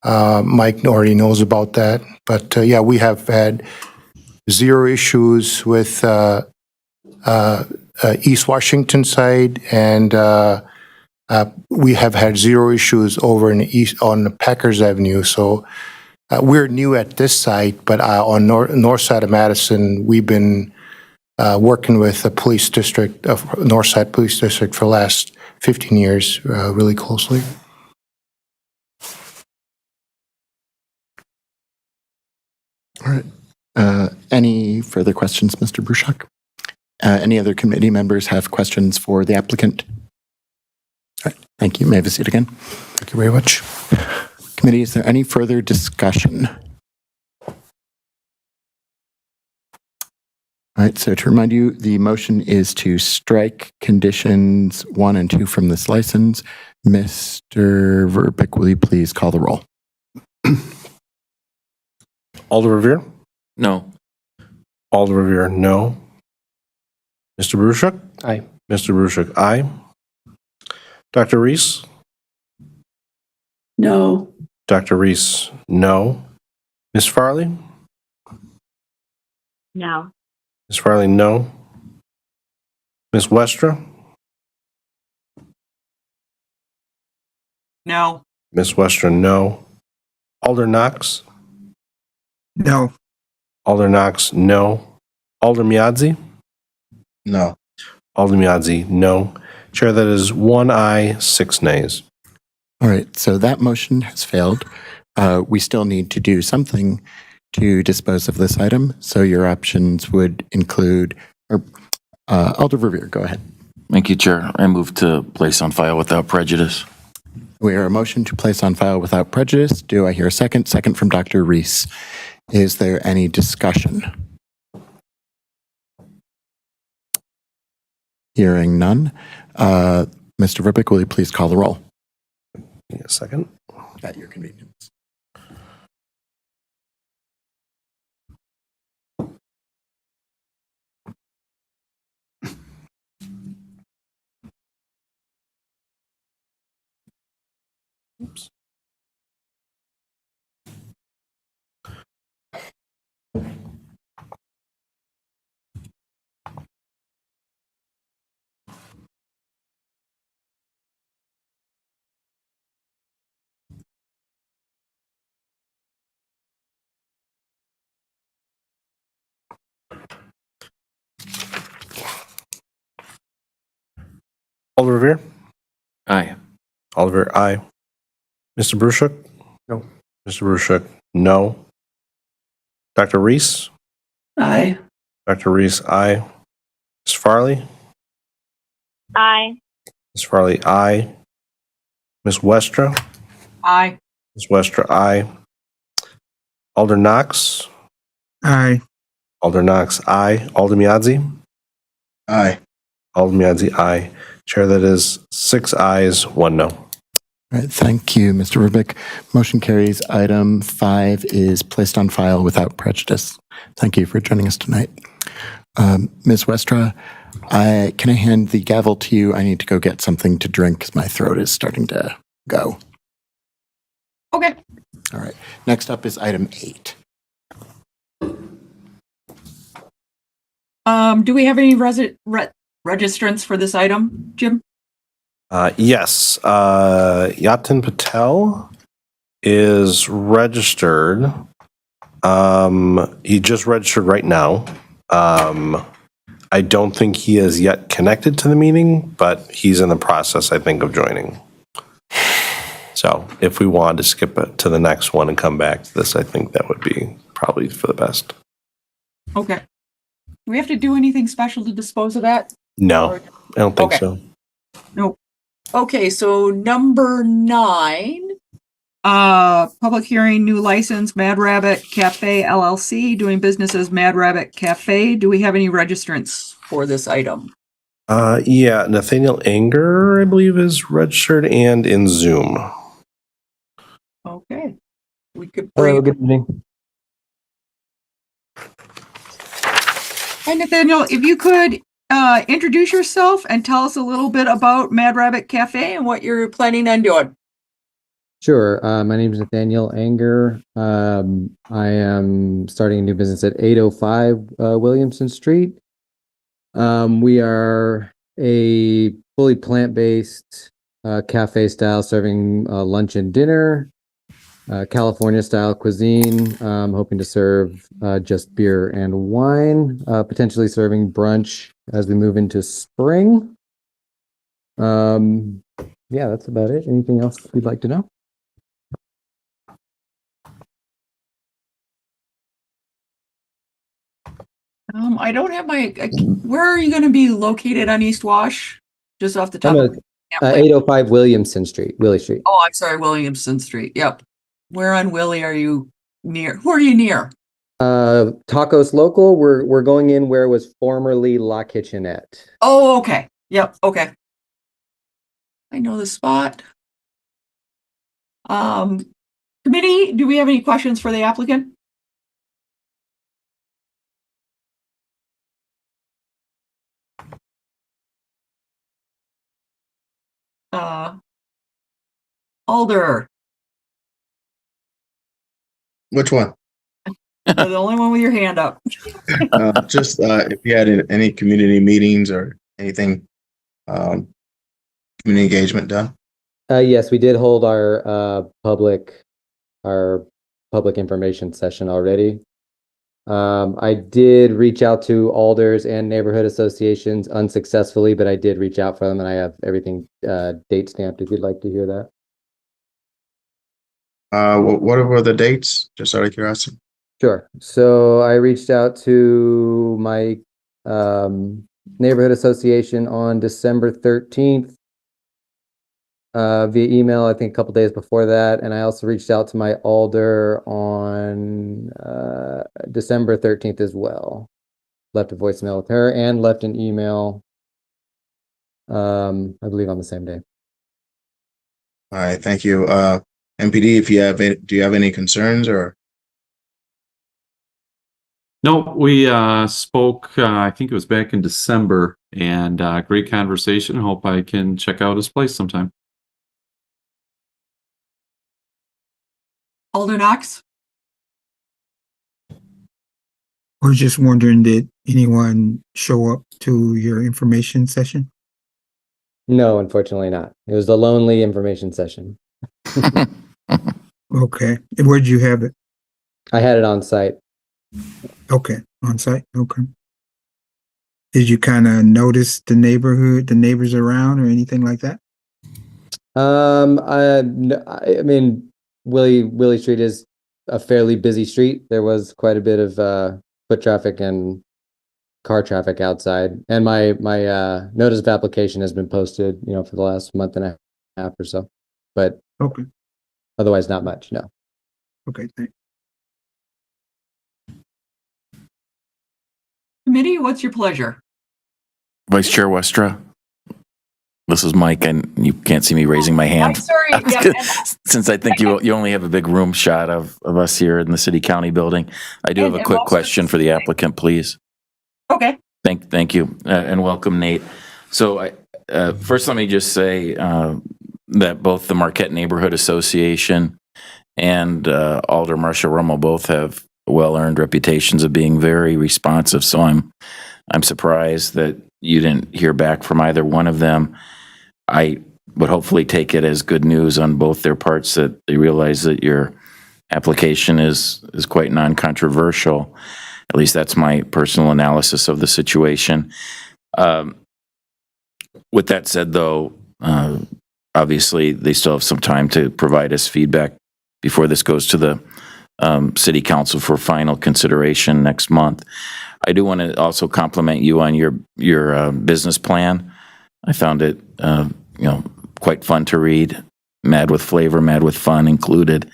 Mike already knows about that. But yeah, we have had zero issues with East Washington side, and we have had zero issues over in on Packers Avenue. So we're new at this site, but on north side of Madison, we've been working with the police district of Northside Police District for the last 15 years, really closely. All right. Any further questions, Mr. Burshak? Any other committee members have questions for the applicant? All right. Thank you. May I have a seat again? Thank you very much. Committee, is there any further discussion? All right, so to remind you, the motion is to strike conditions 1 and 2 from this license. Mr. Verbeek, will you please call the roll? Alder Revere? No. Alder Revere, no. Mr. Bruchuk? Aye. Mr. Bruchuk, aye. Dr. Reese? No. Dr. Reese, no. Ms. Farley? No. Ms. Farley, no. Ms. Westra? No. Ms. Westra, no. Alder Knox? No. Alder Knox, no. Alder Miadzi? No. Alder Miadzi, no. Chair, that is 1 aye, 6 nays. All right, so that motion has failed. We still need to do something to dispose of this item. So your options would include, Alder Revere, go ahead. Thank you, Chair. I move to place on file without prejudice. We are a motion to place on file without prejudice. Do I hear a second? Second from Dr. Reese. Is there any discussion? Hearing none. Mr. Verbeek, will you please call the roll? Give me a second. At your convenience. Oops. Alder Revere? Aye. Alder Revere, aye. Mr. Bruchuk? No. Mr. Bruchuk, no. Dr. Reese? Aye. Dr. Reese, aye. Ms. Farley? Aye. Ms. Farley, aye. Ms. Westra? Aye. Ms. Westra, aye. Alder Knox? Aye. Alder Knox, aye. Alder Miadzi? Aye. Alder Miadzi, aye. Chair, that is 6 ayes, 1 no. All right, thank you, Mr. Rubik. Motion carries. Item 5 is placed on file without prejudice. Thank you for joining us tonight. Ms. Westra, can I hand the gavel to you? I need to go get something to drink because my throat is starting to go. Okay. All right. Next up is item 8. Do we have any registrants for this item, Jim? Yes, Yatin Patel is registered. He just registered right now. I don't think he is yet connected to the meeting, but he's in the process, I think, of joining. So if we wanted to skip it to the next one and come back to this, I think that would be probably for the best. Okay. Do we have to do anything special to dispose of that? No, I don't think Okay. so. Nope. Okay, so number 9, public hearing, new license, Mad Rabbit Cafe LLC, doing business as Mad Rabbit Cafe. Do we have any registrants for this item? Yeah, Nathaniel Anger, I believe, is registered and in Zoom. Okay. We could Hello, bring. good evening. Hi, Nathaniel. If you could introduce yourself and tell us a little bit about Mad Rabbit Cafe and what you're planning on doing. Sure. My name is Nathaniel Anger. I am starting a new business at 805 Williamson Street. We are a fully plant-based cafe style, serving lunch and dinner, California style cuisine. Hoping to serve just beer and wine, potentially serving brunch as we move into spring. Yeah, that's about it. Anything else you'd like to know? I don't have my. Where are you going to be located on East Wash? Just off the top. I'm of at 805 Williamson Street, Willie Street. Oh, I'm sorry, Williamson Street. Yep. Where on Willie are you near? Who are you near? Tacos Local. We're going in where it was formerly La Kitchenette. Oh, okay. Yep. Okay. I know the spot. Committee, do we have any questions for the applicant? Alder, Which one? you're the only one with your hand up. Just if you had any community meetings or anything, community engagement done? Yes, we did hold our public information session already. I did reach out to alders and neighborhood associations unsuccessfully, but I did reach out for them, and I have everything date stamped if you'd like to hear that. What were the dates? Just out of curiosity. Sure. So I reached out to my neighborhood association on December 13th via email, I think a couple days before that. And I also reached out to my alder on December 13th as well. Left a voicemail with her and left an email, I believe on the same day. All right, thank you. MPD, if you have, do you have any concerns or? No, we spoke, I think it was back in December, and great conversation. Hope I can check out his place sometime. Alder Knox? I was just wondering, did anyone show up to your information session? No, unfortunately not. It was a lonely information session. Okay. And where'd you have it? I had it on site. Okay. On site? Okay. Did you kind of notice the neighborhood, the neighbors around or anything like that? I mean, Willie Street is a fairly busy street. There was quite a bit of foot traffic and car traffic outside. And my notice of application has been posted, for the last month and a half or so. But okay. Otherwise, not much, no. Okay, thanks. Committee, what's your pleasure? Vice Chair Westra, the this is Mike, and you can't see me raising my hand. I'm sorry. Yeah, Since I think you only have a big room shot of us here in the city county building, I do have a And quick also- question for the applicant, please. okay. Thank you, and welcome, Nate. So first, let me just say that both the Marquette Neighborhood Association and Alder Marcia Rummel both have well-earned reputations of being very responsive. So I'm surprised that you didn't hear back from either one of them. I would hopefully take it as good news on both their parts that they realize that your application is quite non-controversial. At least that's my personal analysis of the situation. With that said, though, obviously they still have some time to provide us feedback before this goes to the city council for final consideration next month. I do want to also compliment you on your business plan. I found it quite fun to read, mad with flavor, mad with fun included.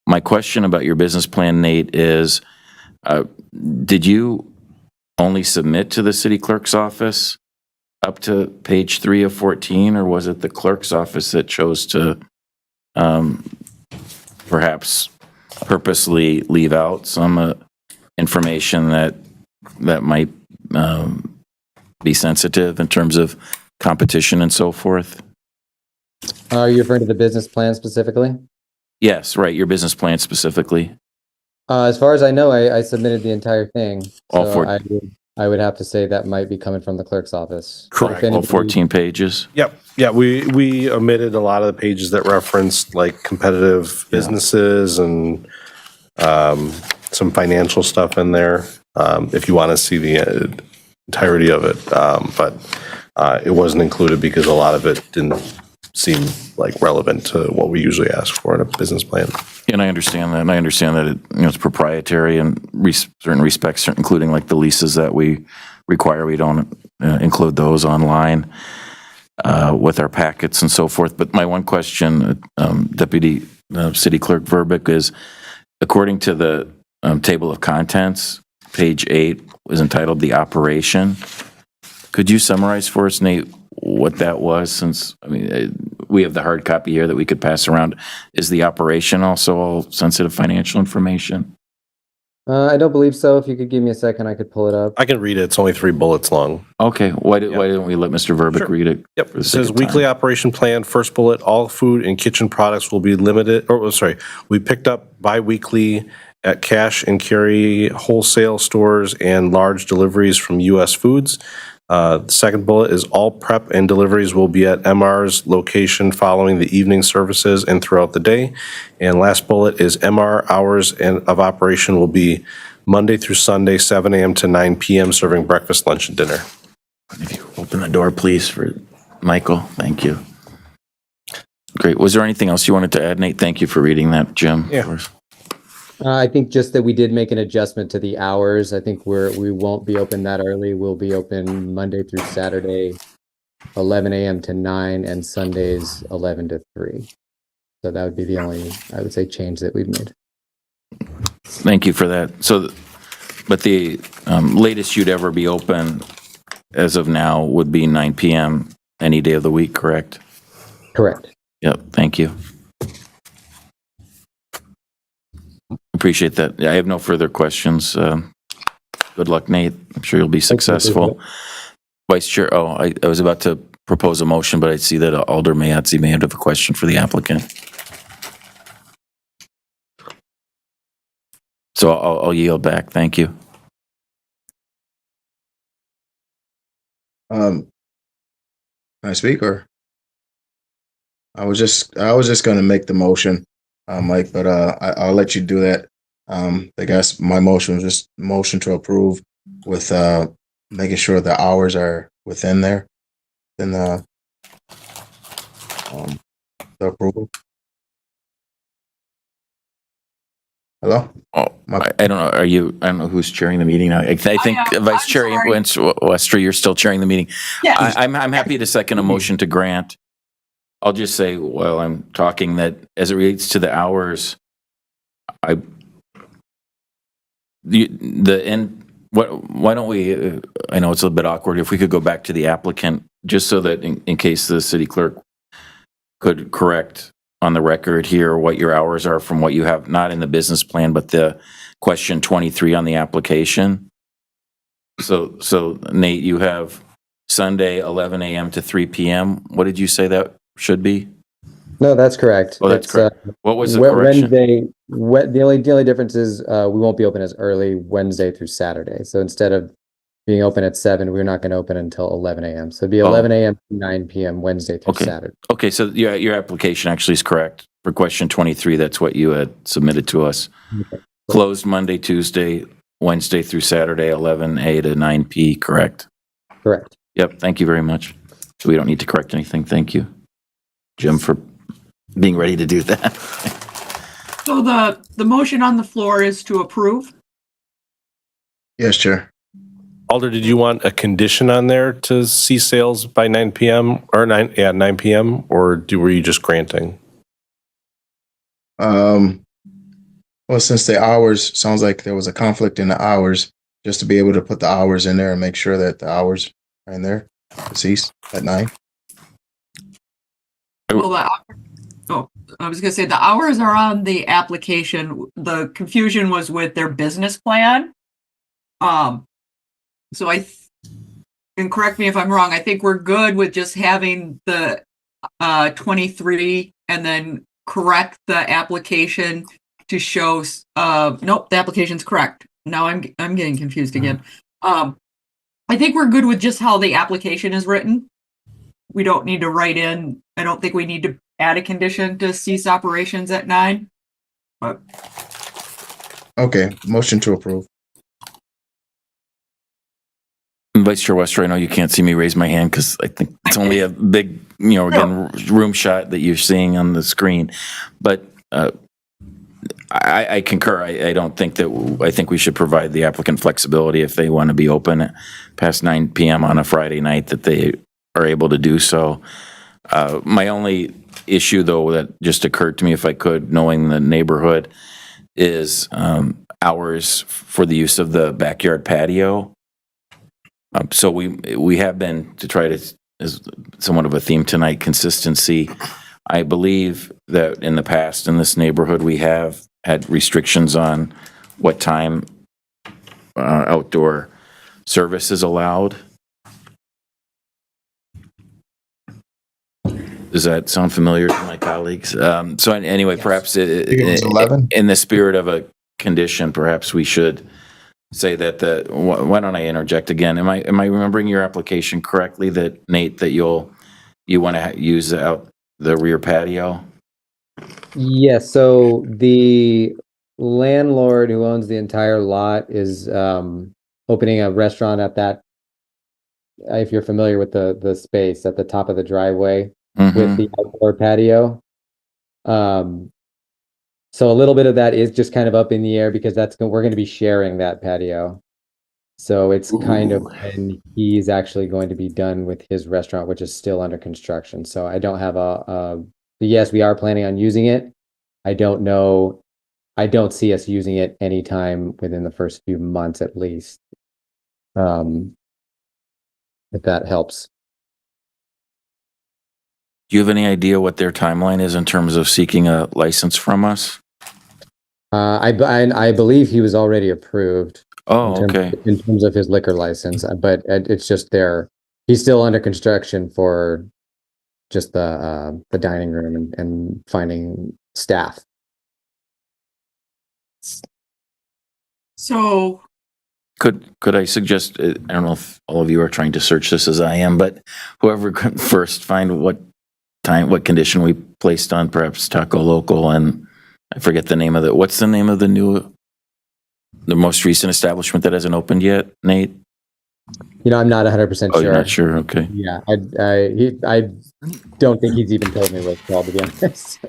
My question about your business plan, Nate, is did you only submit to the city clerk's office up to page 3 of 14, or was it the clerk's office that chose to perhaps purposely leave out some information that might be sensitive in terms of competition and so forth? Are you referring to the business plan specifically? Yes, right, your business plan specifically. As far as I know, I submitted the entire thing. All So four- I would have to say that might be coming from the clerk's office. Correct. If All anybody- 14 pages? Yep. Yeah, we omitted a lot of the pages that referenced like competitive businesses and some financial stuff in there, if you want to see the entirety of it. But it wasn't included because a lot of it didn't seem like relevant to what we usually ask for in a business plan. And I understand that, and I understand that it's proprietary in certain respects, including like the leases that we require. We don't include those online with our packets and so forth. But my one question, Deputy City Clerk Verbeek, is according to the table of contents, page 8 is entitled "The Operation." Could you summarize for us, Nate, what that was? Since we have the hard copy here that we could pass around. Is the operation also all sensitive financial information? I don't believe so. If you could give me a second, I could pull it up. I can read it. It's only 3 bullets long. Okay, why didn't we let Mr. Verbeek read it? Yep. for the It sake says of time? weekly operation plan, first bullet, all food and kitchen products will be limited, we picked up bi-weekly at cash and carry wholesale stores and large deliveries from US Foods. The second bullet is all prep and deliveries will be at MR's location following the evening services and throughout the day. And last bullet is MR hours of operation will be Monday through Sunday, 7 a.m. to 9 p.m., serving breakfast, lunch, and dinner. If you open the door, please, for Michael. Thank you. Great. Was there anything else you wanted to add, Nate? Thank you for reading that, Jim. Yeah. I think just that we did make an adjustment to the hours. I think we won't be open that early. We'll be open Monday through Saturday, 11 a.m. to 9, and Sundays 11 to 3. So that would be the only, I would say, change that we've made. Thank you for that. So, but the latest you'd ever be open as of now would be 9 p.m. any day of the week, correct? Correct. Yep, thank you. Appreciate that. I have no further questions. Good luck, Nate. I'm sure you'll be successful. Vice Chair, I was about to propose a motion, but I see that Alder Mayatzi may have a question for the applicant. So I'll yield back. Thank you. Can I speak, or? I was just going to make the motion, Mike, but I'll let you do that. I guess my motion was just motion to approve with making sure the hours are within there, in the approval. Hello? Oh, I don't know. I don't know who's chairing the meeting now. I think Vice Chair Westra, you're still chairing the meeting. Yes. I'm happy to second a motion to grant. I'll just say while I'm talking that as it relates to the hours, the Why don't we, I know it's a little bit awkward, if we could go back to the applicant, just so that in case the city clerk could correct on the record here what your hours are from what you have, not in the business plan, but the question 23 on the application. So Nate, you have Sunday, 11 a.m. to 3 p.m. What did you say that should be? No, that's correct. Oh, that's It's, correct. What was the correction? The only difference is we won't be open as early Wednesday through Saturday. So instead of being open at 7, we're not going to open until 11 a.m. So it'd be 11 a.m. to 9 p.m. Wednesday through Saturday. Okay, so your application actually is correct. For question 23, that's what you had submitted to us. Okay. Closed Monday, Tuesday, Wednesday through Saturday, 11 a to 9 p, correct? Correct. Yep, thank you very much. So we don't need to correct anything. Thank you, Jim, for being ready to do that. So the motion on the floor is to approve? Yes, Chair. Alder, did you want a condition on there to see sales by 9 p.m. or 9 p.m. or were you just granting? Well, since the hours, sounds like there was a conflict in the hours, just to be able to put the hours in there and make sure that the hours are in there, cease at 9. Well, I was gonna say the hours are on the application. The confusion was with their business plan. So and correct me if I'm wrong, I think we're good with just having the 23 and then correct the application to show, nope, the application's correct. Now I'm getting confused again. I think we're good with just how the application is written. We don't need to write in, I don't think we need to add a condition to cease operations at 9. But Okay, motion to approve. Vice Chair Wester, I know you can't see me raise my hand because I think it's only a big, again, room shot that you're seeing on the screen. But I concur. I don't think that, I think we should provide the applicant flexibility if they want to be open past 9 p.m. on a Friday night, that they are able to do so. My only issue, though, that just occurred to me, if I could, knowing the neighborhood, is hours for the use of the backyard patio. So we have been, to try to, as somewhat of a theme tonight, consistency. I believe that in the past in this neighborhood, we have had restrictions on what time outdoor service is allowed. Does that sound familiar to my colleagues? So anyway, yes. Perhaps it was 11. In the spirit of a condition, perhaps we should say that why don't I interject again? Am I remembering your application correctly, that Nate, that you want to use out the rear patio? Yes. So the landlord who owns the entire lot is opening a restaurant at that. If you're familiar with the space at the top of the driveway with the outdoor patio. So a little bit of that is just kind of up in the air because we're going to be sharing that patio. So it's kind of when he's actually going to be done with his restaurant, which is still under construction. So I don't have yes, we are planning on using it. I don't know. I don't see us using it anytime within the first few months, at least. If that helps. Do you have any idea what their timeline is in terms of seeking a license from us? I believe he was already approved. Oh, okay. In terms of his liquor license, but it's just he's still under construction for just the dining room and finding staff. So Could I suggest, I don't know if all of you are trying to search this as I am, but whoever could first find what condition we placed on perhaps Taco Local, and I forget the name of what's the name of the most recent establishment that hasn't opened yet, Nate? I'm not 100% sure. Oh, you're not sure? Okay. Yeah, I don't think he's even told me what it's called, to be honest.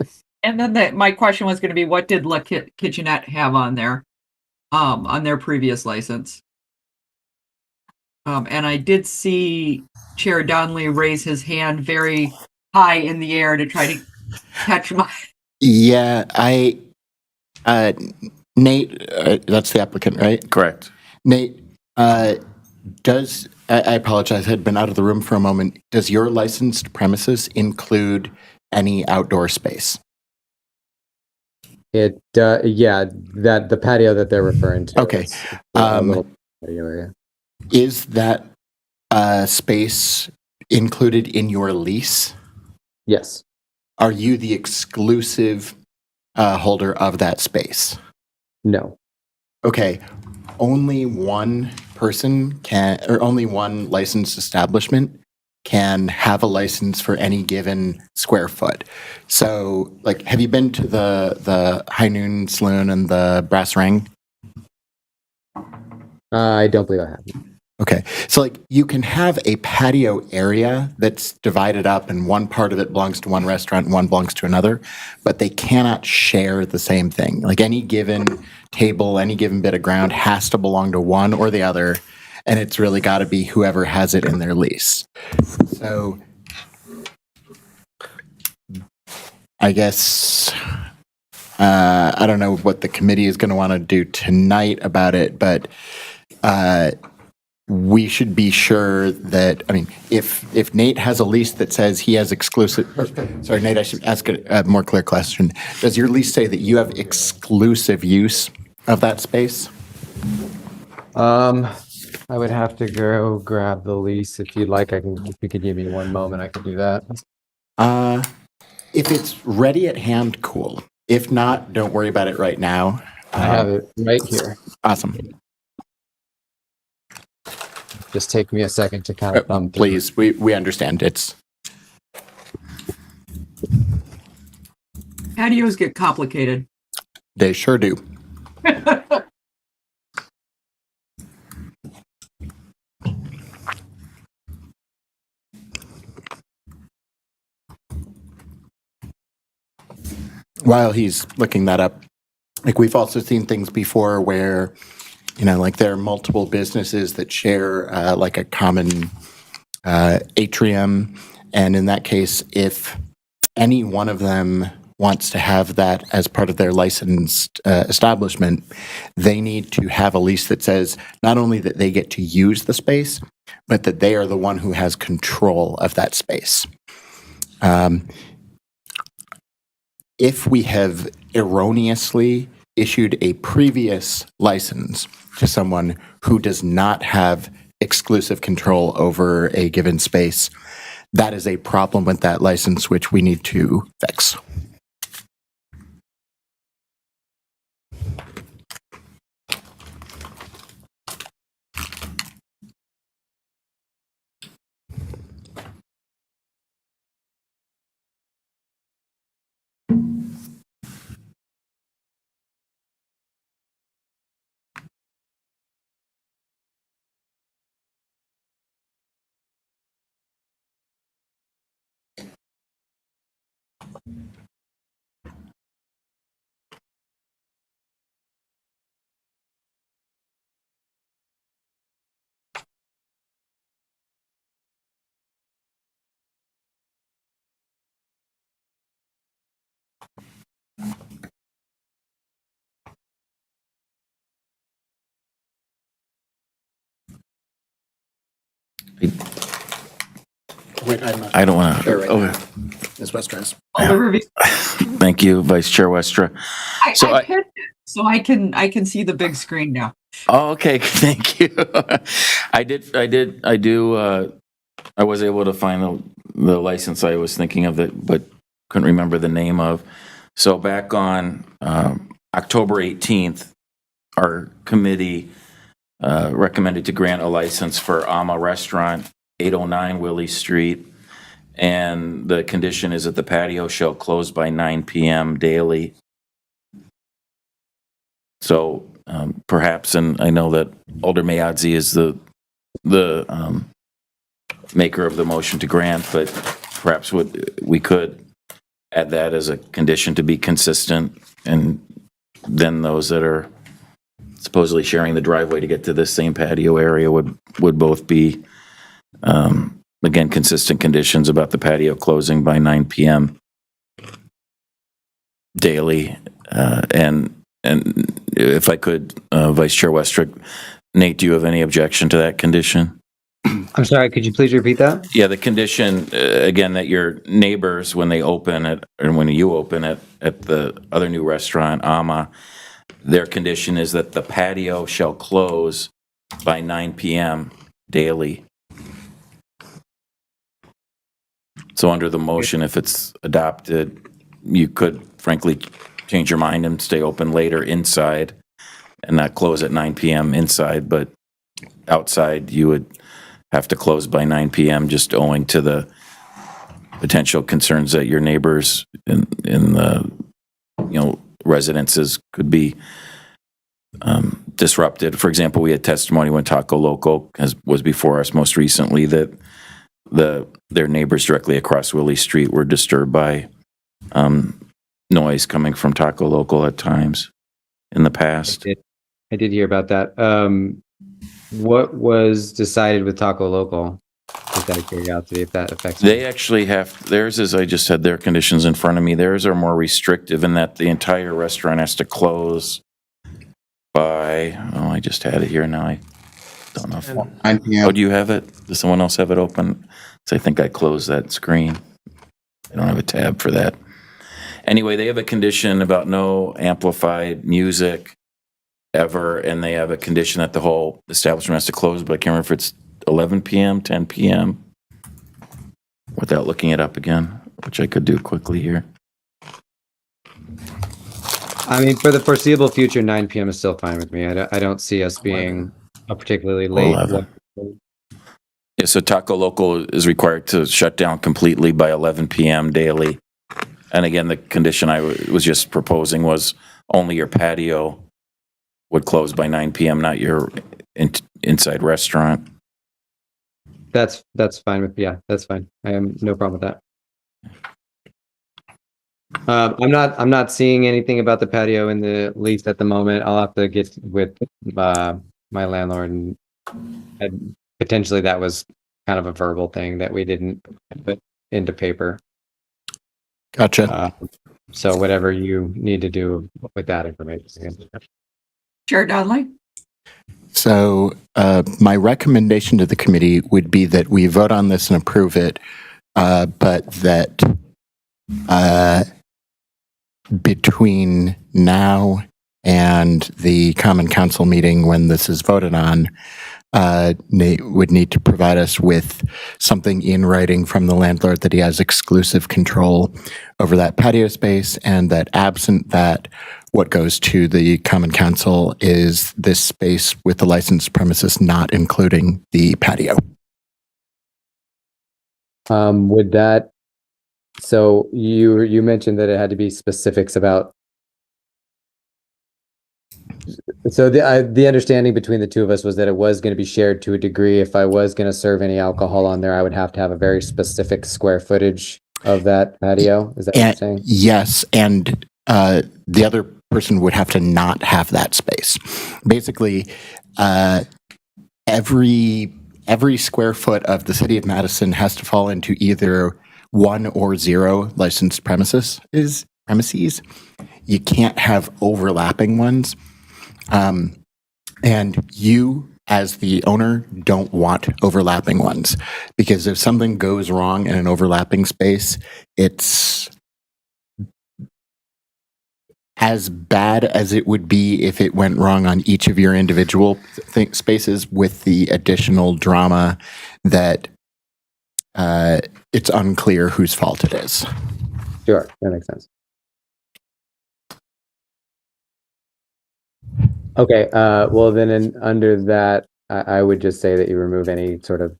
And then my question was going to be, what did La Kitchenette have on there, on their previous license? And I did see Chair Donnelly raise his hand very high in the air to try to catch my. Yeah, Nate, that's the applicant, right? Correct. Nate, I apologize, I had been out of the room for a moment. Does your licensed premises include any outdoor space? Yeah, that the patio that they're referring to. Okay. It's a little patio area. Is that space included in your lease? Yes. Are you the exclusive holder of that space? No. Okay. Only one person can, or only one licensed establishment can have a license for any given square foot. So, like, have you been to the High Noon Saloon and the Brass Ring? I don't believe I have. Okay. So, like, you can have a patio area that's divided up and one part of it belongs to one restaurant and one belongs to another, but they cannot share the same thing. Like, any given table, any given bit of ground has to belong to one or the other, and it's really got to be whoever has it in their lease. So, I guess I don't know what the committee is going to want to do tonight about it, but we should be sure that, I mean, if Nate has a lease that says he has exclusive, sorry, Nate, I should ask a more clear question. Does your lease say that you have exclusive use of that space? I would have to go grab the lease if you'd like. If you could give me one moment, I could do that. If it's ready at hand, cool. If not, don't worry about it right now. I have it right here. Awesome. Just take me a second to kind of thumb through. Please, we understand. It's Patios get complicated. they sure do. While he's looking that up, like, we've also seen things before where, you know, like, there are multiple businesses that share like a common atrium. And in that case, if any one of them wants to have that as part of their licensed establishment, they need to have a lease that says not only that they get to use the space, but that they are the one who has control of that space. If we have erroneously issued a previous license to someone who does not have exclusive control over a given space, that is a problem with that license, which we need to fix. Wait, I don't want They're right to. there. Ms. Westras. Thank you, Vice Chair Westra. I pinned it, so I can see the big screen now. Oh, okay. Thank you. I was able to find the license I was thinking of, but couldn't remember the name of. So back on October 18th, our committee recommended to grant a license for Ama Restaurant, 809 Willie Street. And the condition is that the patio shall close by 9 p.m. daily. So perhaps, and I know that Alder Mayadzi is the maker of the motion to grant, but perhaps we could add that as a condition to be consistent, and then those that are supposedly sharing the driveway to get to this same patio area would both be, again, consistent conditions about the patio closing by 9 p.m. daily. And if I could, Vice Chair Westrick, Nate, do you have any objection to that condition? I'm sorry, could you please repeat that? Yeah, the condition, again, that your neighbors, when they open it, and when you open it at the other new restaurant, Ama, their condition is that the patio shall close by 9 p.m. daily. So under the motion, if it's adopted, you could frankly change your mind and stay open later inside and not close at 9 p.m. inside, but outside you would have to close by 9 p.m. just owing to the potential concerns that your neighbors in the residences could be disrupted. For example, we had testimony when Taco Loco was before us most recently that their neighbors directly across Willie Street were disturbed by noise coming from Taco Loco at times in the past. I did hear about that. What was decided with Taco Local? Just out of curiosity, if that affects They actually have, theirs is, I just had their conditions in front of me. Theirs are more restrictive in that the entire restaurant has to close by, I just had it here now. I don't know if, 9 p.m. Oh, do you have it? Does someone else have it open? So I think I closed that screen. I don't have a tab for that. Anyway, they have a condition about no amplified music ever, and they have a condition that the whole establishment has to close, but I can't remember if it's 11 p.m., 10 p.m., without looking it up again, which I could do quickly here. I mean, for the foreseeable future, 9 p.m. is still fine with me. I don't see us being a particularly late. 11. Yeah, so Taco Local is required to shut down completely by 11 p.m. daily. And again, the condition I was just proposing was only your patio would close by 9 p.m., not your inside restaurant. That's fine with, yeah, that's fine. I have no problem with that. I'm not seeing anything about the patio in the lease at the moment. I'll have to get with my landlord, and potentially that was kind of a verbal thing that we didn't put into paper. Gotcha. So whatever you need to do with that information. Chair Donnelly? So my recommendation to the committee would be that we vote on this and approve it, but that between now and the Common Council meeting when this is voted on, Nate would need to provide us with something in writing from the landlord that he has exclusive control over that patio space, and that absent that, what goes to the Common Council is this space with the licensed premises, not including the patio. Would that, so you mentioned that it had to be specifics about, so the understanding between the two of us was that it was going to be shared to a degree. If I was going to serve any alcohol on there, I would have to have a very specific square footage of that patio. Is that what you're saying? Yes, and the other person would have to not have that space. Basically, every square foot of the city of Madison has to fall into either 1 or 0 licensed premises. You can't have overlapping ones. And you, as the owner, don't want overlapping ones, because if something goes wrong in an overlapping space, it's as bad as it would be if it went wrong on each of your individual spaces, with the additional drama that it's unclear whose fault it is. Sure, that makes sense. Okay, well then under that, I would just say that you remove any sort of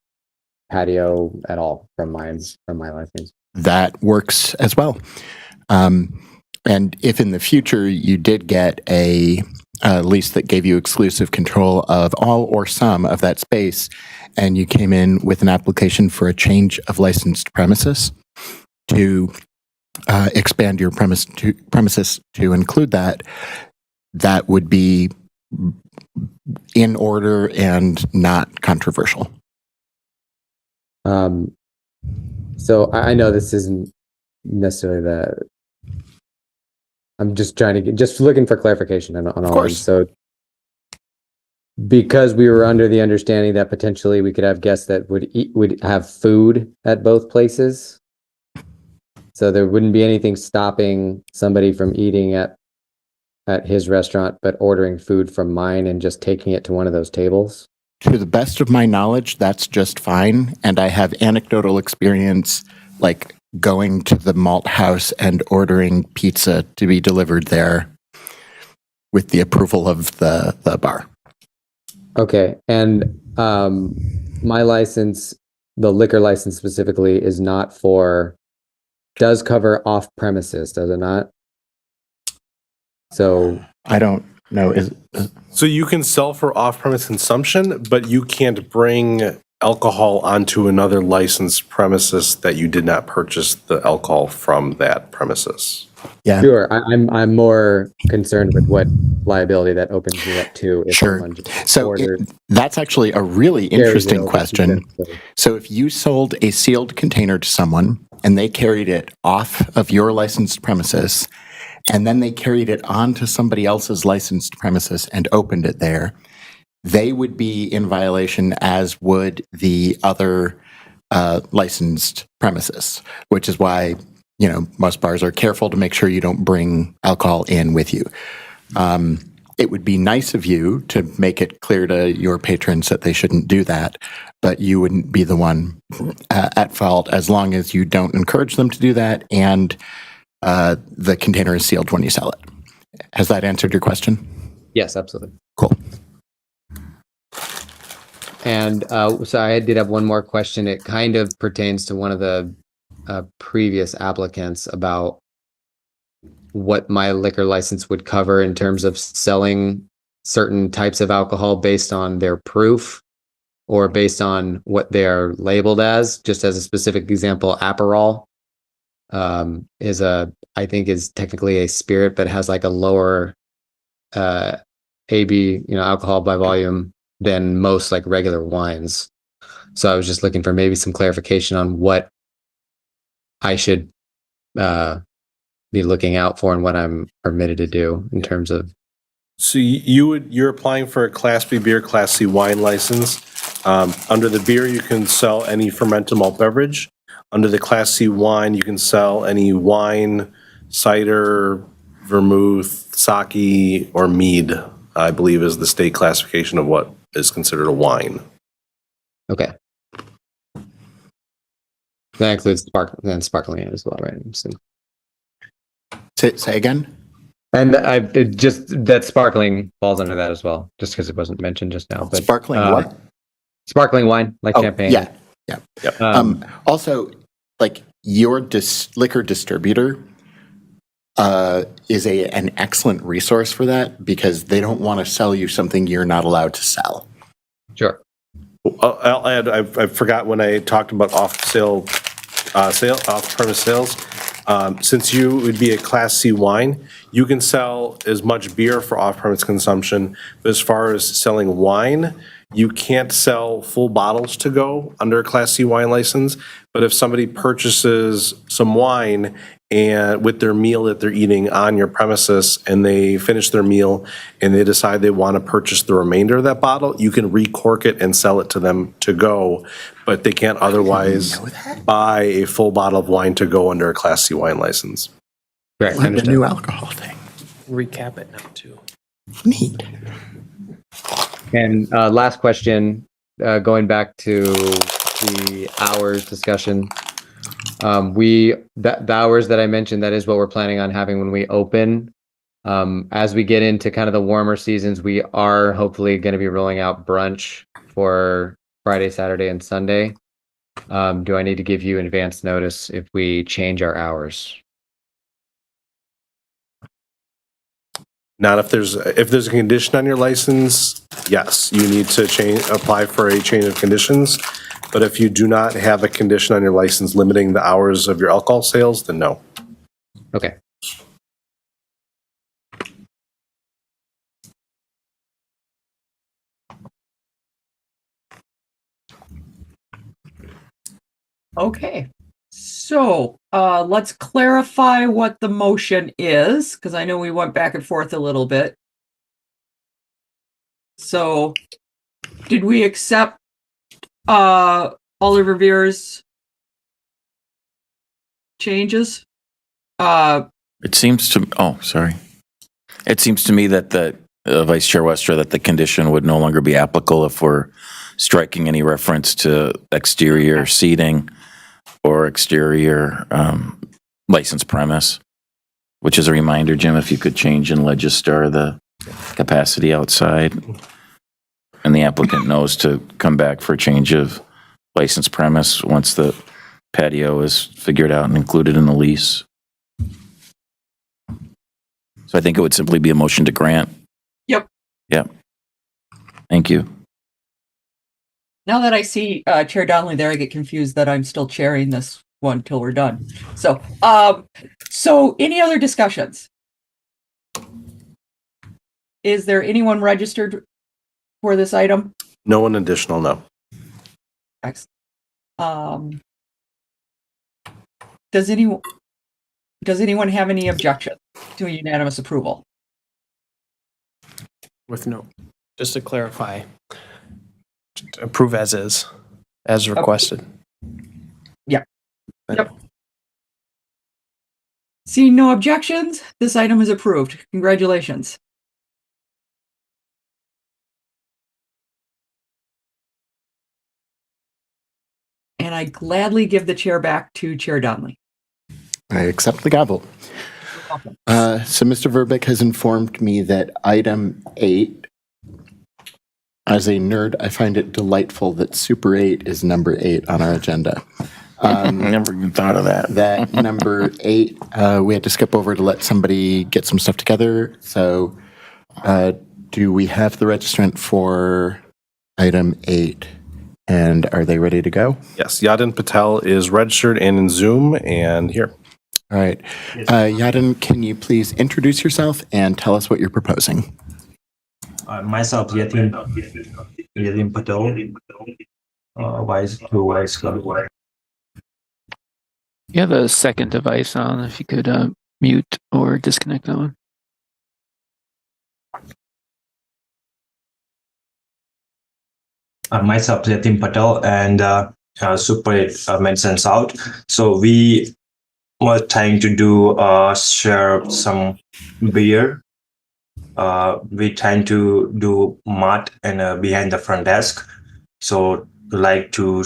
patio at all from my license. That works as well. And if in the future you did get a lease that gave you exclusive control of all or some of that space, and you came in with an application for a change of licensed premises to expand your premises to include that, that would be in order and not controversial. So I know this isn't necessarily I'm just trying to just looking for clarification on all of this. So because we were under the understanding that potentially we could have guests that would have food at both places. So there wouldn't be anything stopping somebody from eating at his restaurant, but ordering food from mine and just taking it to one of those tables. To the best of my knowledge, that's just fine. And I have anecdotal experience, like going to the malt house and ordering pizza to be delivered there with the approval of the bar. Okay. And my license, the liquor license specifically, is not does cover off premises, does it not? So I don't know. So you can sell for off-premise consumption, but you can't bring alcohol onto another licensed premises that you did not purchase the alcohol from that premises. Yeah. Sure. I'm more concerned with what liability that opens me up to. If Sure. So that's actually a really interesting question. So if you sold a sealed container to someone and they carried it off of your licensed premises, and then they carried it onto somebody else's licensed premises and opened it there, they would be in violation, as would the other licensed premises, which is why, most bars are careful to make sure you don't bring alcohol in with you. It would be nice of you to make it clear to your patrons that they shouldn't do that, but you wouldn't be the one at fault as long as you don't encourage them to do that and the container is sealed when you sell it. Has that answered your question? Yes, absolutely. Cool. And so I did have one more question. It kind of pertains to one of the previous applicants about what my liquor license would cover in terms of selling certain types of alcohol based on their proof or based on what they're labeled as. Just as a specific example, Aperol I think is technically a spirit, but has like a lower AB, alcohol by volume than most like regular wines. So I was just looking for maybe some clarification on what I should be looking out for and what I'm permitted to do in terms of. So you're applying for a Class B beer, Class C wine license. Under the beer, you can sell any fermented malt beverage. Under the Class C wine, you can sell any wine, cider, vermouth, sake, or mead, I believe is the state classification of what is considered a wine. Okay. That includes sparkling as well, right? So. Say again? And that sparkling falls under that as well, just because it wasn't mentioned just now. But sparkling what? Sparkling wine, like champagne. Yeah. Yep. Also, like your liquor distributor is an excellent resource for that because they don't want to sell you something you're not allowed to sell. Sure. I'll add. I forgot when I talked about off-premise sales. Since you would be a Class C wine, you can sell as much beer for off-premise consumption. But as far as selling wine, you can't sell full bottles to go under a Class C wine license. But if somebody purchases some wine and with their meal that they're eating on your premises and they finish their meal and they decide they want to purchase the remainder of that bottle, you can recork it and sell it to them to go. But they can't otherwise buy a full bottle of wine to go under a Class C wine license. Right. Like the new alcohol thing. Recap it now too. Neat. And last question, going back to the hours discussion. The hours that I mentioned, that is what we're planning on having when we open. As we get into kind of the warmer seasons, we are hopefully going to be rolling out brunch for Friday, Saturday, and Sunday. Do I need to give you advance notice if we change our hours? Not if there's a condition on your license, yes, you need to apply for a change of conditions. But if you do not have a condition on your license limiting the hours of your alcohol sales, then no. Okay. Okay. So let's clarify what the motion is, because I know we went back and forth a little bit. So did we accept Oliver Veer's changes? It seems to, sorry. It seems to me that the Vice Chair Westra, that the condition would no longer be applicable if we're striking any reference to exterior seating or exterior licensed premise, which is a reminder, Jim, if you could change in Legistar the capacity outside, and the applicant knows to come back for a change of licensed premise once the patio is figured out and included in the lease. So I think it would simply be a motion to grant. Yep. Yep. Thank you. Now that I see Chair Donnelly there, I get confused that I'm still chairing this one till we're done. So, so any other discussions? Is there anyone registered for this item? No one additional, no. Excellent. Does anyone have any objection to a unanimous approval? With no, just to clarify, approve as is, as requested. Yep. Yep. Seeing no objections, this item is approved. Congratulations. And I gladly give the chair back to Chair Donnelly. I accept the gavel. So Mr. Verbeek has informed me that item 8, as a nerd, I find it delightful that Super 8 is number 8 on our agenda. I never even thought of that. That number 8, we had to skip over to let somebody get some stuff together. So do we have the registrant for item 8? And are they ready to go? Yes, Yadin Patel is registered and in Zoom and here. All right. Yadin, can you please introduce yourself and tell us what you're proposing? Myself, Yatin Patel, Vice Club. You have a second device on, if you could mute or disconnect that one. Myself, Yatin Patel, and Super 8 mentions out. So we were trying to do share some beer. We trying to do mat and behind the front desk. So like to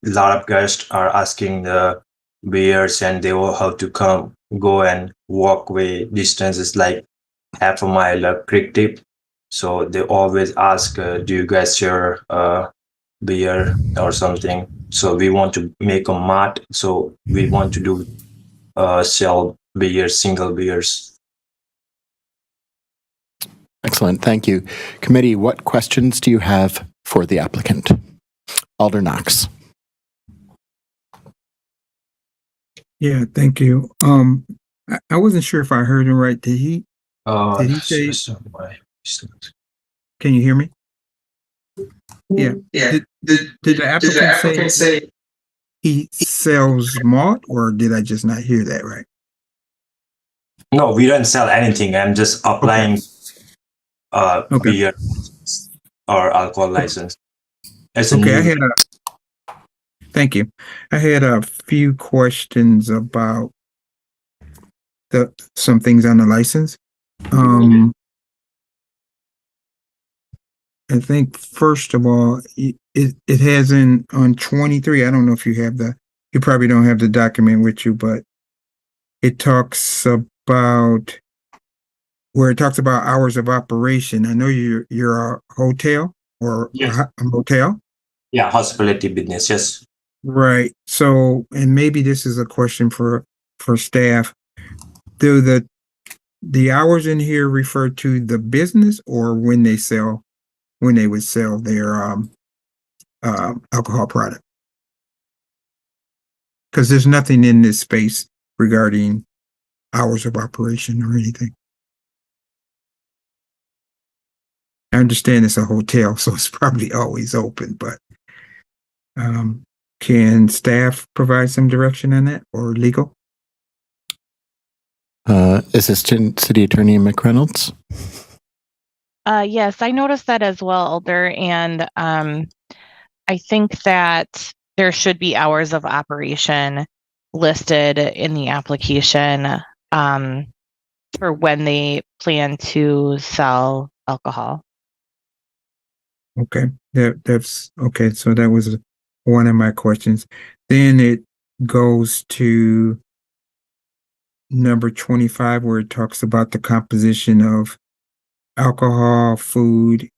lot of guests are asking the beers, and they will have to go and walk away distances like half a mile creek tip. So they always ask, do you guys share beer or something? So we want to make a mat. So we want to do sell beers, single beers. Excellent. Thank you. Committee, what questions do you have for the applicant? Alder Knox. Yeah, thank you. I wasn't sure if I heard him right. Did he say? Can you hear me? Yeah. Did the applicant say he sells malt, or did I just not hear that right? No, we don't sell anything. I'm just applying beer or alcohol license. Okay, thank you. I had a few questions about some things on the license. I think first of all, it has on 23. I don't know if you have you probably don't have the document with you, but it talks about hours of operation. I know you're a hotel or a motel. Yeah, hospitality business. Yes. Right. So, and maybe this is a question for staff. Do the hours in here refer to the business or when they would sell their alcohol product? Because there's nothing in this space regarding hours of operation or anything. I understand it's a hotel, so it's probably always open, but can staff provide some direction on that, or legal? Assistant City Attorney McReynolds. Yes, I noticed that as well, Alder, and I think that there should be hours of operation listed in the application for when they plan to sell alcohol. Okay, that's okay. So that was one of my questions. Then it goes to number 25, where it talks about the composition of alcohol, food,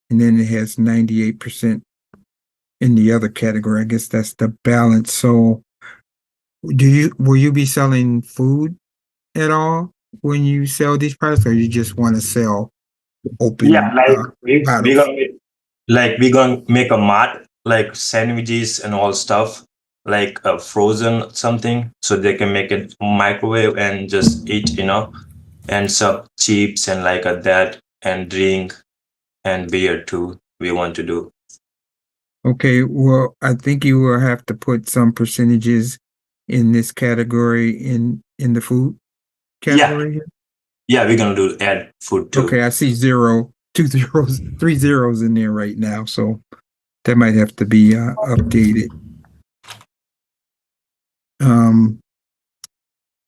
and then it has 98% in the other category. I guess that's the balance. So will you be selling food at all when you sell these products, or you just want to sell open Yeah, like we bottles? gonna make a mart, like sandwiches and all stuff, like frozen something, so they can make it microwave and just eat, and some chips and like that, and drink and beer too. We want to do. Okay, well, I think you will have to put some percentages in this category in the food category here. Yeah, we're gonna do add food too. Okay, I see 0, 2 zeros, 3 zeros in there right now, so that might have to be updated.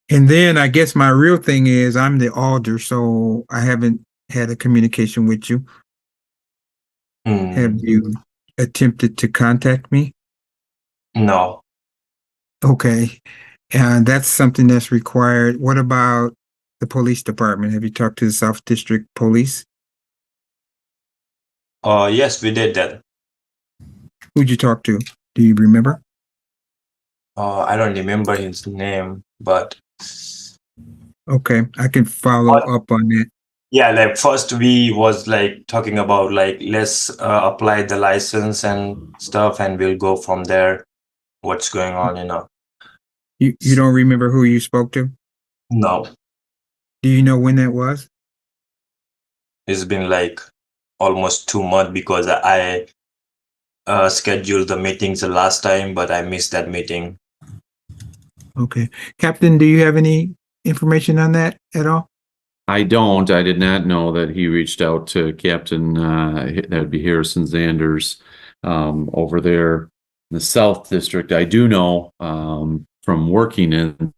And then I guess my real thing is I'm the alder, so I haven't had a communication with you. Have you attempted to contact me? No. Okay, and that's something that's required. What about the police department? Have you talked to the South District Police? Yes, we did that. Who'd you talk to? Do you remember? I don't remember his name, but Okay, I can follow up on that. yeah, like first we was like talking about like let's apply the license and stuff, and we'll go from there. What's going on, You don't remember who you spoke to? No, Do you know when that was? it's been like almost 2 months because I scheduled the meetings the last time, but I missed that meeting. Okay. Captain, do you have any information on that at all? I don't. I did not know that he reached out to Captain, that would be Harrison Zanders, over there in the South District. I do know, from working in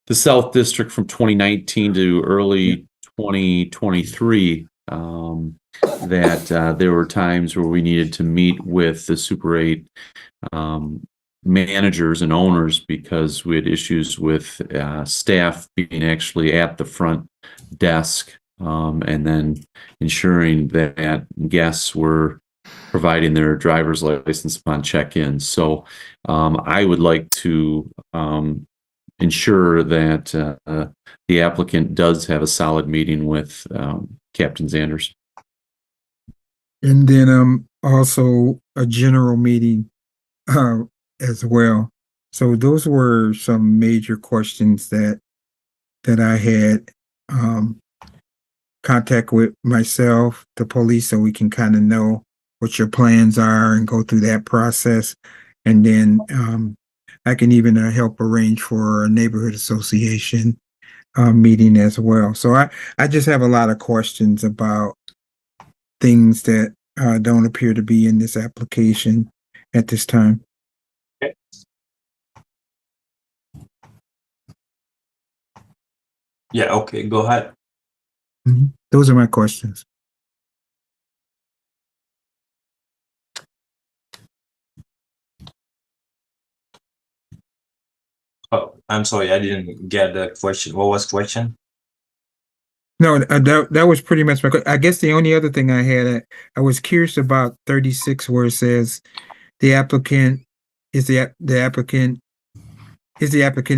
the South District from 2019 to early 2023, that there were times where we needed to meet with the Super 8 managers and owners because we had issues with staff being actually at the front desk, and then ensuring that guests were providing their driver's license upon check-in. So I would like to ensure that the applicant does have a solid meeting with Captain Zanders. And then also a general meeting as well. So those were some major questions that I had. Contact with myself, the police, so we can kind of know what your plans are and go through that process. And then I can even help arrange for a neighborhood association meeting as well. So I just have a lot of questions about things that don't appear to be in this application at this time. Yeah, okay, go ahead. Those are my questions. Oh, I'm sorry, I didn't get the question. What was the question? No, that was pretty much my question. I guess the only other thing I had, I was curious about 36, where it says the applicant is the applicant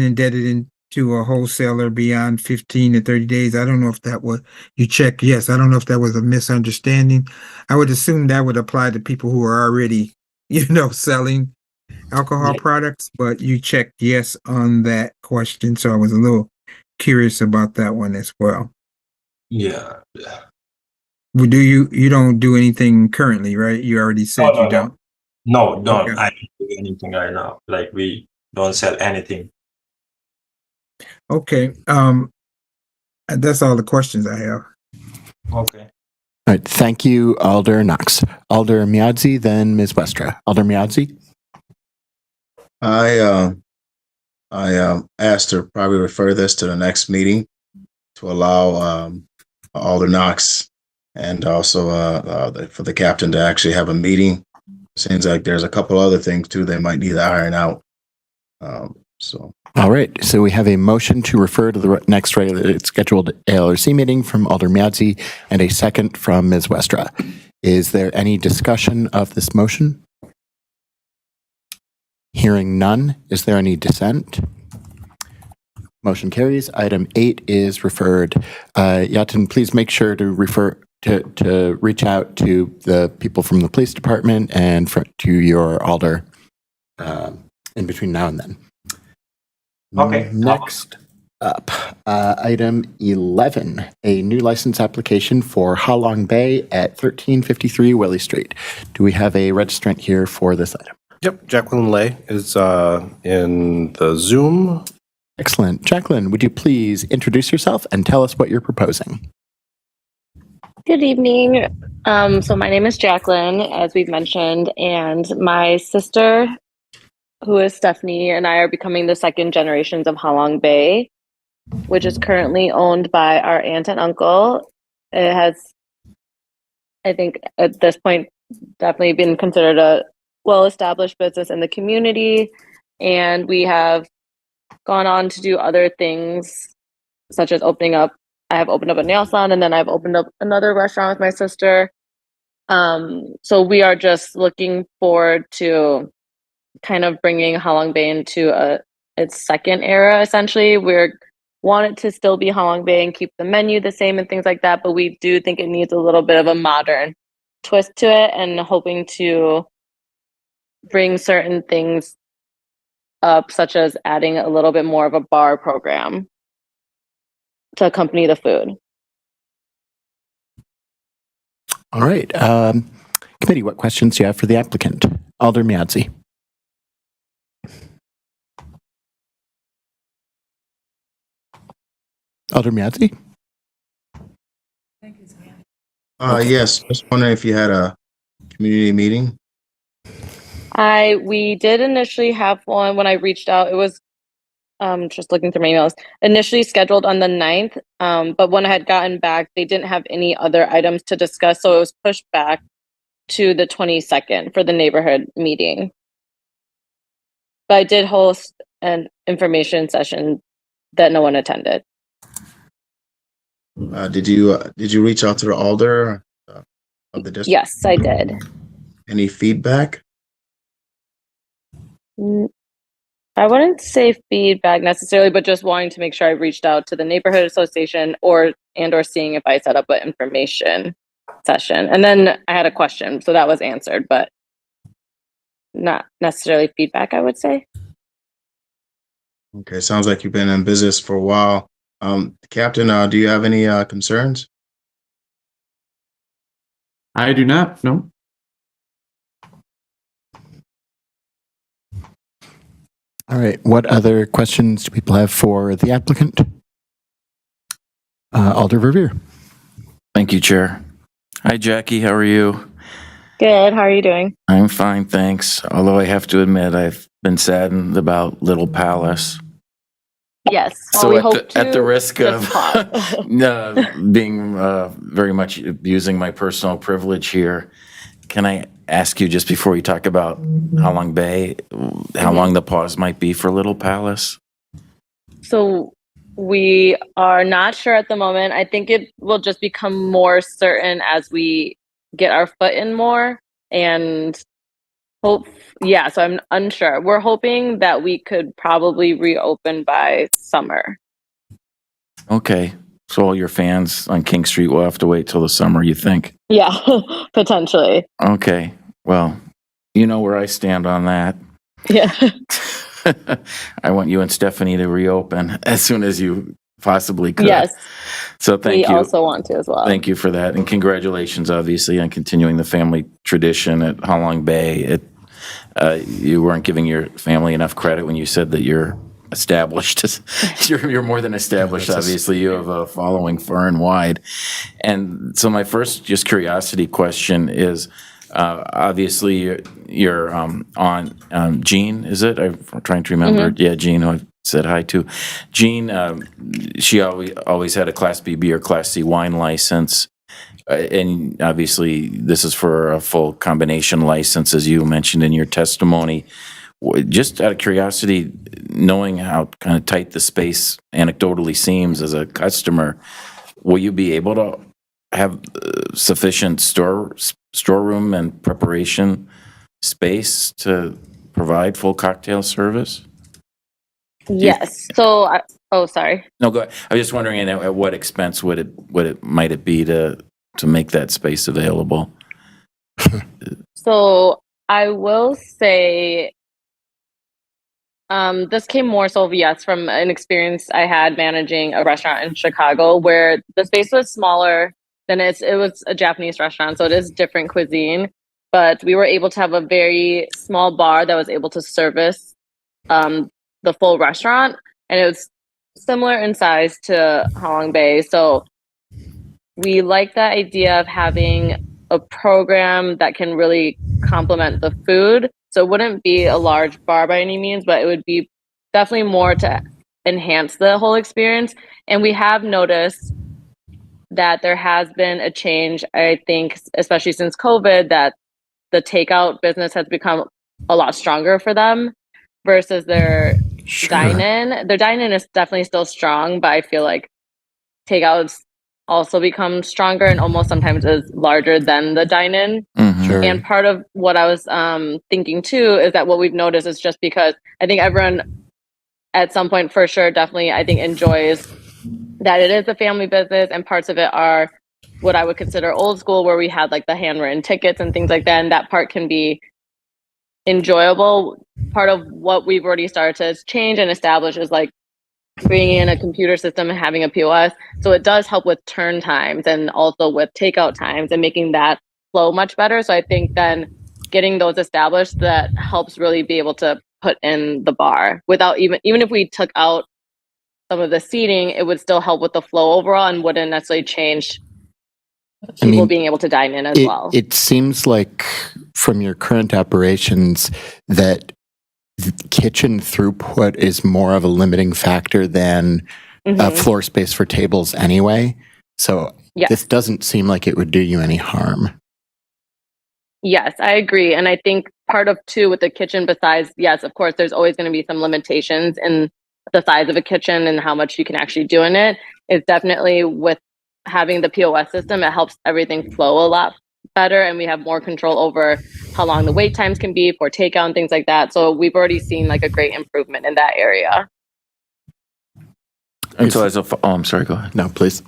indebted into a wholesaler beyond 15 to 30 days. I don't know if that was, you check yes. I don't know if that was a misunderstanding. I would assume that would apply to people who are already, selling alcohol products, but you checked yes on that question. So I was a little curious about that one as well. Yeah. Well, you don't do anything currently, right? You already said you don't. No, don't. Okay. I don't do anything right now. Like we don't sell anything. Okay. That's all the questions I have. Okay. All right, thank you, Alder Knox. Alder Miadzi, then Ms. Westra. Alder Miadzi? I asked to probably refer this to the next meeting to allow Alder Knox and also for the captain to actually have a meeting. Seems like there's a couple other things too they might need to iron out. So All right, so we have a motion to refer to the next regularly scheduled ALRC meeting from Alder Miadzi and a second from Ms. Westra. Is there any discussion of this motion? Hearing none, is there any dissent? Motion carries. Item 8 is referred. Yatin, please make sure to reach out to the people from the police department and to your alder in between now and then. Okay. Next up, item 11, a new license application for Halong Bay at 1353 Willie Street. Do we have a registrant here for this item? Yep, Jacqueline Lay is in the Zoom. Excellent. Jacqueline, would you please introduce yourself and tell us what you're proposing? Good evening. So my name is Jacqueline, as we've mentioned, and my sister, who is Stephanie, and I are becoming the second generations of Halong Bay, which is currently owned by our aunt and uncle. It has, I think at this point, definitely been considered a well-established business in the community, and we have gone on to do other things, such as I have opened up a nail salon, and then I've opened up another restaurant with my sister. So we are just looking forward to kind of bringing Halong Bay into its second era, essentially. We want it to still be Halong Bay and keep the menu the same and things like that, but we do think it needs a little bit of a modern twist to it, and hoping to bring certain things up, such as adding a little bit more of a bar program to accompany the food. All right. Committee, what questions do you have for the applicant? Alder Miadzi. Alder Miadzi? Yes, just wondering if you had a community meeting. We did initially have one when I reached out. It was just looking through my emails, initially scheduled on the 9th, but when I had gotten back, they didn't have any other items to discuss, so it was pushed back to the 22nd for the neighborhood meeting. But I did host an information session that no one attended. Did you reach out to the alder of the district? Yes, I did. Any feedback? I wouldn't say feedback necessarily, but just wanting to make sure I reached out to the neighborhood association or seeing if I set up an information session. And then I had a question, so that was answered, but not necessarily feedback, I would say. Okay, sounds like you've been in business for a while. Captain, do you have any concerns? I do not, no. All right. What other questions do people have for the applicant? Alder Verveer. Thank you, Chair. Hi, Jackie. How are you? Good. How are you doing? I'm fine, thanks. Although I have to admit, I've been saddened about Little Palace. Yes. So we at, hope at the risk of just pause. being very much abusing my personal privilege here, can I ask you just before you talk about Halong Bay, how long the pause might be for Little Palace? So we are not sure at the moment. I think it will just become more certain as we get our foot in more and so I'm unsure. We're hoping that we could probably reopen by summer. Okay. So all your fans on King Street will have to wait till the summer, you think? Yeah, potentially. Okay. Well, you know where I stand on that. Yeah. I want you and Stephanie to reopen as soon as you possibly could. Yes. So thank you. We also want to as well. Thank you for that. And congratulations, obviously, on continuing the family tradition at Halong Bay. You weren't giving your family enough credit when you said that your established. You're more than established, obviously. You have a following far and wide. And so my first just curiosity question is, obviously you're on Jean, is it? I'm trying to remember. Yeah, Jean, who I said hi to. Jean, she always had a Class B or Class C wine license. And obviously this is for a full combination license, as you mentioned in your testimony. Just out of curiosity, knowing how kind of tight the space anecdotally seems as a customer, will you be able to have sufficient storeroom and preparation space to provide full cocktail service? Yes. So, oh, sorry. No, go ahead. I was just wondering at what expense might it be to make that space available? So I will say, this came more so, yes, from an experience I had managing a restaurant in Chicago where the space was smaller than it was a Japanese restaurant, so it is different cuisine. But we were able to have a very small bar that was able to service the full restaurant, and it was similar in size to Halong Bay. So we like the idea of having a program that can really complement the food. So it wouldn't be a large bar by any means, but it would be definitely more to enhance the whole experience. And we have noticed that there has been a change, I think, especially since COVID, that the takeout business has become a lot stronger for them versus their dine-in. Their dine-in is definitely still strong, but I feel like takeouts also become stronger and almost sometimes is larger than the dine-in. Sure. And part of what I was thinking too is that what we've noticed is just because I think everyone at some point for sure definitely I think enjoys that it is a family business, and parts of it are what I would consider old school, where we had like the handwritten tickets and things like that, and that part can be enjoyable. Part of what we've already started to change and establish is like bringing in a computer system and having a POS. So it does help with turn times and also with takeout times and making that flow much better. So I think then getting those established, that helps really be able to put in the bar without even if we took out some of the seating, it would still help with the flow overall and wouldn't necessarily change people being able to dine in as well. It seems like from your current operations that the kitchen throughput is more of a limiting factor than floor space for tables anyway. So this doesn't seem like it would do you any harm. Yes, I agree. And I think part of too with the kitchen, besides, yes, of course, there's always going to be some limitations in the size of a kitchen and how much you can actually do in it. Is definitely with having the POS system, it helps everything flow a lot better, and we have more control over how long the wait times can be for takeout and things like that. So we've already seen like a great improvement in that area. And so I'm sorry, go ahead. No, please.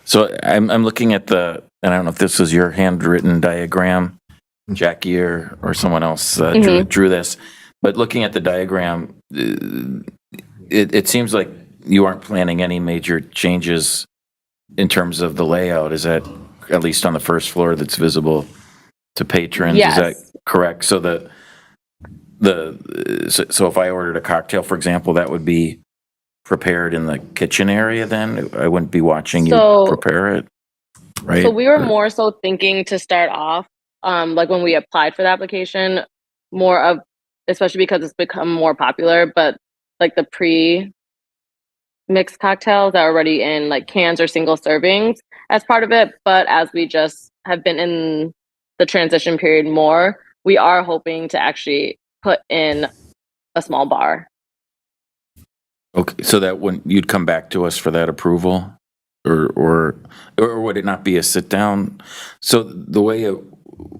So I'm looking at and I don't know if this was your handwritten diagram, Jackie or someone else drew this, but looking at the diagram, it seems like you aren't planning any major changes in terms of the layout. Is that at least on the first floor that's visible to patrons? Yes. Is that correct? So so if I ordered a cocktail, for example, that would be prepared in the kitchen area then? I wouldn't be watching you prepare it, right? So we were more so thinking to start off, like when we applied for the application, more of, especially because it's become more popular, but like the pre-mixed cocktails that are already in like cans or single servings as part of it. But as we just have been in the transition period more, we are hoping to actually put in a small bar. Okay, so that when you'd come back to us for that approval, or would it not be a sit down? So the way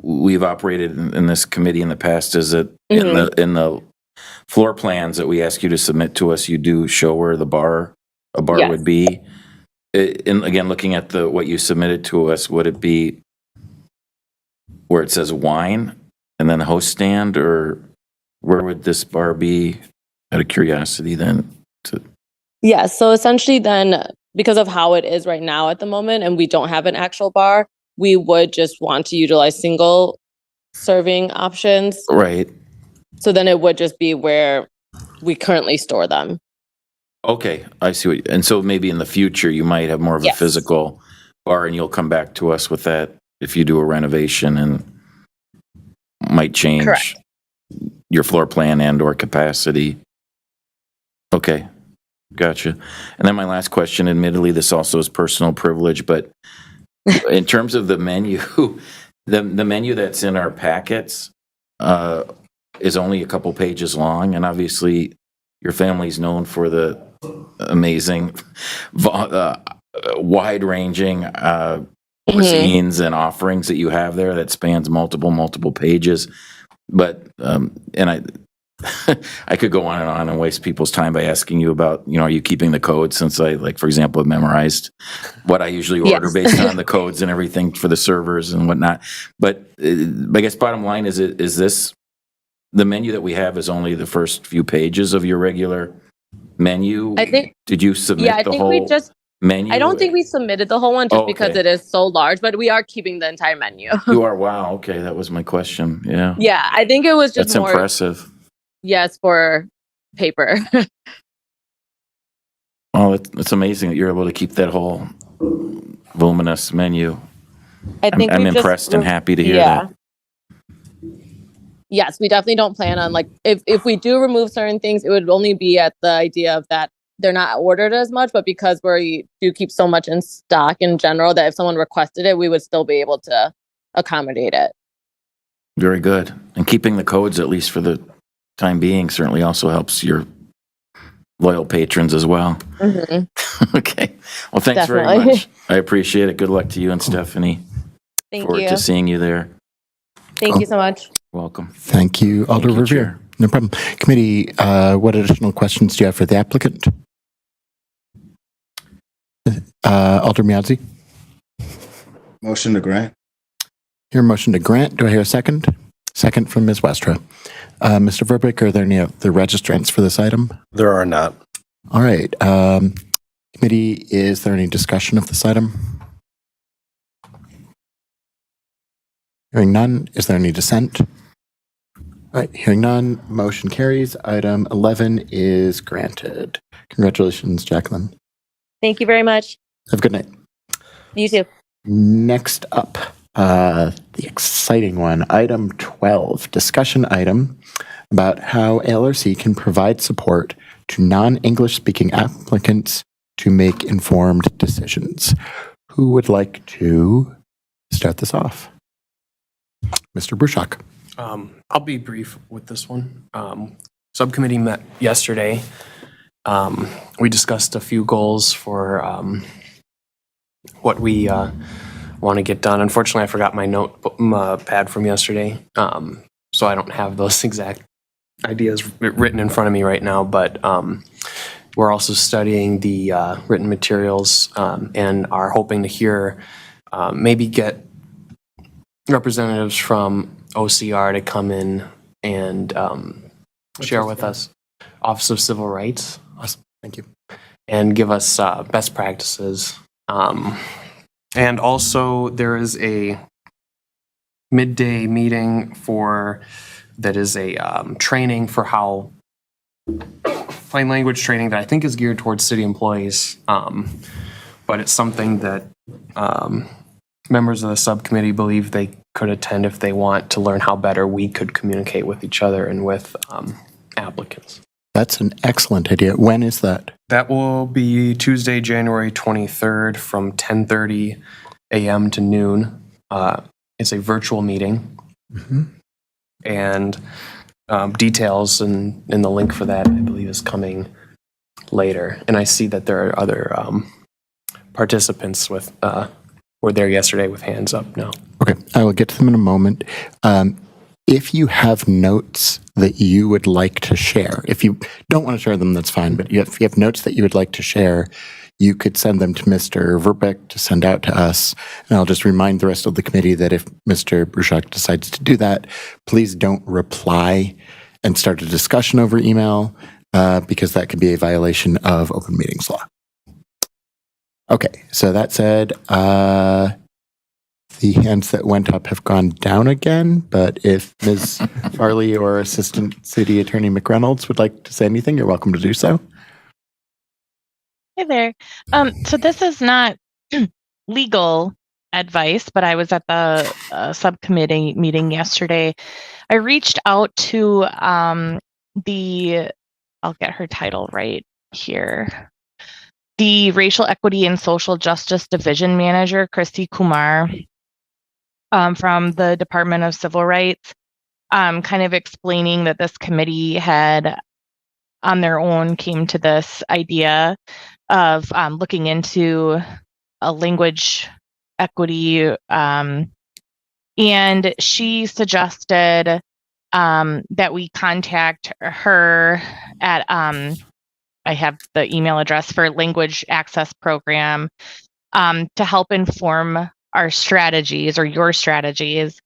we've operated in this committee in the past is that in the floor plans that we ask you to submit to us, you do show where a bar would be. And again, looking at what you submitted to us, would it be where it says wine and then host stand, or where would this bar be? Out of curiosity, then. Yeah, so essentially then, because of how it is right now at the moment, and we don't have an actual bar, we would just want to utilize single serving options. Right. So then it would just be where we currently store them. Okay, I see what, and so maybe in the future, you might have more of a Yes. physical bar and you'll come back to us with that if you do a renovation and might change Correct. your floor plan and or capacity. Okay, gotcha. And then my last question, admittedly, this also is personal privilege, but in terms of the menu, the menu that's in our packets is only a couple pages long, and obviously your family's known for the amazing, wide-ranging cuisines and offerings that you have there that spans multiple pages. But and I could go on and waste people's time by asking you about, are you keeping the codes, since I, like, for example, have memorized what I usually order Yes. based on the codes and everything for the servers and whatnot. But I guess bottom line is this, the menu that we have is only the first few pages of your regular menu? I think- Did you submit Yeah, I the think whole we just. menu? I don't think we submitted the whole one just Oh, because okay. it is so large, but we are keeping the entire menu. You are? Wow. Okay, that was my question. Yeah. Yeah, I think it was just That's more. impressive. Yes, for paper. Oh, it's amazing that you're able to keep that whole voluminous menu. I think I'm we just impressed and happy to hear yeah. that. Yes, we definitely don't plan on, like, if we do remove certain things, it would only be at the idea of that they're not ordered as much, but because we do keep so much in stock in general that if someone requested it, we would still be able to accommodate it. Very good. And keeping the codes, at least for the time being, certainly also helps your loyal patrons as well. Mm-hmm. Okay. Well, thanks very Definitely. much. I appreciate it. Good luck to you and Stephanie. Thank Forward you. to seeing you there. Thank you so much. Welcome. Thank you, Alder Thank you, Revere. Chair. No problem. Committee, what additional questions do you have for the applicant? Alder Miazzi, Motion to grant. your motion to grant. Do I hear a second? Second from Ms. Westra. Mr. Verbeek, are there any other registrants for this item? There are not. All right. Committee, is there any discussion of this item? Hearing none, is there any dissent? All right, hearing none, motion carries. Item 11 is granted. Congratulations, Jacqueline. Thank you very much. Have a good night. You too. Next up, the exciting one, item 12, discussion item about how LRC can provide support to non-English speaking applicants to make informed decisions. Who would like to start this off? Mr. Bruchak. I'll be brief with this one. Subcommittee met yesterday. We discussed a few goals for what we want to get done. Unfortunately, I forgot my notepad from yesterday, so I don't have those exact ideas written in front of me right now, but we're also studying the written materials and are hoping to hear, maybe get representatives from OCR to come in and share with us, Office of Civil Rights. Awesome. Thank you. And give us best practices. And also, there is a midday meeting that is a training for how, plain language training that I think is geared towards city employees. But it's something that members of the subcommittee believe they could attend if they want to learn how better we could communicate with each other and with applicants. That's an excellent idea. When is that? That will be Tuesday, January 23rd from 10:30 a.m. to noon. It's a virtual meeting. And details and the link for that, I believe, is coming later. And I see that there are other participants were there yesterday with hands up now. Okay, I will get to them in a moment. If you have notes that you would like to share, if you don't want to share them, that's fine. But if you have notes that you would like to share, you could send them to Mr. Verbeek to send out to us. And I'll just remind the rest of the committee that if Mr. Bruchak decides to do that, please don't reply and start a discussion over email, because that could be a violation of open meetings law. Okay, so that said, the hands that went up have gone down again, but if Ms. Farley or Assistant City Attorney McReynolds would like to say anything, you're welcome to do so. Hey there. So this is not legal advice, but I was at the subcommittee meeting yesterday. I reached out to I'll get her title right here. The Racial Equity and Social Justice Division Manager, Christy Kumar, from the Department of Civil Rights, kind of explaining that this committee had on their own came to this idea of looking into a language equity, and she suggested that we contact her at I have the email address for Language Access Program to help inform our strategies or your strategies.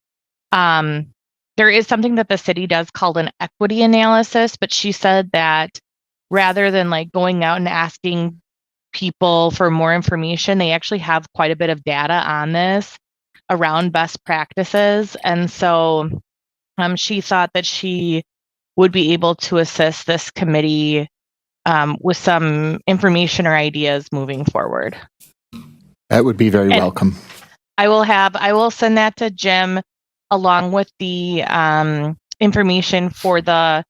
There is something that the city does called an equity analysis, but she said that rather than like going out and asking people for more information, they actually have quite a bit of data on this around best practices. And so she thought that she would be able to assist this committee with some information or ideas moving forward. That would be very welcome. I will send that to Jim along with the information for the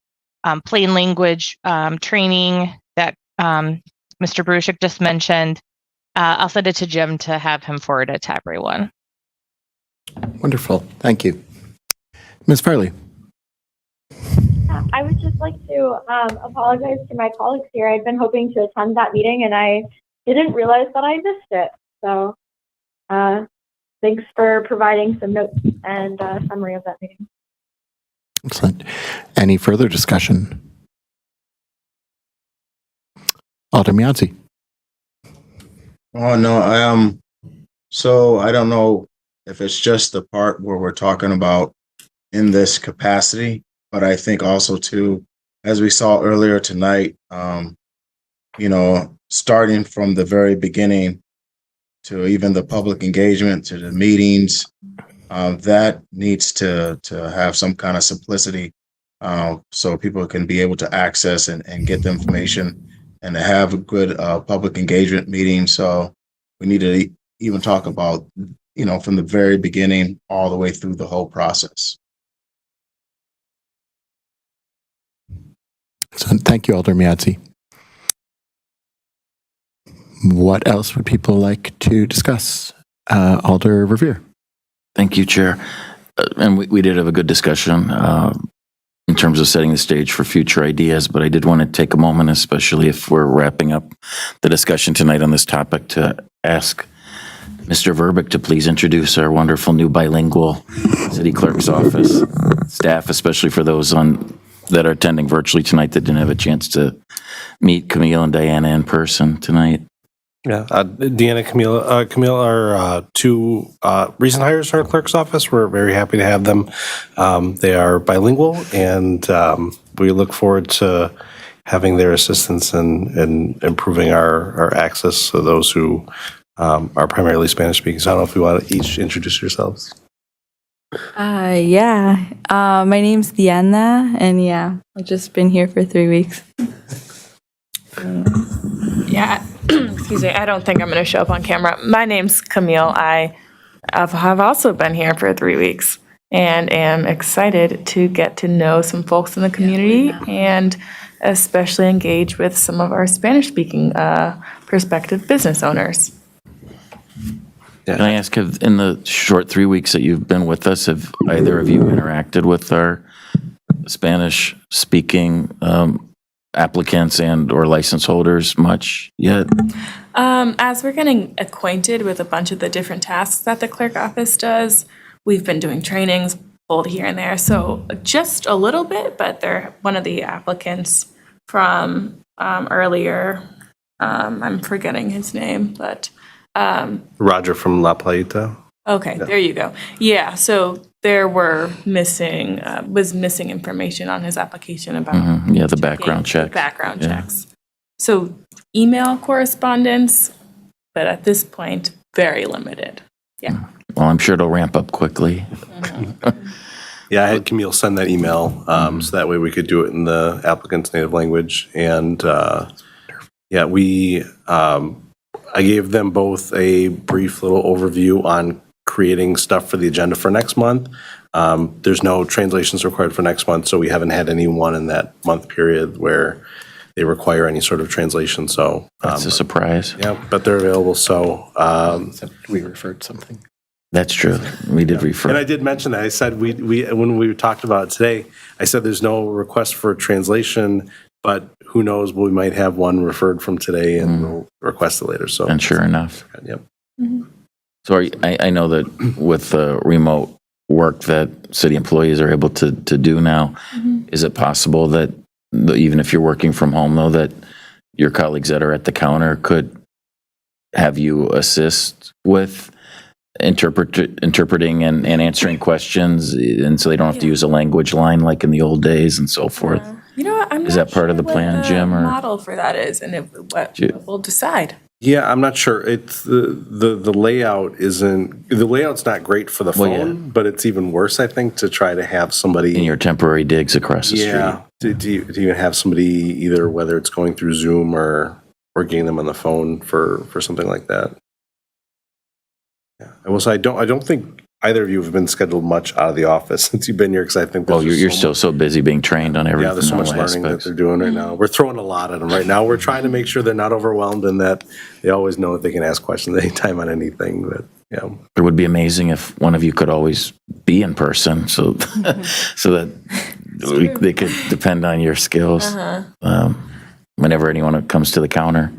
plain language training that Mr. Brusick just mentioned. I'll send it to Jim to have him forward it to everyone. Wonderful. Thank you. Ms. Farley. I would just like to apologize to my colleagues here. I'd been hoping to attend that meeting and I didn't realize that I missed it. So thanks for providing some notes and summary of that meeting. Excellent. Any further discussion? Alder Mianzi. Oh, no. So I don't know if it's just the part where we're talking about in this capacity, but I think also too, as we saw earlier tonight, starting from the very beginning to even the public engagement to the meetings, that needs to have some kind of simplicity so people can be able to access and get the information and to have a good public engagement meeting. So we need to even talk about, from the very beginning all the way through the whole process. So thank you, Alder Mianzi. What else would people like to discuss? Alder Revere. Thank you, Chair. And we did have a good discussion in terms of setting the stage for future ideas, but I did want to take a moment, especially if we're wrapping up the discussion tonight on this topic, to ask Mr. Verbeck to please introduce our wonderful new bilingual city clerk's office staff, especially for those that are attending virtually tonight that didn't have a chance to meet Camille and Diana in person tonight. Yeah, Deanna, Camille are two recent hires to our clerk's office. We're very happy to have them. They are bilingual, and we look forward to having their assistance in improving our access to those who are primarily Spanish speaking. So I don't know if you want to each introduce yourselves. Yeah. My name's Diana, and yeah, I've just been here for 3 weeks. Yeah, excuse me. I don't think I'm going to show up on camera. My name's Camille. I have also been here for 3 weeks and am excited to get to know some folks in the community and especially engage with some of our Spanish-speaking prospective business owners. Can I ask, in the short 3 weeks that you've been with us, have either of you interacted with our Spanish-speaking applicants and or license holders much yet? As we're getting acquainted with a bunch of the different tasks that the clerk office does, we've been doing trainings both here and there. So just a little bit, but they're one of the applicants from earlier. I'm forgetting his name, but Roger from La Playita. okay, there you go. Yeah, so there was missing information on his application about Yeah, the background check. background checks. So email correspondence, but at this point, very limited. Yeah. Well, I'm sure it'll ramp up quickly. Yeah, I had Camille send that email so that way we could do it in the applicant's native language. And Yeah, I gave them both a brief little overview on creating stuff for the agenda for next month. There's no translations required for next month, so we haven't had anyone in that month period where they require any sort of translation, so. That's a surprise. Yeah, but they're available, so. We referred something. That's true. We did refer. And I did mention that. I said, when we talked about it today, I said there's no request for translation, but who knows, we might have one referred from today and we'll request it later, so. And sure enough. Yep. So I know that with the remote work that city employees are able to do now, is it possible that even if you're working from home, though, that your colleagues that are at the counter could have you assist with interpreting and answering questions, and so they don't have to use a language line like in the old days and so forth? You know what? I'm Is not that part of sure the plan, what Jim, or- model for that is, and what we'll decide. Yeah, I'm not sure. It's the layout isn't, the layout's not great for the Well, phone, but it's even worse, I think, to try to have somebody. In your temporary digs across the Yeah, to even have somebody either, whether it's going through Zoom or getting them on the phone for something like that. Yeah, I will say I don't think either of you have been scheduled much out of the office since you've been here, because I think. Well, there's you're just still so busy being trained on everything. Yeah, there's so much all learning that aspects. they're doing right now. We're throwing a lot at them right now. We're trying to make sure they're not overwhelmed and that they always know that they can ask questions anytime on anything. But yeah, It would be amazing if one of you could always be in person, so that they could depend on your skills whenever anyone comes to the counter.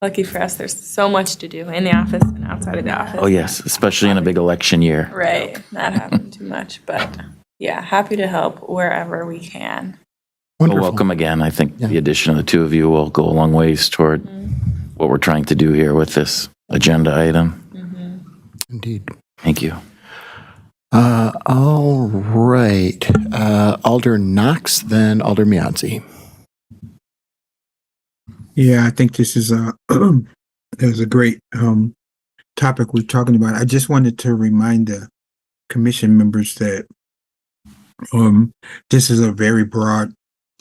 Lucky for us, there's so much to do in the office and outside of the office. Oh yes, especially in a big election year. Right, not having too much, but yeah, happy to help wherever we can. Well, welcome again. I think the addition of the two of you will go a long ways toward what we're trying to do here with this agenda item. Indeed. Thank you. All right. Alder Knox, then Alder Mianzi. Yeah, I think this is there's a great topic we're talking about. I just wanted to remind the commission members that this is a very broad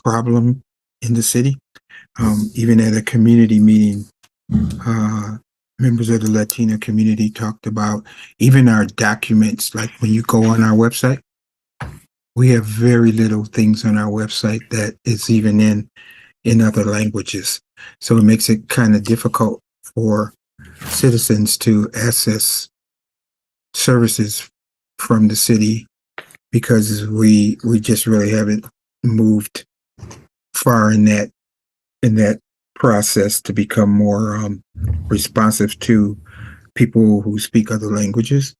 problem in the city. Even at a community meeting, members of the Latino community talked about even our documents, like when you go on our website, we have very little things on our website that is even in other languages. So it makes it kind of difficult for citizens to access services from the city because we just really haven't moved far in that process to become more responsive to people who speak other languages.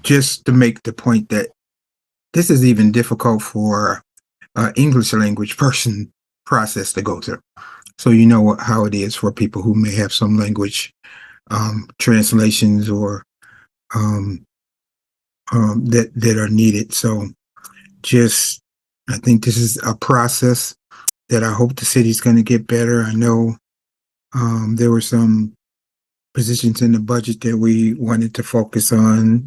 Just to make the point that this is even difficult for English language person process to go through. So you know how it is for people who may have some language translations or that are needed. So I think this is a process that I hope the city's going to get better. I know there were some positions in the budget that we wanted to focus on,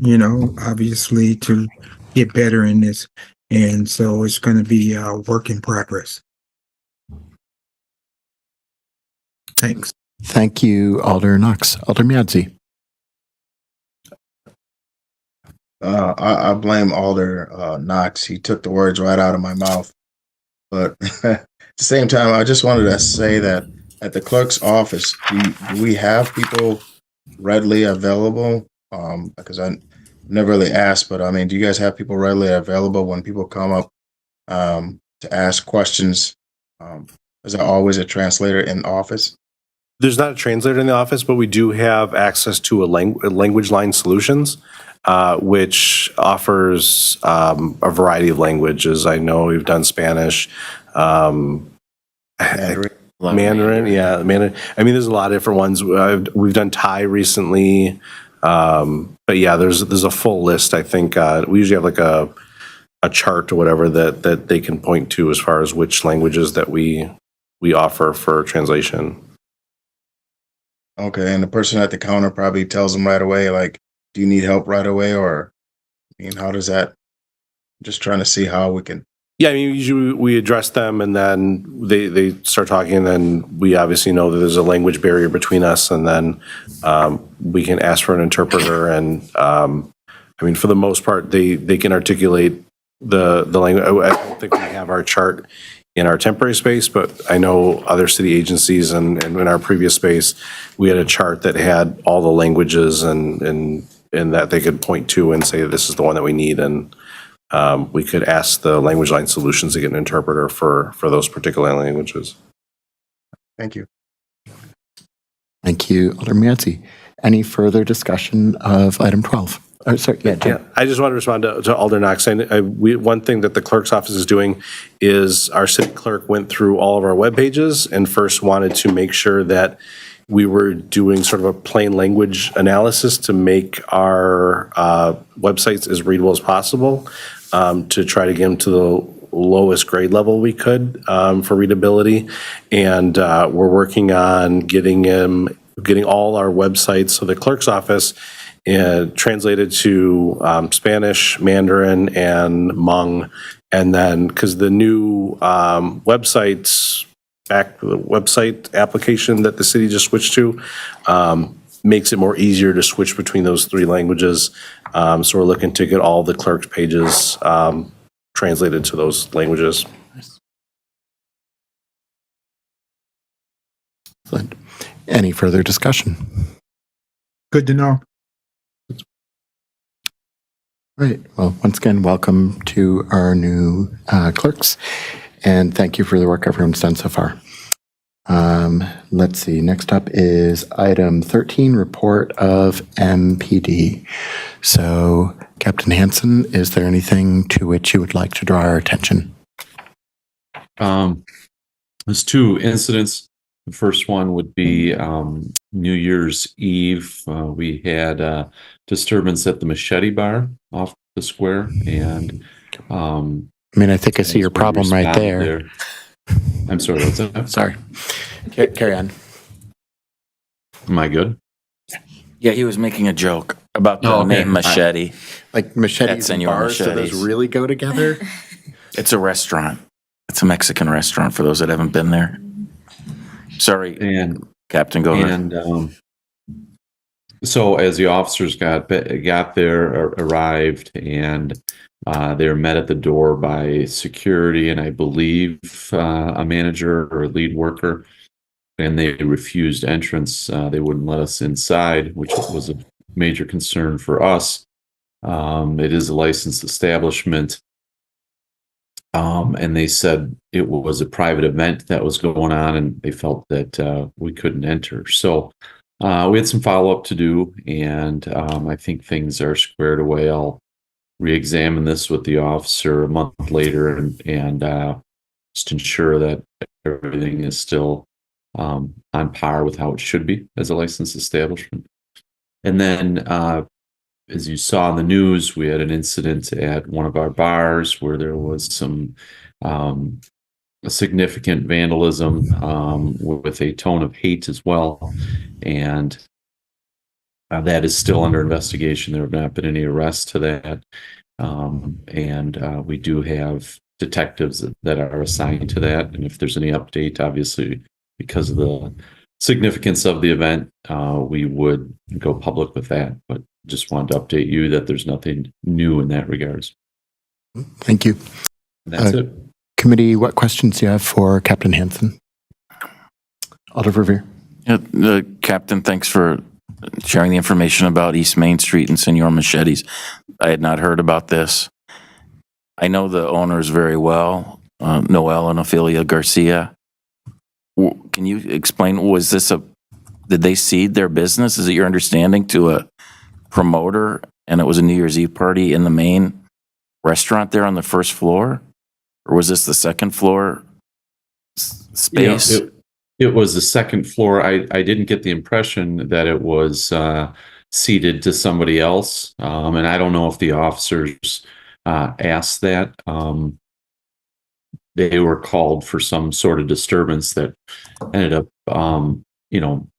obviously to get better in this. And so it's going to be a work in progress. Thanks. Thank you, Alder Knox. Alder Mianzi. I blame Alder Knox. He took the words right out of my mouth. But at the same time, I just wanted to say that at the clerk's office, do we have people readily available? Because I never really asked, but I mean, do you guys have people readily available when people come up to ask questions? Is there always a translator in office? there's not a translator in the office, but we do have access to a language line solutions, which offers a variety of languages. I know we've done Spanish, Mandarin, yeah, Mandarin. I mean, there's a lot of different ones. We've done Thai recently, but yeah, there's a full list. I think we usually have like a chart or whatever that they can point to as far as which languages that we offer for translation. Okay, and the person at the counter probably tells them right away, like, do you need help right away, or I mean, how does that just trying to see how we can. Yeah, I mean, usually we address them and then they start talking, and then we obviously know that there's a language barrier between us, and then we can ask for an interpreter. And I mean, for the most part, they can articulate the language. I don't think we have our chart in our temporary space, but I know other city agencies and in our previous space, we had a chart that had all the languages and that they could point to and say, this is the one that we need. And we could ask the Language Line Solutions to get an interpreter for those particular languages. Thank you. Thank you, Alderman Yancey. Any further discussion of item 12? Oh, sorry, yeah, Jim. Yeah, I just want to respond to Alder Knox. One thing that the clerk's office is doing is our city clerk went through all of our web pages and first wanted to make sure that we were doing sort of a plain language analysis to make our websites as readable as possible, to try to get them to the lowest grade level we could for readability. And we're working on getting all our websites, so the clerk's office translated to Spanish, Mandarin, and Hmong. And then, because the new website application that the city just switched to makes it more easier to switch between those three languages. So we're looking to get all the clerk's pages translated to those languages. Any further discussion? Good to know. Right. Well, once again, welcome to our new clerks, and thank you for the work everyone's done so far. Let's see. Next up is item 13, report of MPD. So, Captain Hansen, is there anything to which you would like to draw our attention? There's two incidents. The first one would be New Year's Eve. We had disturbance at the Machete Bar off the square, and I mean, I think I see your problem right there. I'm sorry, what's that? Sorry. Carry on. Am I good? Yeah, he was making a joke about the name Machete. Like machetes At and Senor bars, do those Machetes. really go together? It's a restaurant. It's a Mexican restaurant for those that haven't been there. Sorry, And Captain, go ahead. And so as the officers got there, arrived, and they were met at the door by security and I believe a manager or a lead worker, and they refused entrance. They wouldn't let us inside, which was a major concern for us. It is a licensed establishment. And they said it was a private event that was going on, and they felt that we couldn't enter. So we had some follow-up to do, and I think things are squared away. I'll re-examine this with the officer a month later and just ensure that everything is still on par with how it should be as a licensed establishment. And then as you saw in the news, we had an incident at one of our bars where there was some significant vandalism with a tone of hate as well. And that is still under investigation. There have not been any arrests to that. And we do have detectives that are assigned to that. And if there's any update, obviously, because of the significance of the event, we would go public with that. But just wanted to update you that there's nothing new in that regards. Thank you. That's it. Committee, what questions do you have for Captain Hansen? Alder Verveer. Yeah, Captain, thanks for sharing the information about East Main Street and Senor Machetes. I had not heard about this. I know the owners very well, Noel and Ophelia Garcia. Can you explain, did they cede their business? Is it your understanding to a promoter, and it was a New Year's Eve party in the main restaurant there on the first floor? Or was this the second floor space? Yeah, it was the second floor. I didn't get the impression that it was ceded to somebody else. And I don't know if the officers asked that. They were called for some sort of disturbance that ended up,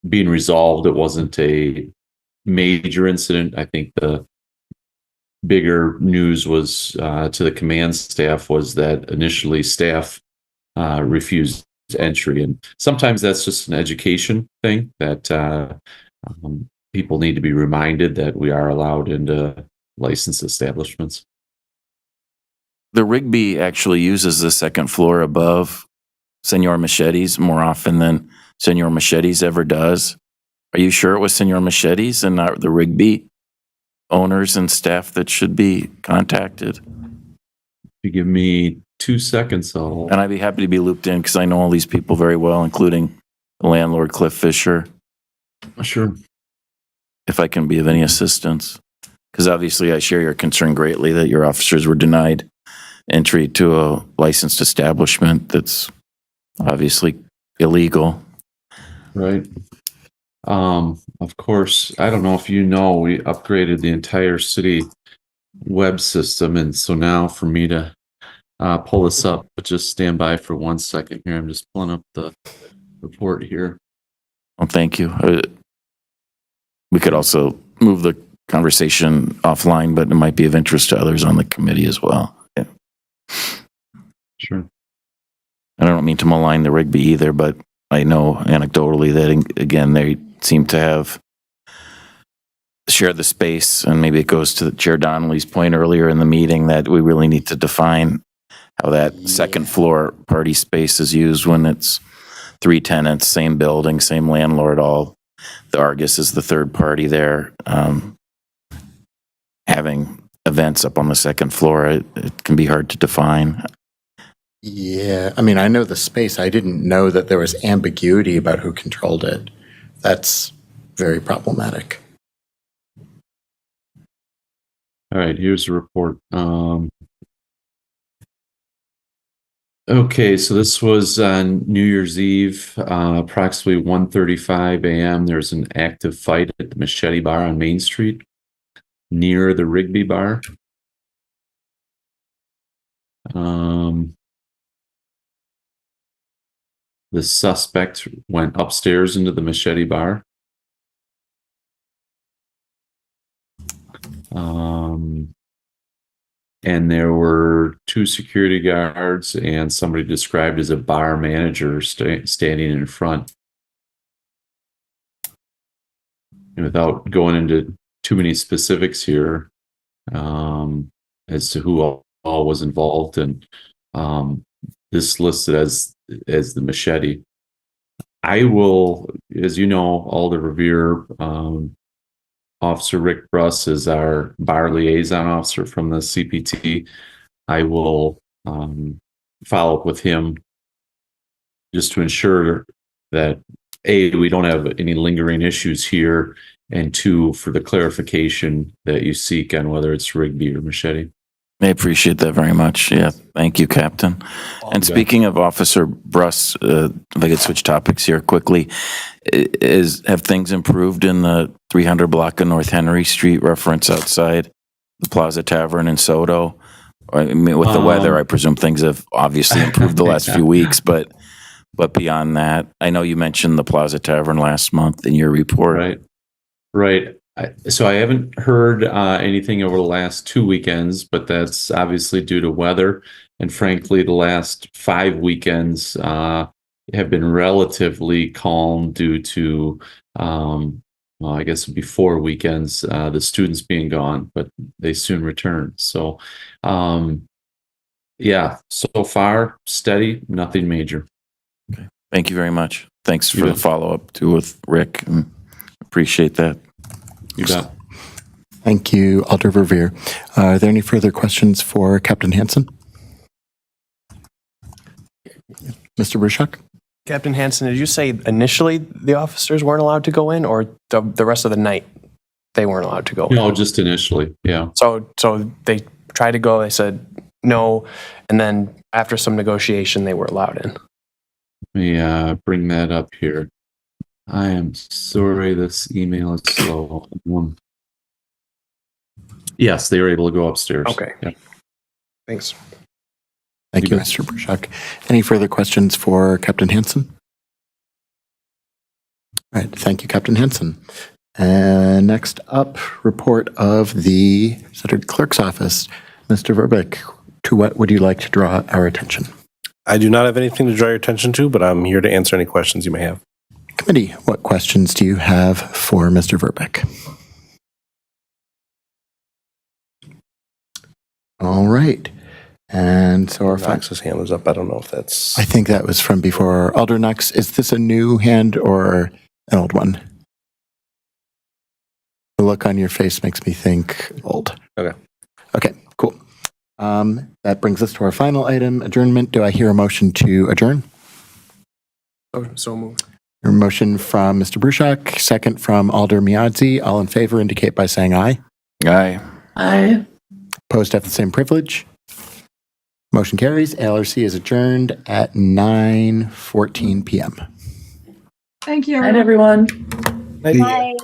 being resolved. It wasn't a major incident. I think the bigger news was to the command staff was that initially staff refused entry, and sometimes that's just an education thing that people need to be reminded that we are allowed into licensed establishments. The Rigby actually uses the second floor above Senor Machete's more often than Senor Machete's ever does. Are you sure it was Senor Machete's and not the Rigby owners and staff that should be contacted? If you give me 2 seconds, And I'd be happy to be looped in because I know all these people very well, including the landlord, Cliff Fisher. Sure. If I can be of any assistance. Because obviously I share your concern greatly that your officers were denied entry to a licensed establishment that's obviously illegal. Right. Of course, I don't know if you know, we upgraded the entire city web system. And so now for me to pull this up, but just stand by for 1 second here. I'm just pulling up the report here. Well, thank you. We could also move the conversation offline, but it might be of interest to others on the committee as well. Yeah. Sure. I don't mean to malign the Rigby either, but I know anecdotally that, again, they seem to have shared the space, and maybe it goes to Chair Donnelly's point earlier in the meeting that we really need to define how that second floor party space is used when it's 3 tenants, same building, same landlord, all. The Argus is the third party there. Having events up on the second floor, it can be hard to define. Yeah, I mean, I know the space. I didn't know that there was ambiguity about who controlled it. That's very problematic. All right, here's the report. Okay, so this was on New Year's Eve, approximately 1:35 a.m. There's an active fight at the Machete Bar on Main Street, near the Rigby Bar. The suspect went upstairs into the Machete Bar. And there were 2 security guards and somebody described as a bar manager standing in front. And without going into too many specifics here as to who all was involved, and this listed as the Machete. I will, as you know, Alder Revere, Officer Rick Bruss is our bar liaison officer from the CPT. I will follow up with him just to ensure that A, we don't have any lingering issues here, and 2, for the clarification that you seek on whether it's Rigby or Machete. I appreciate that very much. Yeah, thank you, Captain. And speaking of Officer Bruss, if I could switch topics here quickly, have things improved in the 300 block of North Henry Street reference outside the Plaza Tavern in Soto? I mean, with the weather, I presume things have obviously improved the last few weeks, but beyond that, I know you mentioned the Plaza Tavern last month in your report. Right. So I haven't heard anything over the last 2 weekends, but that's obviously due to weather. And frankly, the last 5 weekends have been relatively calm due to, well, I guess it'd be 4 weekends, the students being gone, but they soon return. So, yeah, so far, steady, nothing major. Okay. Thank you very much. Thanks for the follow-up too with Rick. Appreciate that. You bet. Thank you, Alder Revere. Are there any further questions for Captain Hansen? Mr. Bruchak? Captain Hansen, did you say initially the officers weren't allowed to go in, or the rest of the night they weren't allowed to go in? No, just initially, yeah. So they tried to go, they said no, and then after some negotiation, they were allowed in. Let me bring that up here. I am sorry, this email is slow. Yes, they were able to go upstairs. Okay. Yeah. Thanks. Thank you, Mr. Bruchak. Any further questions for Captain Hansen? All right. Thank you, Captain Hansen. And next up, report of the Sutter Clerk's Office. Mr. Verbeek, to what would you like to draw our attention? I do not have anything to draw your attention to, but I'm here to answer any questions you may have. Committee, what questions do you have for Mr. Verbeek? All right. And so our Knox's hand was up. I don't know if that's. I think that was from before. Alder Knox, is this a new hand or an old one? The look on your face makes me think old. Okay. Okay, cool. That brings us to our final item, adjournment. Do I hear a motion to adjourn? So moved. A motion from Mr. Bruchak, second from Alder Miadzi. All in favor indicate by saying aye. Aye. Aye. Opposed have the same privilege. Motion carries. ALRC is adjourned at 9:14 p.m. Thank you, Night, everyone. Night. Bye.